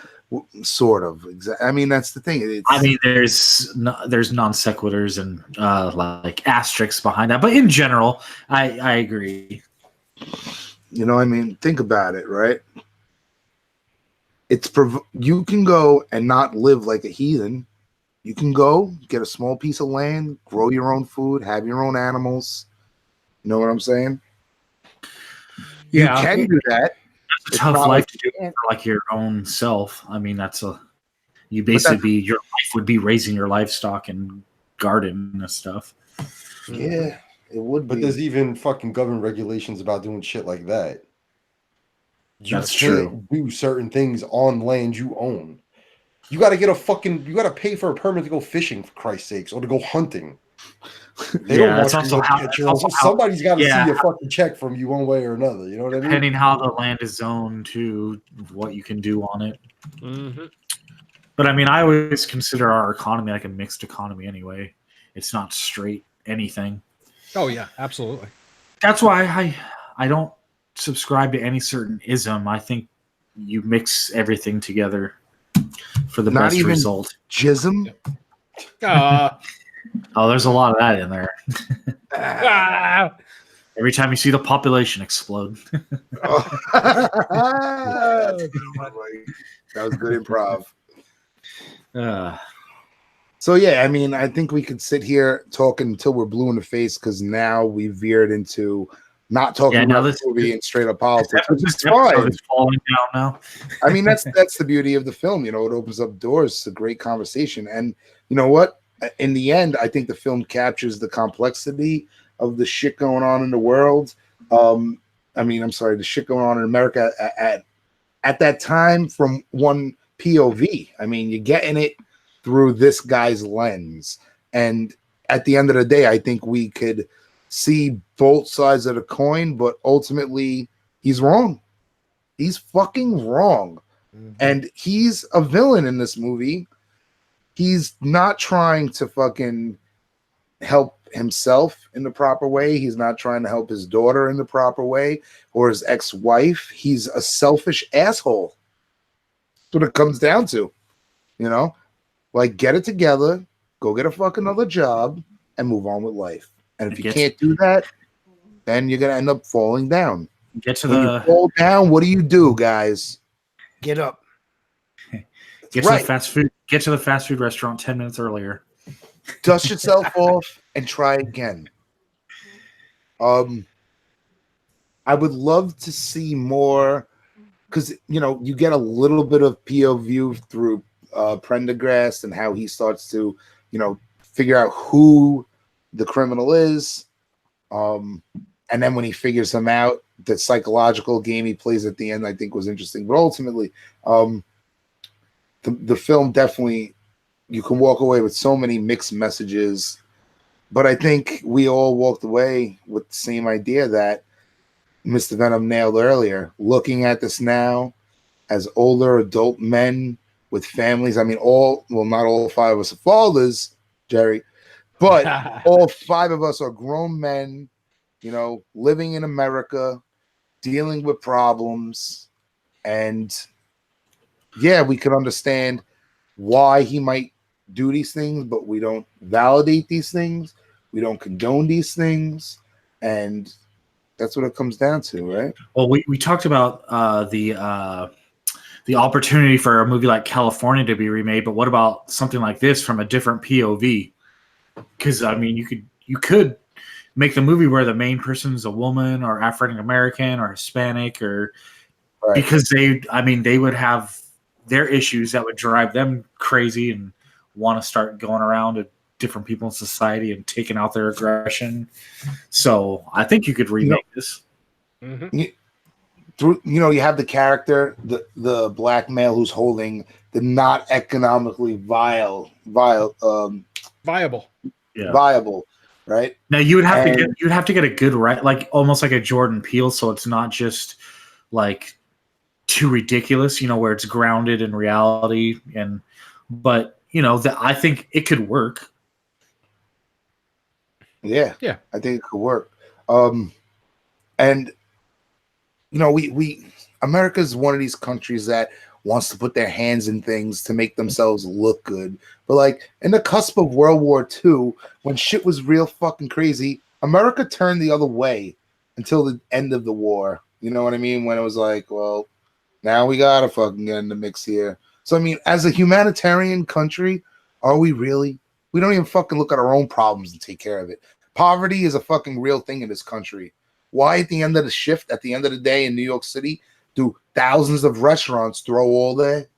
sort of. I mean, that's the thing. There's non sequiturs and like asterisks behind that, but in general, I agree. Think about it, right? You can go and not live like a heathen. You can go get a small piece of land, grow your own food, have your own animals. You know what I'm saying? Yeah, you can do that. That's a tough life to do for like your own self. I mean, your life would be raising your livestock and garden and stuff. Yeah, it would be. But there's even fucking government regulations about doing shit like that. That's can't do certain things on land you own. You got to pay for a permit to go fishing, for Christ's sakes, or to go hunting. They don't want you to get your own. Somebody's got to see a fucking check from you one way or another. You know what I mean? Depending how the land is zoned to what you can do on it. Mm-hmm. But I mean, I always consider our economy like a mixed economy anyway. It's not straight anything. Oh yeah, absolutely. That's why I don't subscribe to any certain ism. I think you mix everything together for the best result. Jism? Oh, there's a lot of that in there. Every time you see the population explode. That was good improv. So yeah, I mean, I think we could sit here talking until we're blue in the face because now we veered into not talking about the movie and straight up politics, which is fine. It's falling down now. I mean, that's the beauty of the film. It opens up doors. It's a great conversation, and you know what? In the end, I think the film captures the complexity of the shit going on in the world. The shit going on in America at that time from one POV. I mean, you're getting it through this guy's lens. And at the end of the day, I think we could see both sides of the coin, but ultimately he's wrong. He's fucking wrong. Mm-hmm. And he's a villain in this movie. He's not trying to fucking help himself in the proper way. He's not trying to help his daughter in the proper way or his ex-wife. He's a selfish asshole. That's what it comes down to. Like, get it together, go get a fucking other job and move on with life. And if you Get- can't do that, then you're gonna end up falling down. Get to When you the fall down, what do, guys? Get up. get right. to the fast food. Get to the fast food restaurant 10 minutes earlier. Dust yourself off and try again. I would love to see more because you get a little bit of POV through Prendergast and how he starts to figure out who the criminal is, and then when he figures him out, the psychological game he plays at the end I think was interesting. But ultimately, the film definitely, you can walk away with so many mixed messages, but I think we all walked away with the same idea that Mr. Venom nailed earlier. Looking at this now as older adult men with families, I mean, not all 5 of us are fathers, Jerry, but all 5 of us are grown men, living in America, dealing with problems, and yeah, we can understand why he might do these things, but we don't validate these things. We don't condone these things. And that's what it comes down to, right? Well, we talked about the opportunity for a movie like California to be remade, but what about something like this from a different POV? Because I mean, you could make the movie where the main person's a woman or African American or Hispanic, or Right. because they would have their issues that would drive them crazy and want to start going around to different people in society and taking out their aggression. So I think you could remake this. Mm-hmm. You have the character, the black male who's holding the not economically viable, right? Now you would have to get a good like almost like a Jordan Peele, so it's not just like too ridiculous, where it's grounded in reality, but that I think it could work. Yeah, I think it could work. And we America's one of these countries that wants to put their hands in things to make themselves look good. But like in the cusp of World War II, when shit was real fucking crazy, America turned the other way until the end of the war. You know what I mean? When it was like, well, now we gotta fucking get in the mix here. So I mean, as a humanitarian country, are we really? We don't even fucking look at our own problems and take care of it. Poverty is a fucking real thing in this country. Why at the end of the shift, at the end of the day in New York City, do thousands of restaurants throw all their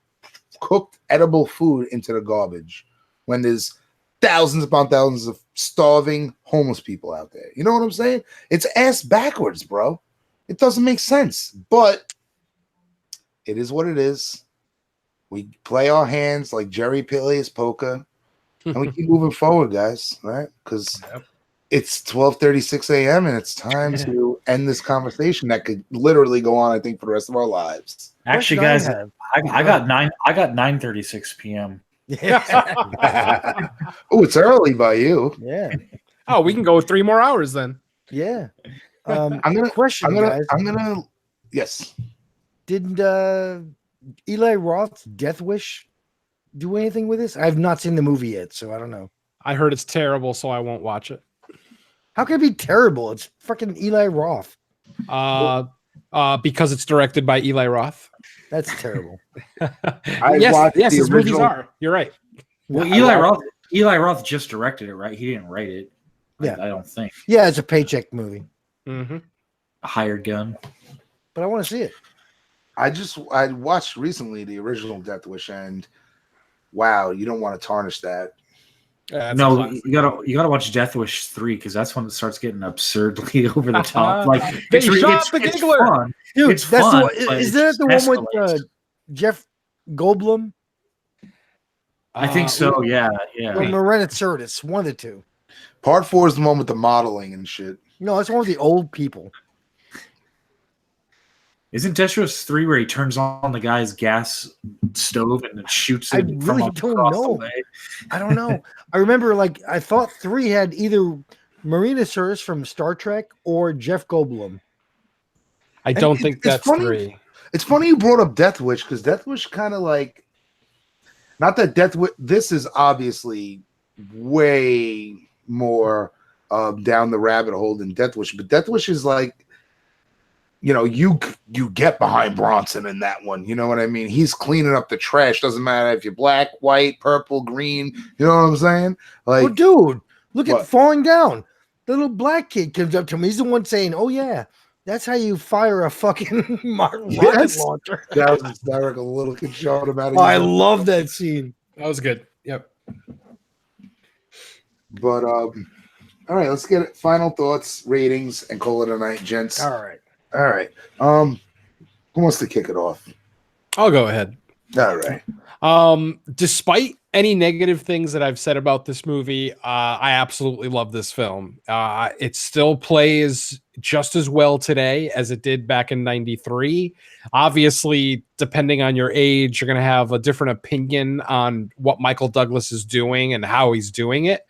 cooked edible food into the garbage when there's thousands upon thousands of starving homeless people out there? You know what I'm saying? It's ass backwards, bro. It doesn't make sense, but it is what it is. We play our hands like Jerry plays poker, and we keep moving forward, guys, right? Because it's 12:36 a.m. and it's time to end this conversation that could literally go on, I think, for the rest of our lives. Actually, guys, I got 9:36 p.m. Yeah. Oh, it's early by you. Yeah. Oh, we can go 3 more hours then. Yeah. I'm gonna guys. Yes. Did Eli Roth's Death Wish do anything with this? I've not seen the movie yet, so I don't know. I heard it's terrible, so I won't watch it. How can it be terrible? It's fucking Eli Roth. Because it's directed by Eli Roth. That's terrible. Yes, his movies are. You're right. Well, Eli Roth just directed it, right? He didn't write it. Yeah, I don't think. Yeah, it's a paycheck movie. Mm-hmm. A hired gun. But I want to see it. I watched recently the original Death Wish, and wow, you don't want to tarnish that. No, you gotta watch Death Wish 3 because that's when it starts getting absurdly over the top. Like they shot the giggler, fun. Dude. It's fun. Is that the one with Jeff Goldblum? I think so. Yeah. Or Miranda Curtis, one of the two. Part 4 is the one with the modeling and shit. No, it's one with the old people. Isn't Death Wish 3 where he turns on the guy's gas stove and then shoots it? I really don't know. I don't know. I remember, I thought 3 had either Marina Sirtis from Star Trek or Jeff Goldblum. I don't think that's funny. 3. It's funny you brought up Death Wish because Death Wish kind of not that Death Wish. This is obviously way more down the rabbit hole than Death Wish. But Death Wish is like, you get behind Bronson in that one. You know what I mean? He's cleaning up the trash. Doesn't matter if you're black, white, purple, green. You know what I'm saying? Like, well, dude, look what? at Falling Down. The little black kid comes up to me. He's the one saying, "Oh yeah, that's how you fire a fucking rocket launcher." That was hysterical. Little kid showing about it. I love that scene. That was good. Yep. But all right, let's get it. Final thoughts, ratings, and call it a night, gents. All right. Who wants to kick it off? I'll go ahead. All right. Despite any negative things that I've said about this movie, I absolutely love this film. It still plays just as well today as it did back in '93. Obviously, depending on your age, you're going to have a different opinion on what Michael Douglas is doing and how he's doing it.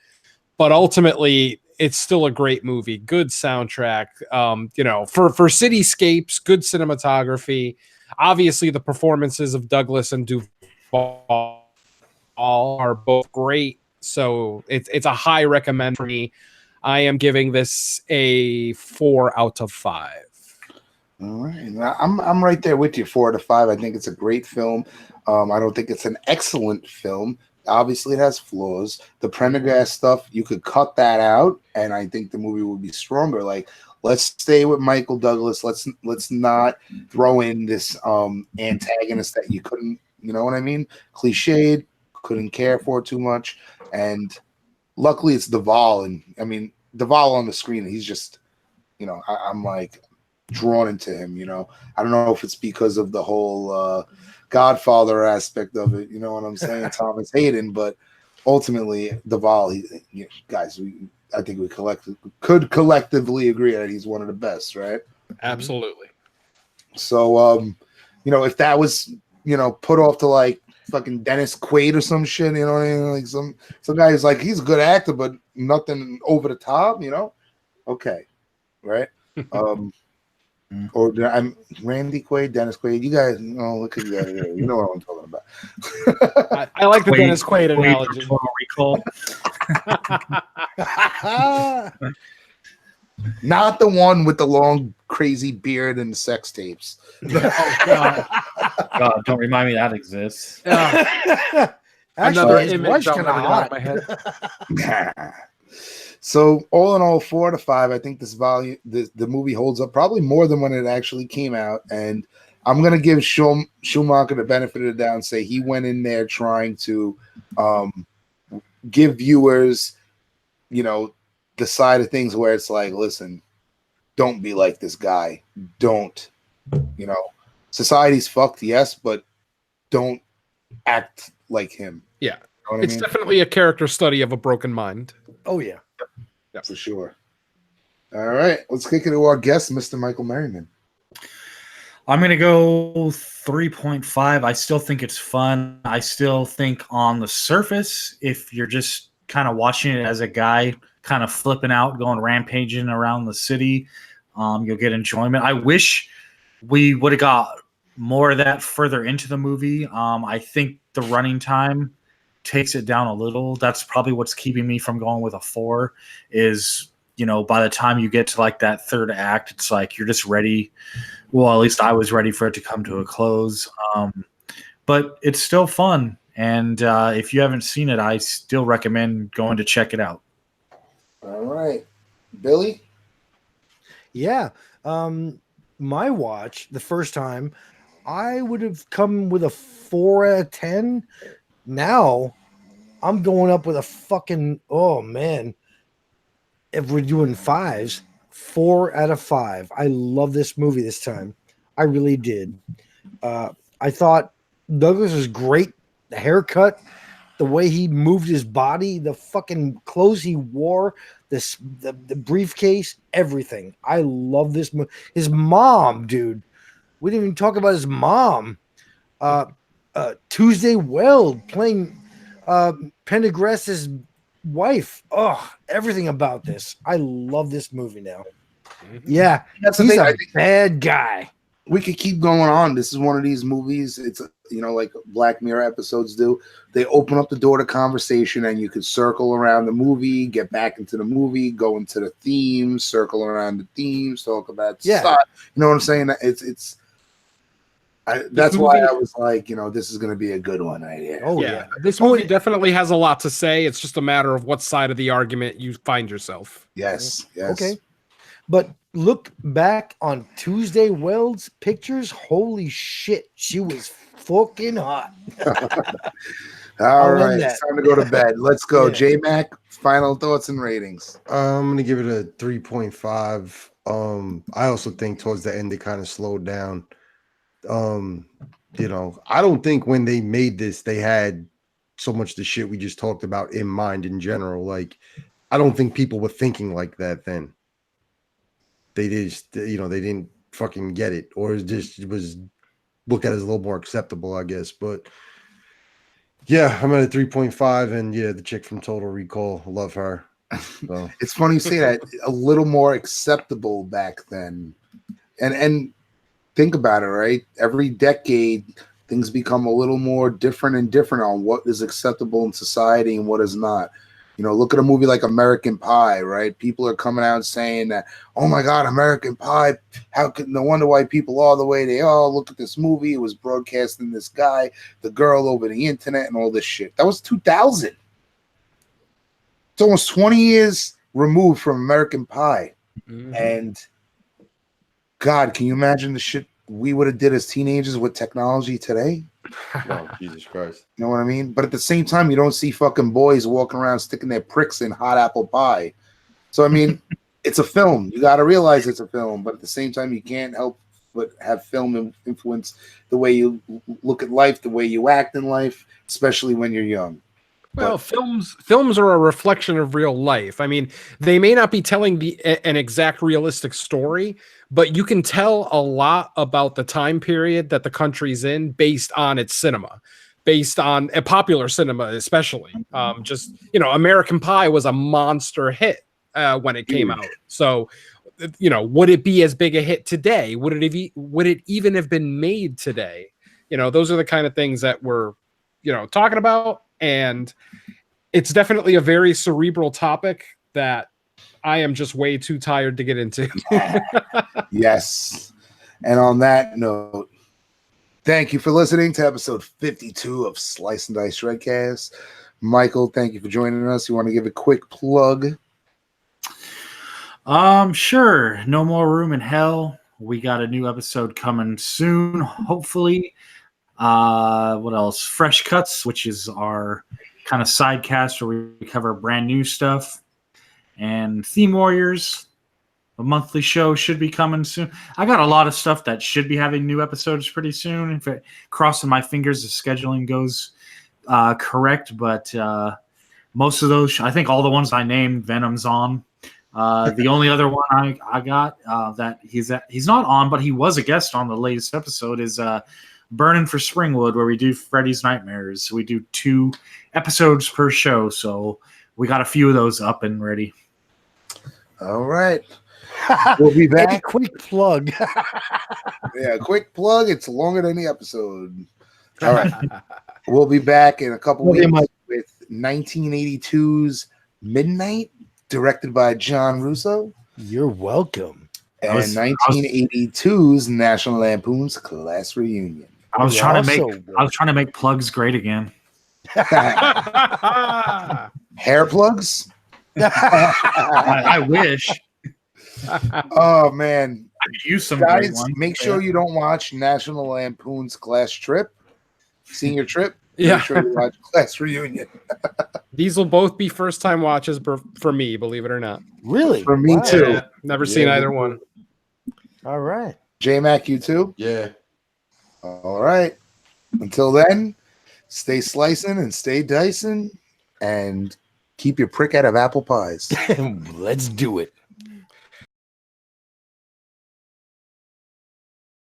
But ultimately, it's still a great movie. Good soundtrack. For cityscapes, good cinematography. Obviously, the performances of Douglas and Duvall are both great. So it's a high recommend for me. I am giving this a 4 out of 5. All right. I'm right there with you, 4 out of 5. I think it's a great film. I don't think it's an excellent film. Obviously, it has flaws. The Prendergast stuff, you could cut that out, and I think the movie would be stronger. Like, let's stay with Michael Douglas. Let's not throw in this antagonist that you couldn't, you know what I mean? Cliched, couldn't care for too much. And luckily, it's Duvall. And I mean, Duvall on the screen, he's just, I'm like drawn into him. I don't know if it's because of the whole Godfather aspect of it, you know what I'm saying? Thomas Hayden, but ultimately Duvall, guys, I think we could collectively agree that he's one of the best, right? Absolutely. So, if that was, put off to like fucking Dennis Quaid or some shit, you know what I mean? Like some guy who's like, he's a good actor, but nothing over the top, Okay, right? Or I'm Randy Quaid, Dennis Quaid. You guys, look at you guys. You know what I'm talking about. I like the Dennis Quaid analogy. Total Recall. Not the one with the long, crazy beard and the sex tapes. Oh God! God, don't remind me that exists. Another Actually, his image wife's I'll kind of never get out hot. of my head. So all in all, 4 out of 5. I think the movie holds up probably more than when it actually came out. And I'm gonna give Schumacher the benefit of the doubt and say he went in there trying to give viewers, the side of things where it's like, listen, don't be like this guy. Don't, society's fucked, yes, but don't act like him. Yeah, You know what it's I mean? definitely a character study of a broken mind. Oh yeah. Yeah, For sure. All right, let's kick it to our guest, Mr. Michael Merriman. I'm going to go 3.5. I still think it's fun. I still think on the surface, if you're just kind of watching it as a guy kind of flipping out, going rampaging around the city, you'll get enjoyment. I wish we would have got more of that further into the movie. I think the running time takes it down a little. That's probably what's keeping me from going with a 4 is, by the time you get to like that third act, it's like you're just ready. Well, at least I was ready for it to come to a close. But it's still fun. And if you haven't seen it, I still recommend going to check it out. All right. Billy? Yeah. My watch, the first time, I would have come with a 4 out of 10. Now, I'm going up with a fucking, oh man. If we're doing 5s, 4 out of 5. I love this movie this time. I really did. I thought Douglas was great. The haircut, the way he moved his body, the fucking clothes he wore, the briefcase, everything. I love this movie. His mom, dude. We didn't even talk about his mom. Tuesday Weld playing Pendergast's wife. Oh, everything about this. I love this movie now. Yeah, That's the he's thing. a bad guy. We could keep going on. This is one of these movies. like Black Mirror episodes do. They open up the door to conversation, and you could circle around the movie, get back into the movie, go into the themes, circle around the themes, talk about stuff. You know what I'm saying? That's why I was like, this is going to be a good one right here. Oh yeah. This movie definitely has a lot to say. It's just a matter of what side of the argument you find yourself. Yes. Okay. But look back on Tuesday Weld's pictures. Holy shit, she was fucking hot. All right, it's time to go to bed. Let's go. J-Mac, final thoughts and ratings. I'm going to give it a 3.5. I also think towards the end, it kind of slowed down. I don't think when they made this, they had so much the shit we just talked about in mind in general. Like, I don't think people were thinking like that then. They just, they didn't fucking get it, or it was looked at as a little more acceptable, I guess. But yeah, I'm at a 3.5, and the chick from Total Recall, I love her. So. It's funny you say that. A little more acceptable back then, and think about it, right? Every decade, things become a little more different on what is acceptable in society and what is not. Look at a movie like American Pie, right? People are coming out saying that, oh my God, American Pie, no wonder why people are the way they are. Look at this movie. It was broadcasting this guy, the girl over the internet and all this shit. That was 2000. It's almost 20 years removed from American Pie. Mm-hmm. And God, can you imagine the shit we would have did as teenagers with technology today? Oh, Jesus Christ. You know what I mean? But at the same time, you don't see fucking boys walking around sticking their pricks in hot apple pie. So, I mean, it's a film. You got to realize it's a film. But at the same time, you can't help but have film influence the way you look at life, the way you act in life, especially when you're young. Well, films are a reflection of real life. I mean, they may not be telling an exact realistic story, but you can tell a lot about the time period that the country's in based on its cinema, based on a popular cinema, especially. American Pie was a monster hit when it came out. So, would it be as big a hit today? Would it even have been made today? Those are the kind of things that we're, talking about. And it's definitely a very cerebral topic that I am just way too tired to get into. Yes. And on that note, thank you for listening to episode 52 of Slice and Dice Shredcast. Michael, thank you for joining us. You want to give a quick plug? Sure. No More Room in Hell. We got a new episode coming soon, hopefully. What else? Fresh Cuts, which is our kind of side cast where we cover brand new stuff. And Theme Warriors, a monthly show, should be coming soon. I got a lot of stuff that should be having new episodes pretty soon. In fact, crossing my fingers the scheduling goes correct. But most of those, I think all the ones I named, Venom's on. The only other one I got that he's not on, but he was a guest on the latest episode is Burning for Springwood, where we do Freddy's Nightmares. We do 2 episodes per show, so we got a few of those up and ready. All right. We'll be back. Quick plug. Yeah, quick plug. It's longer than the episode. All right. We'll be back in a couple weeks with 1982's Midnight, directed by John Russo. You're welcome. And 1982's National Lampoon's Class Reunion. I was trying to make plugs great again. Hair plugs? I wish. Oh man. I could use some guys. Make sure you don't watch National Lampoon's Class Trip, Senior Trip. Yeah. Make sure you watch Class Reunion. These will both be first time watches for me, believe it or not. Really? For me too. Yeah, never seen either one. All right. J-Mac, you too? Yeah. All right. Until then, stay slicing and stay dicing and keep your prick out of apple pies. Let's do it.